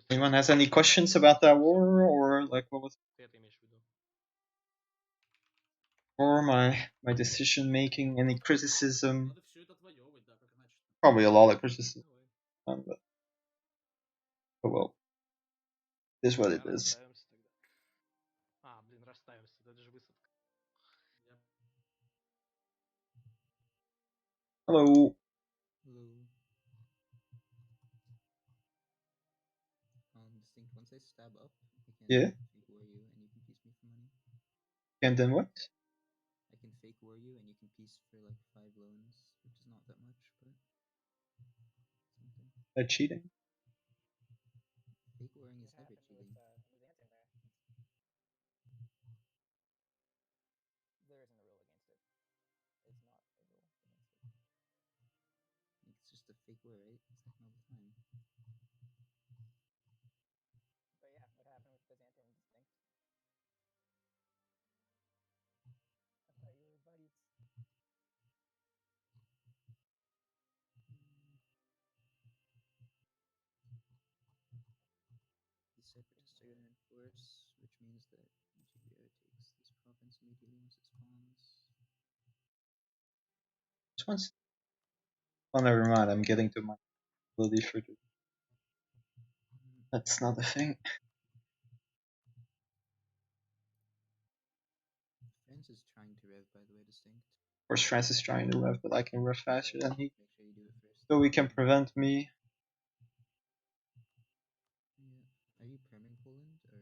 Anyone has any questions about that war, or like what was Ты это имеешь в виду? or my decision making? Any criticism? Надо все это отвоевывать, да, как иначе. Probably a lot of criticism, Давай. but oh well. It is what it Давай is. расставимся тогда. А, блин, расставимся, это же высадка. Hello. Hello. Distinct, once I stab up, I can Yeah. fake war you and you can piece me for money. And then what? I can fake war you and you can piece for like 5 loans, which is not that much, but something. That cheating? Fake warring is never cheating. There isn't a rule against it. It's not a rule against it. It's just a fake war, right? It's like all the time. But yeah, what happened with Byzantium Distinct? I thought you were buddies. The separatists are gonna enforce, which means that MJL takes this province immediately once it spawns. This one's. Oh, never mind. I'm getting to my ability for the. That's not a thing. France is trying to rev, by the way, distinct. Of course, France is trying to rev, but I can rev faster than he. Make sure you do it first. So he can prevent me. Yeah. Are you perming Poland or?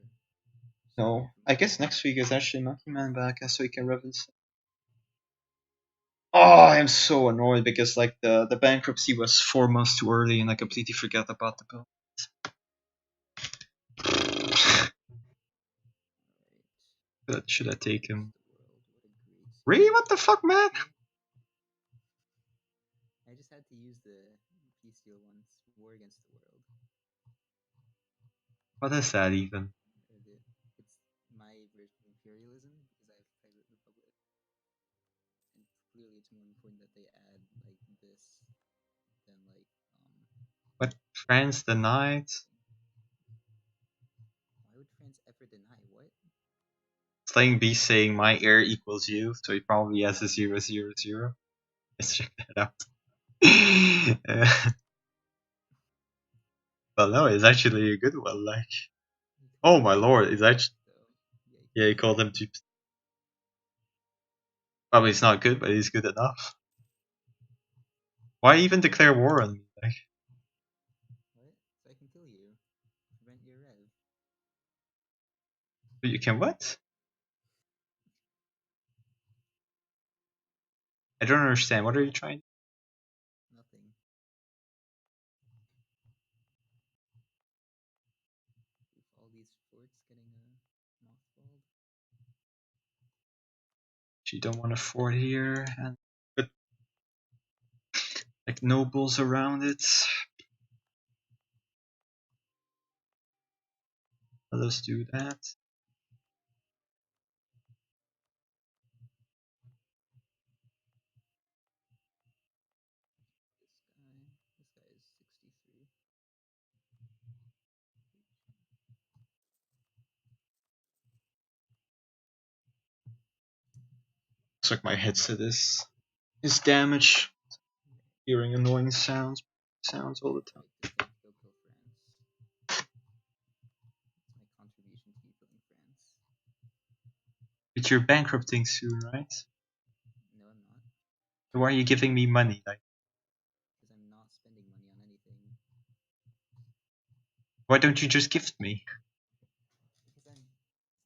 No, I guess next week is actually Monkey Man back, so he can rev his. Oh, I'm so annoyed because like the bankruptcy was 4 months too early, and I completely forgot about the bill. Should I take him? Really? What the fuck, man? I just had to use the peace deal once. War against the world. What is that even? It's my version of imperialism because I have private republic. And clearly it's more important that they add like this than like What? France denied? Why would France ever deny what? Slaying B saying my heir equals you, so he probably has a 0, 0, 0. Let's check that out. Well, no, it's actually a good one. Like, oh my lord, it's actually. Yeah, he called him to. Probably it's not good, but he's good enough. Why even declare war on me? Like, What? So I can kill you. Prevent your rev. you can what? I don't understand. What are you trying? Nothing. With all these forts getting mothballed. You don't want a fort here, and but like nobles around it. Let us do that. This guy is 63. Looks like my headset is his damage. Hearing annoying sounds all the time. Right, just go kill France. It's my contribution to you killing France. But you're bankrupting soon, right? No, I'm not. So why are you giving me money? Like, Because I'm not spending money on anything. why don't you just gift me? Because I'm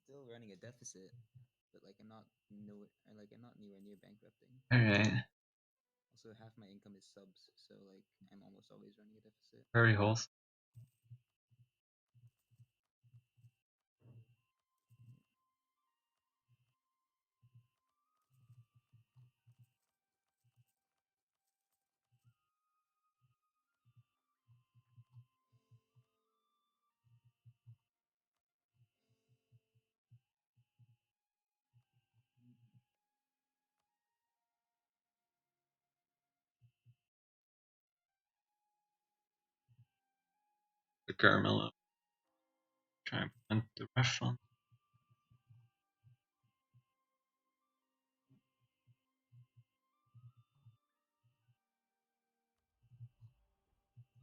still running a deficit, but like I'm not nowhere near bankrupting. Alright, Also, half my income is subs, so like I'm almost always running a deficit. very wholesome. The caramel. Try and prevent the restaurant.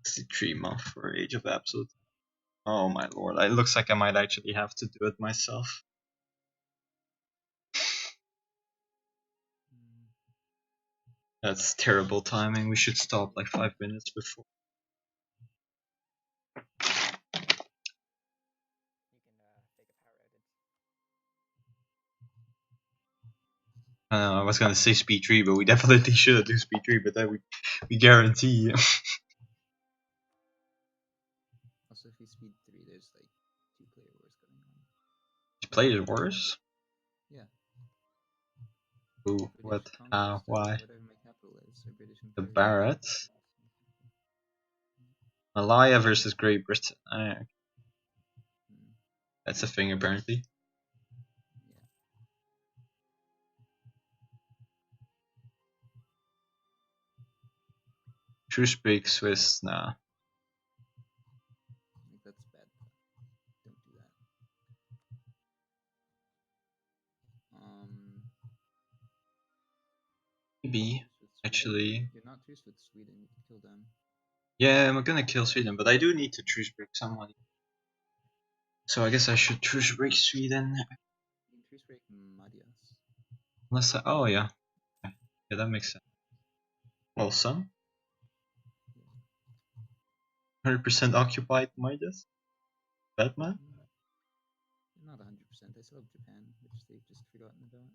It's the 3-month for Age of Absolute. Oh my lord, it looks like I might actually have to do it myself. That's terrible timing. We should stop like 5 minutes before. You can take a power outage. I know, I was gonna say speed 3, but we definitely should do speed 3, but then we guarantee. Also, if you speed 3, there's like 2-player wars going on. You played it worse? Yeah. Ooh, British what? conquest How? or Why? whatever my capital is, or British The Imperial. Barrett? Malaya versus Great Britain. That's a thing apparently. Yeah. Truce break Swiss, nah. I think that's bad. Don't do that. Maybe, actually. You're not truce with Sweden, you can kill them. Yeah, I'm gonna kill Sweden, but I do need to truce break someone. So I guess I should truce break Sweden. You can truce break Madias. Unless I, oh yeah. Yeah, that makes sense. Well, some. 100% occupied Midas? Batman? Not 100%, they still have Japan, which they've just forgotten about.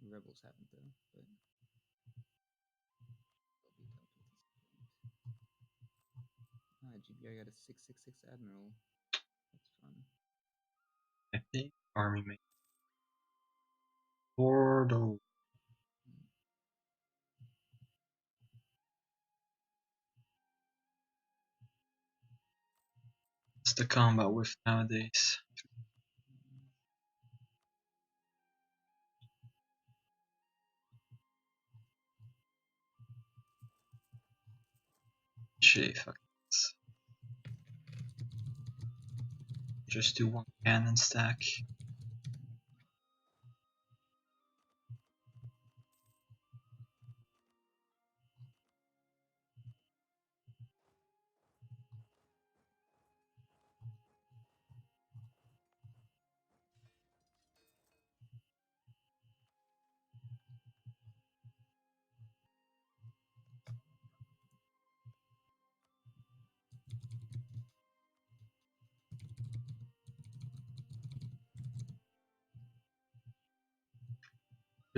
Rebels haven't though, but they'll be dealt with at some point. Ah, GBR got a 666 Admiral. That's fun. I think army mate. Bordeaux. What's the combat with nowadays? Shit, fuck this. Just do one cannon stack.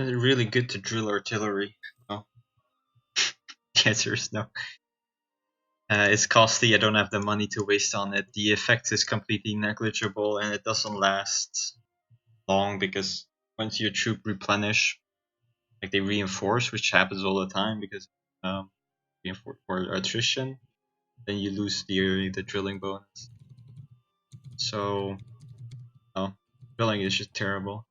It's really good to drill artillery. Oh. The answer is no. It's costly, I don't have the money to waste on it. The effect is completely negligible and it doesn't last long because once your troop replenish, like they reinforce, which happens all the time because reinforce or attrition, then you lose the drilling bonus. So, drilling is just terrible.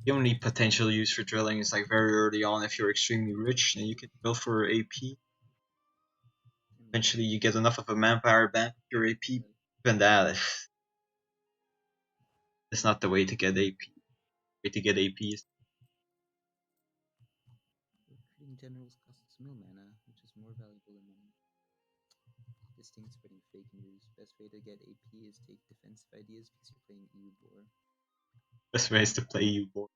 The only potential use for drilling is like very early on if you're extremely rich and you can drill for AP. Eventually you get enough of a manpower back your AP. Even that, It's not the way to get AP. The way to get AP is Recruiting generals costs mill mana, which is more valuable than money. Distinct spreading fake news. Best way to get AP is take defensive ideas because you're playing EU4. best way is to play EU4.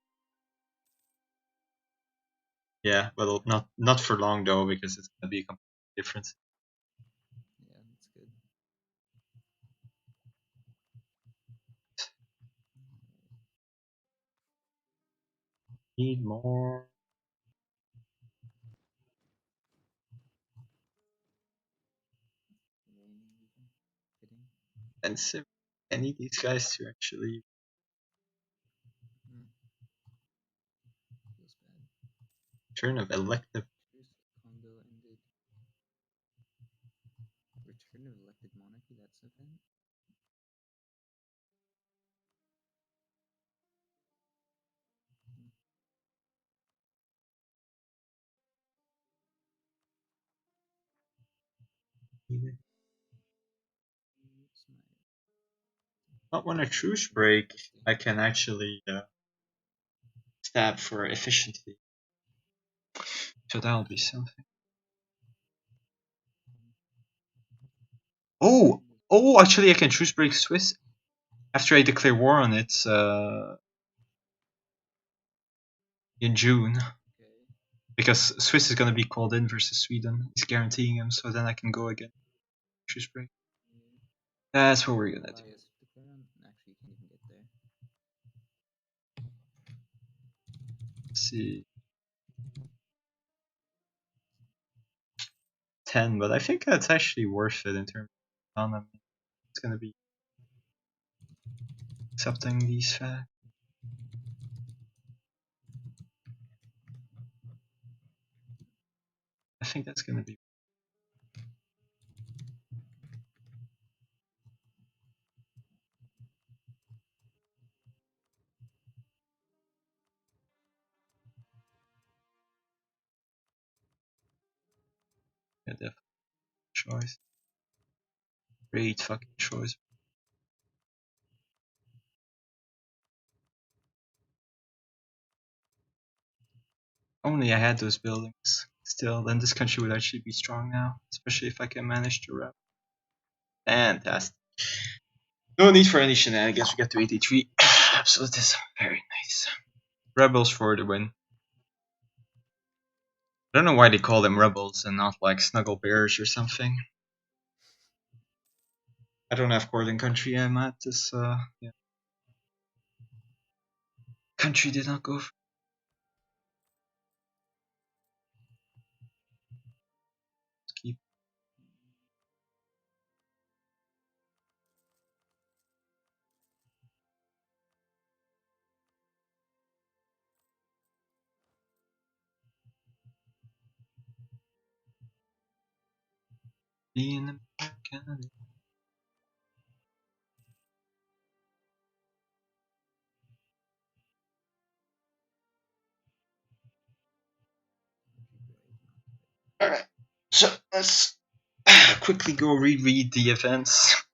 Yeah, well, not for long though, because it's gonna be a completely different. Yeah, that's good. Need more Raining even. Fitting. expensive. I need these guys to actually. Feels bad. Turn of elective. Cheers, Congo ended. Return of elected monarchy, that's an event. What's my Not when a truce break, I can actually stab for efficiency. So that'll be something. Oh! Actually, I can truce break Swiss after I declare war on it in June. Okay. Because Swiss is going to be called in versus Sweden. He's guaranteeing him, so then I can go again. Truce break. That's what we're going to do. Bias declare on? Actually, you can't even get there. Let's see. 10, but I think that's actually worth it in terms of economy. It's going to be accepting these facts. I think that's going to be. Yeah, definitely. Choice. Great fucking choice. Only I had those buildings. Still, then this country would actually be strong now. Especially if I can manage to rep. Fantastic. No need for any shenanigans. We get to 83. Absolutism. Very nice. Rebels for the win. I don't know why they call them rebels and not like snuggle bears or something. I don't have court in country. I'm at this. Yeah. Country did not go. Keep. Being American. Alright, so let's quickly go reread the events.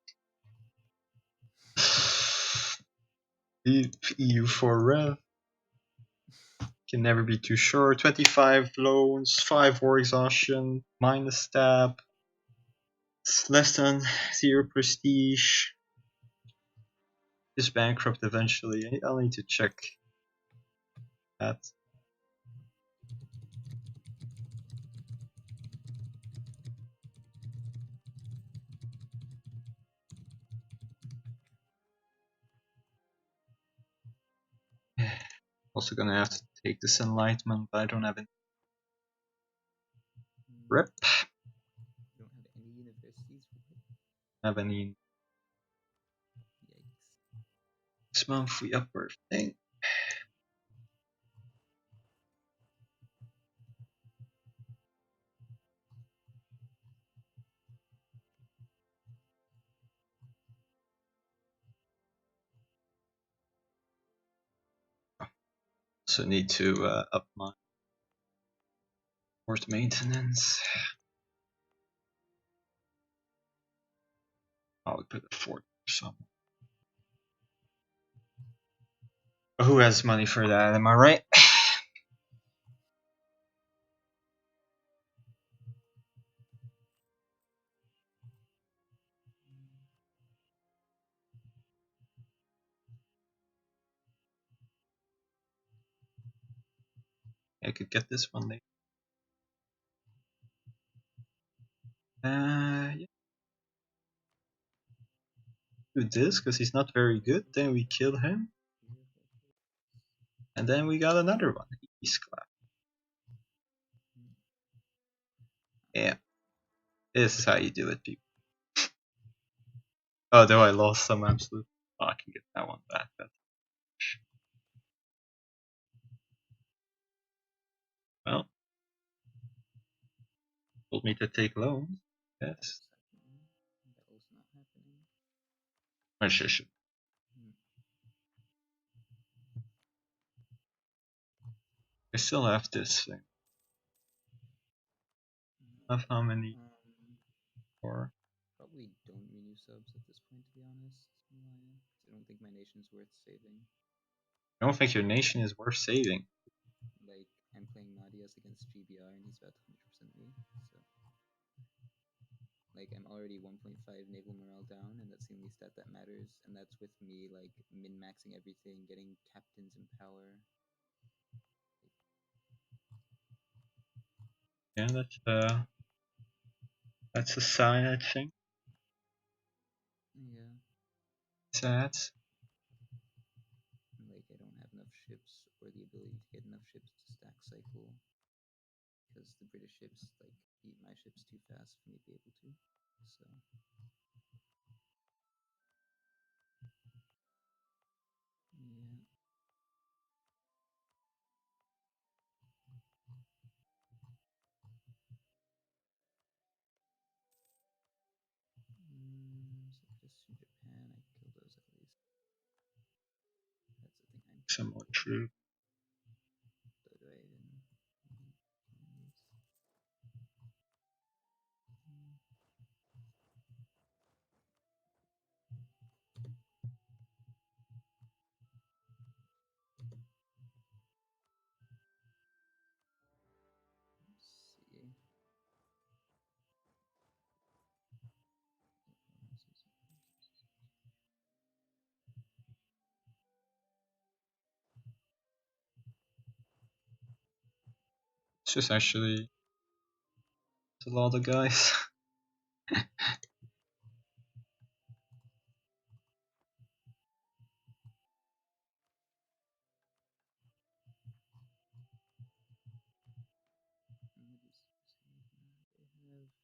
EU4 Rev. Can never be too sure. 25 loans, 5 war exhaustion, minus stab, less than 0 prestige. Is bankrupt eventually. I'll need to check that. Also gonna have to take this enlightenment, but I don't have any. Rip. You don't have any universities? Have any. Yikes. This month we upward thing. So need to up my port maintenance. I'll put a fort or something. Who has money for that? Am I right? I could get this one later. Yeah. Do this because he's not very good. Then we kill him, and then we got another one. He's clap. Yeah, this is how you do it, people. Oh, though I lost some absolute. Oh, I can get that one back. That's... Well, told me to take loans. Yes. That was not happening. I should. I still have this thing. Of how many? Or Probably don't renew subs at this point, to be honest. I don't think my nation's worth saving. I don't think your nation is worth saving. Like, I'm playing Nadias against GBR and he's about 100% me, so... Like, I'm already 1.5 naval morale down, and that's the only stat that matters, and that's with me, like, min-maxing everything, getting captains in power. Yeah, that's a sign, I think. Yeah. Sad. Like, I don't have enough ships, or the ability to get enough ships to stack cycle, because the British ships, like, eat my ships too fast for me to be able to, so... Yeah. So just in Japan, I kill those at least. That's the thing I'm... Some more true. So do I even... see. It's just actually it's a lot of guys. They have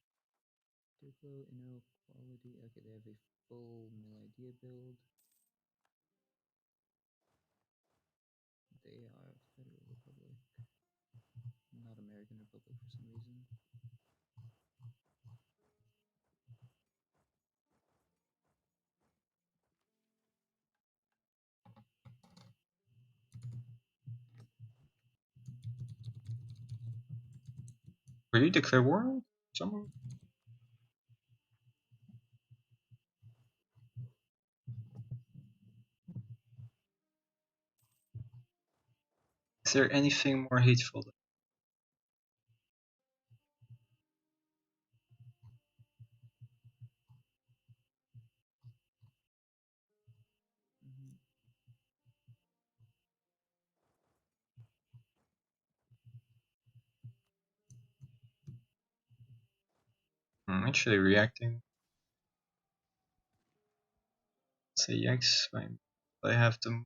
Duplo, inequality. Okay, they have a full mill idea build. They are Federal Republic, not American Republic for some reason. Will you declare war? Someone? Is there anything more hateful than I'm actually reacting? Say yes, I have to.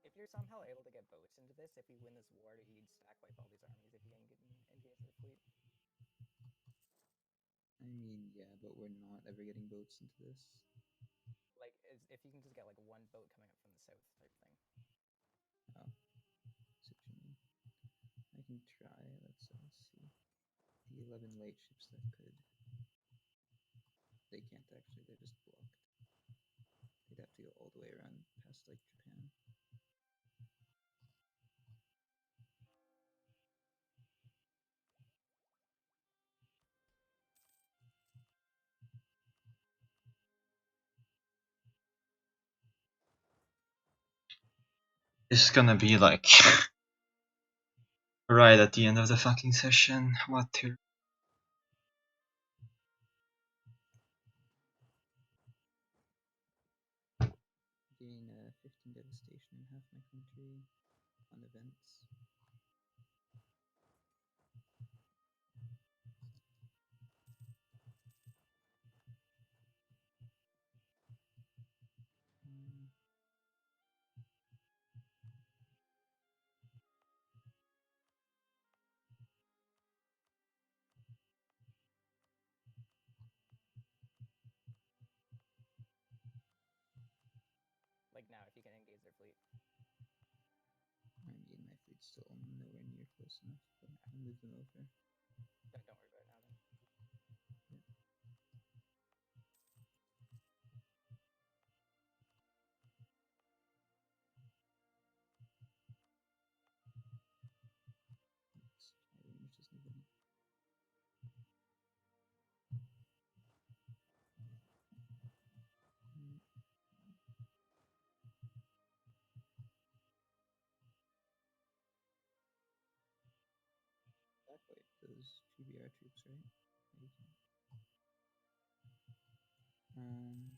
If you're somehow able to get boats into this, if you win this war, you'd stack wipe all these armies if you can get an NGS fleet. I mean, yeah, but we're not ever getting boats into this. Like, if you can just get like one boat coming up from the south type thing. Oh, see what you mean. I can try. Let's see. The 11 light ships that could. They can't actually. They're just blocked. They'd have to go all the way around past like Japan. This is gonna be like right at the end of the fucking session. What to? Gain 15 devastation in half my country on events. Like now, if you can engage their fleet. I mean, my fleet's still nowhere near close enough, but I'll move them over. Don't worry about it now then. I really just need them. Wait, those GBR troops, right? Um,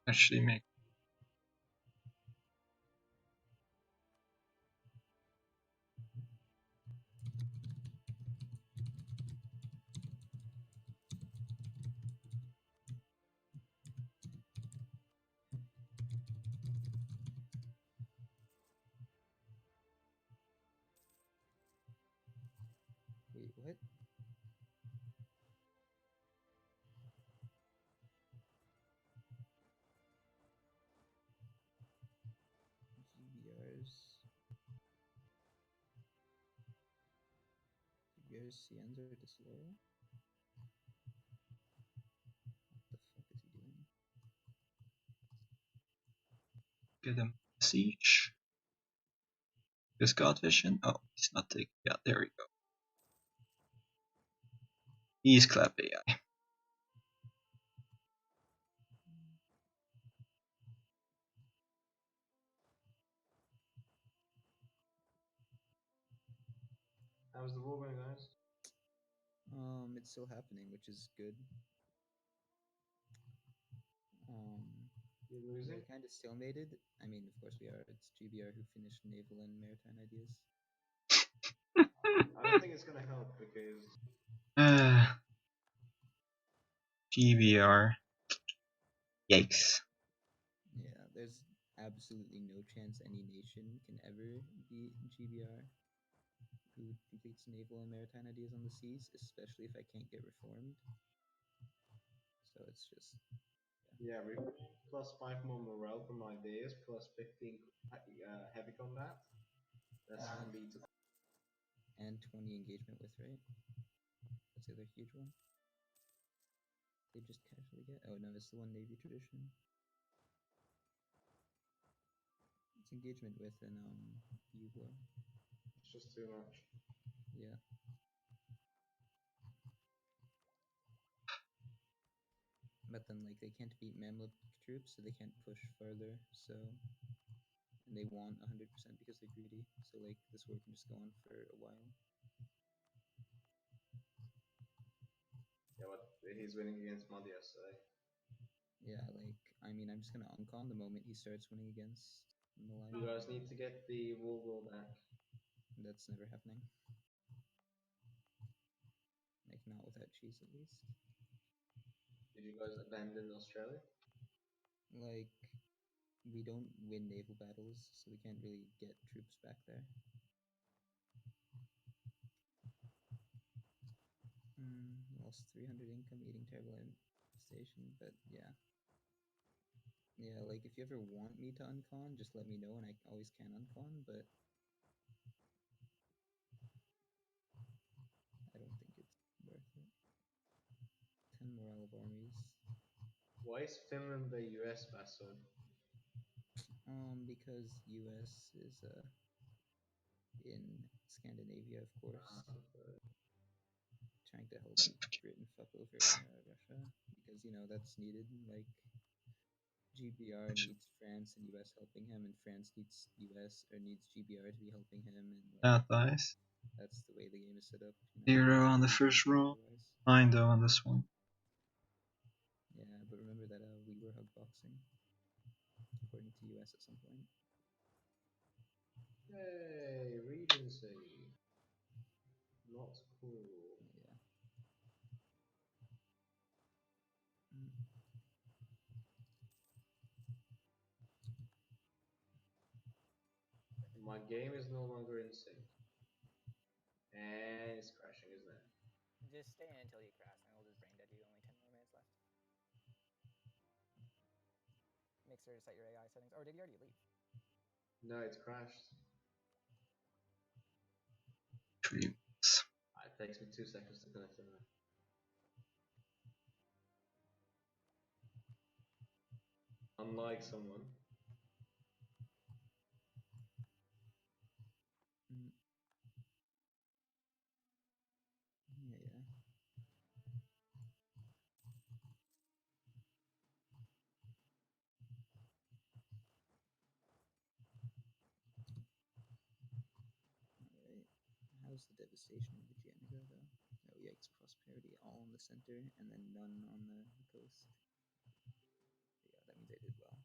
Actually make. wait, what? GBRs. GBRs, CNs are disloyal? What the fuck is he doing? Get him siege. This God Vision. Oh, he's not taking. Yeah, there we go. He's clap AI. How's the war going, guys? It's still happening, which is good. You're losing? We're kind of stalemated. I mean, of course we are. It's GBR who finished naval and maritime ideas. I don't think it's gonna help because GBR. Yikes. Yeah, there's absolutely no chance any nation can ever beat GBR, who completes naval and maritime ideas on the seas, especially if I can't get reformed. So it's just, yeah. Yeah, plus 5 more morale from ideas, plus 15 heavy combat. That's unbeatable. And 20 engagement with, right? That's the other huge one. They just casually get. Oh no, it's the one Navy tradition. It's engagement with an EU4. It's just too much. Yeah. But then, like, they can't beat Mamluk troops, so they can't push further. So, and they want 100% because they're greedy. So, like, this war can just go on for a while. Yeah, but he's winning against Madias, so. Yeah, like, I mean, I'm just gonna uncon the moment he starts winning against Malaya. You guys need to get the war back. That's never happening. Like, not without cheese, at least. Did you guys abandon Australia? Like, we don't win naval battles, so we can't really get troops back there. Lost 300 income eating terrible station, but yeah. Yeah, like, if you ever want me to uncon, just let me know, and I always can uncon, but I don't think it's worth it. 10 morale of armies. Why is Finland the US vassal? Because US is in Scandinavia, of course, trying to help Britain fuck over Russia, because, you know, that's needed. Like, GBR needs France and US helping him, and France needs US or needs GBR to be helping him, and like, That dice. that's the way the game is set up. You know, 0 on the first roll. otherwise. 9 though on this one. Yeah, but remember that we were hug boxing, according to US at some point. Hey, Regency. Not cool. Yeah. My game is no longer in sync. And it's crashing, isn't it? Just stay in until you crash, and I'll just brain dead you. Only 10 more minutes left. Make sure to set your AI settings. Or did you already leave? No, it's crashed. 3 minutes. It takes me 2 seconds to connect to that. Unlike someone. Yeah. Alright. How's the devastation of the Gienega, though? Oh, yikes, prosperity all in the center, and then none on the coast. Yeah, that means I did well.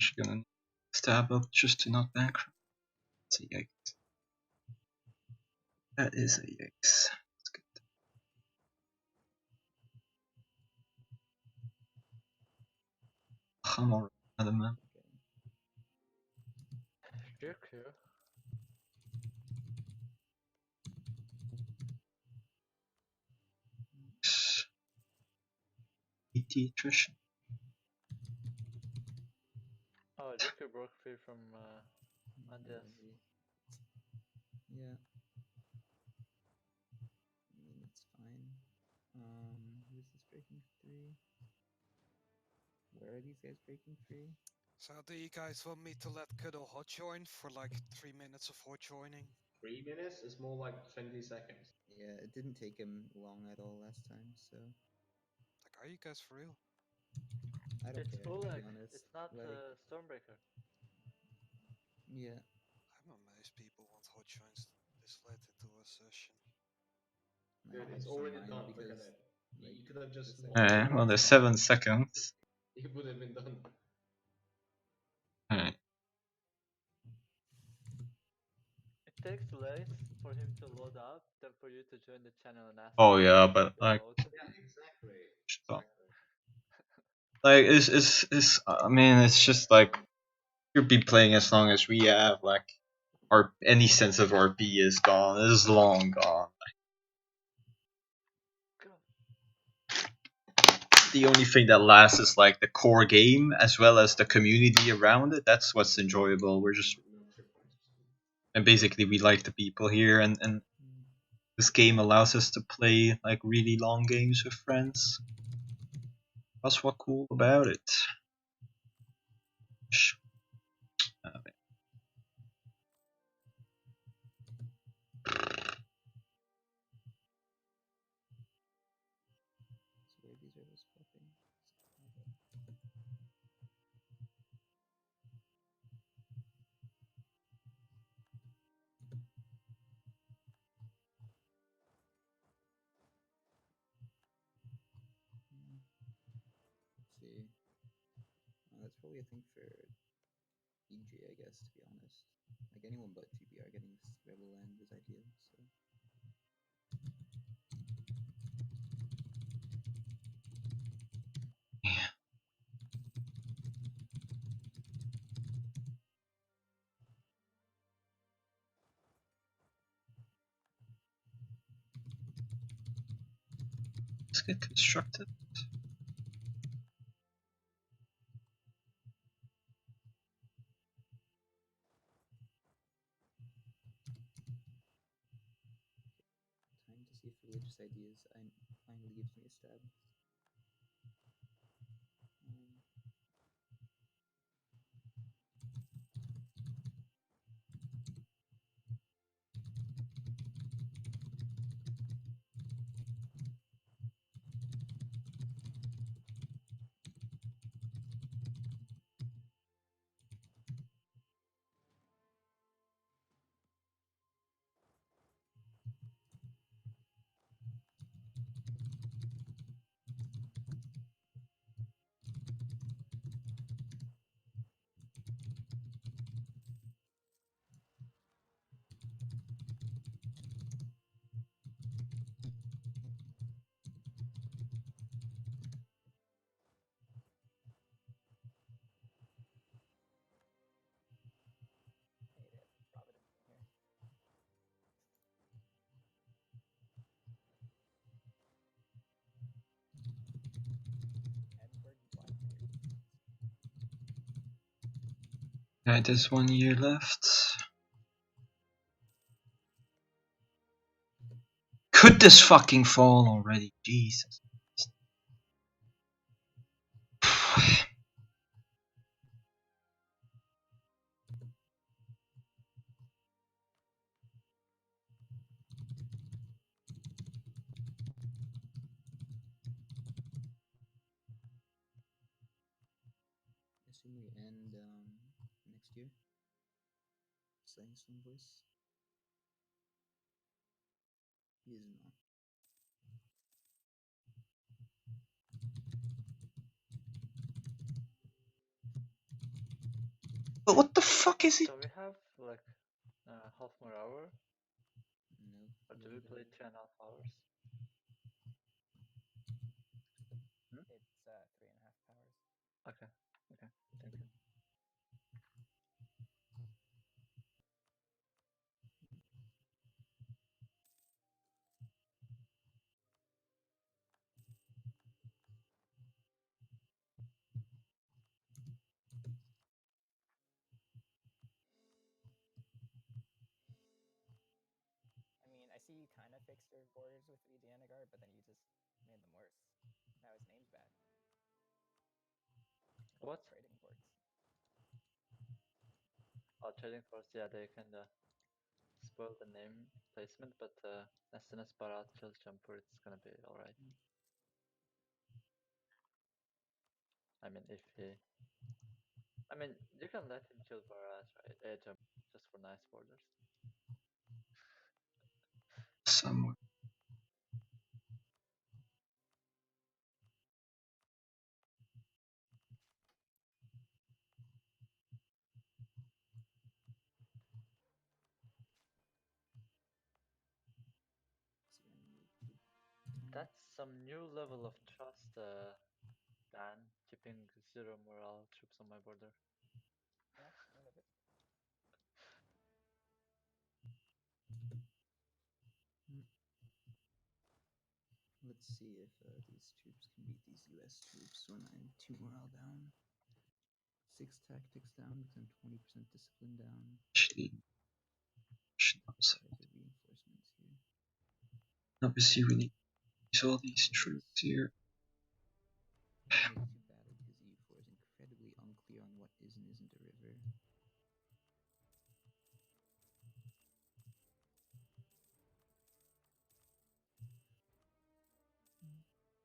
Actually gonna stab up just to not bankrupt. That's a yikes. That is a yikes. That's good. I'm already another man. GQ. ET attrition. Oh, GQ broke free from Madias. Yeah. I mean, it's fine. Who's this breaking free? Where are these guys breaking free? So do you guys want me to let Cuddle hot join for like 3 minutes of hot joining? 3 minutes? It's more like 20 seconds. Yeah, it didn't take him long at all last time, so... Like, are you guys for real? I don't It's care, to Oleg. be honest. It's not Like, Stormbreaker. Yeah. I'm amazed people want hot joins this late into a session. Like, Dude, I it's just don't already mind done. Look at because, it. like, You could have just the not second Alright, well round there's is 7 done. seconds. it would have been done. Alright. It takes less for him to load up than for you to join the channel and ask Oh him yeah, to but the like, mode. Yeah, exactly. stop. Exactly. Like it's I mean it's just like you'll be playing as long as we have. Like our any sense of RP is gone. It is long gone. The only thing that lasts is like the core game as well as the community around it. That's what's enjoyable. We're just and basically we like the people here and this game allows us to play like really long games with friends. That's what's cool about it. So where these are those popping. Let's see. That's probably a thing for EG, I guess, to be honest. Like anyone but GBR getting this Rebel Land is ideal, so. Let's get constructed. Time to see if religious ideas finally gives me a stab. Hey, they have Providence in here. Edward Blackbeard. Alright, there's 1 year left. Could this fucking fall already? Jesus. I assume we end next year. Slaying Stone Voice. He is not. But what the fuck is it? So we have like half more hour, No. or do we play 3.5 hours? It's 3.5 hours. Okay, okay, thank you. I mean, I see you kind of fixed your borders with Vidianagar, but then you just made them worse. Now his name's bad. What? Trading ports. Oh, trading force, yeah, they kinda spoil the name placement, but as soon as Barat kills Jampur, it's gonna be alright. I mean, if he... I mean, you can let him kill Baras, right? Just for nice borders. Somewhere. That's some new level of trust, Dan, keeping 0 morale troops on my border. Yeah, I love it. Let's see if these troops can beat these US troops when I'm 2 morale down. 6 tactics down because I'm 20% discipline down. Actually, Guys are reinforcements here. obviously we need all these troops here. That is too bad because EU4 is incredibly unclear on what is and isn't a river.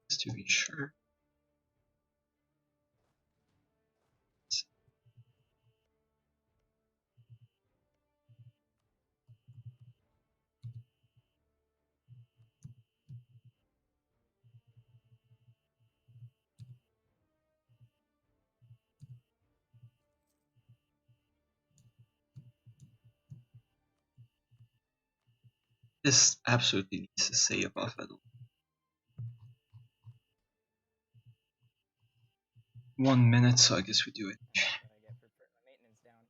Just to be sure. This absolutely needs to stay above at all. 1 minute, so I guess we do it. That's what I get for putting my maintenance down.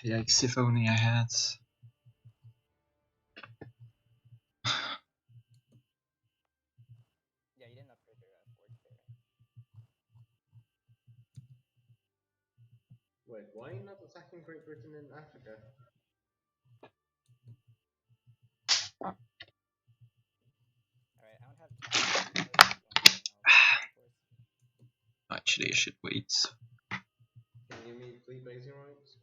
Yikes, if only I had. Yeah, you didn't upgrade your forge there, right? Wait, why are you not attacking Great Britain in Africa? Alright, I don't have too many fleet bases going right now. Reinforce. Actually, I should wait. Can you give me fleet basing rights?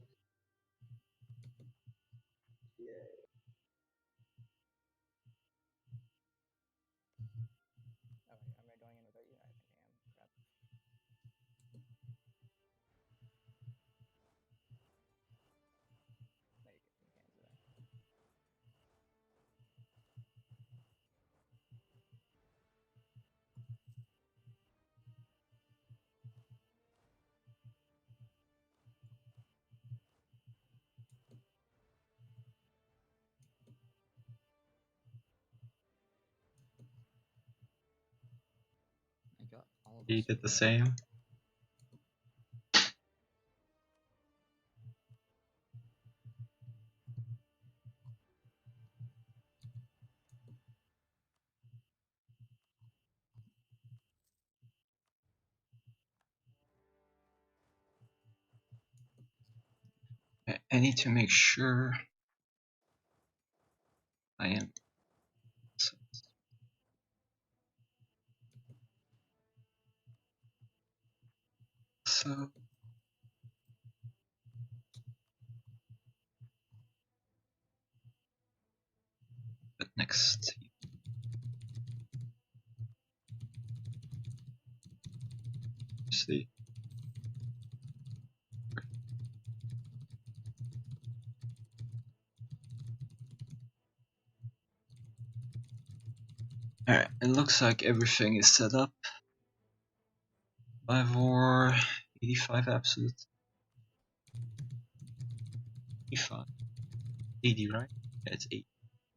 Yeah. Oh, wait, am I going in without you? I think I am. Crap. No, you can cancel that. I got all of He us. did the same. I need to make sure I am. So. But next. See. Alright, it looks like everything is set up. 5 or 85 absolute. 85. 80, right? Yeah, it's 80.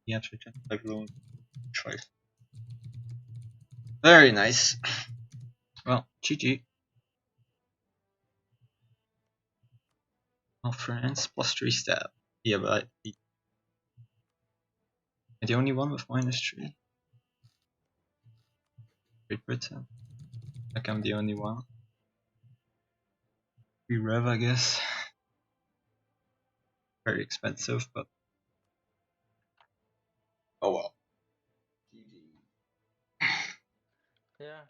Yeah, so like low choice. Very nice. Well, GG. Oh, France plus 3 stab. Yeah, but I'm the only one with -3. Great Britain. Like I'm the only one. Free rev, I guess. Very expensive, but oh well. GG. Yeah,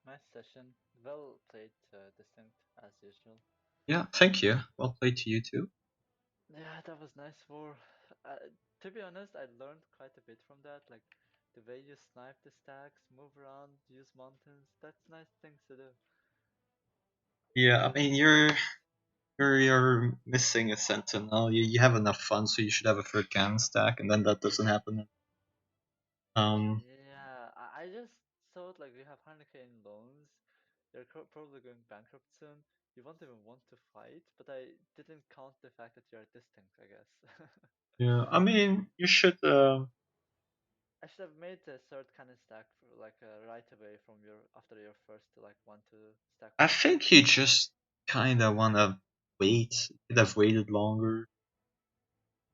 nice session. Well played, Distinct, as usual. Yeah, thank you. Well played to you too. Yeah, that was nice war. To be honest, I learned quite a bit from that. Like the way you snipe the stacks, move around, use mountains. That's nice things to do. Yeah, I mean you're missing a sentinel. You have enough fun, so you should have a third cannon stack, and then that doesn't happen. Yeah, I just thought like we have 100k in loans. You're probably going bankrupt soon. You won't even want to fight, but I didn't count the fact that you're distinct, I guess. Yeah, I mean you should. I should have made the third cannon stack for, like right away from your after your first like 1-2 stack. I think you just kind of want to wait. You could have waited longer.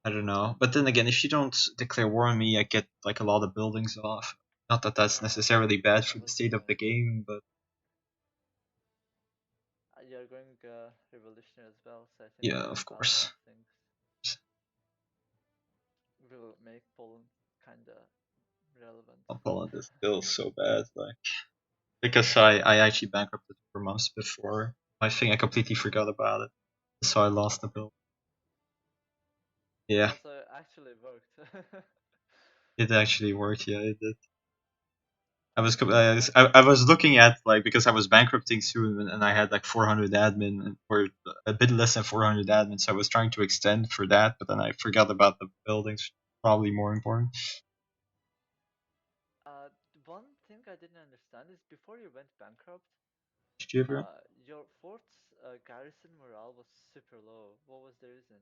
I don't know, but then again, if you don't declare war on me, I get like a lot of buildings off. Not that that's necessarily bad for the state of the game, but You're going revolutionary as well, so I think yeah, the of balance course. of things will make Poland kinda relevant. Poland is still so bad, like because I actually bankrupted for months before. I think I completely forgot about it, so I lost the bill. Yeah, Also, actually worked. it actually worked. Yeah, it did. I was looking at like because I was bankrupting soon and I had like 400 admin or a bit less than 400 admin, so I was trying to extend for that, but then I forgot about the buildings. Probably more important. One thing I didn't understand is before you went bankrupt, Did you ever? your fort's garrison morale was super low. What was the reason?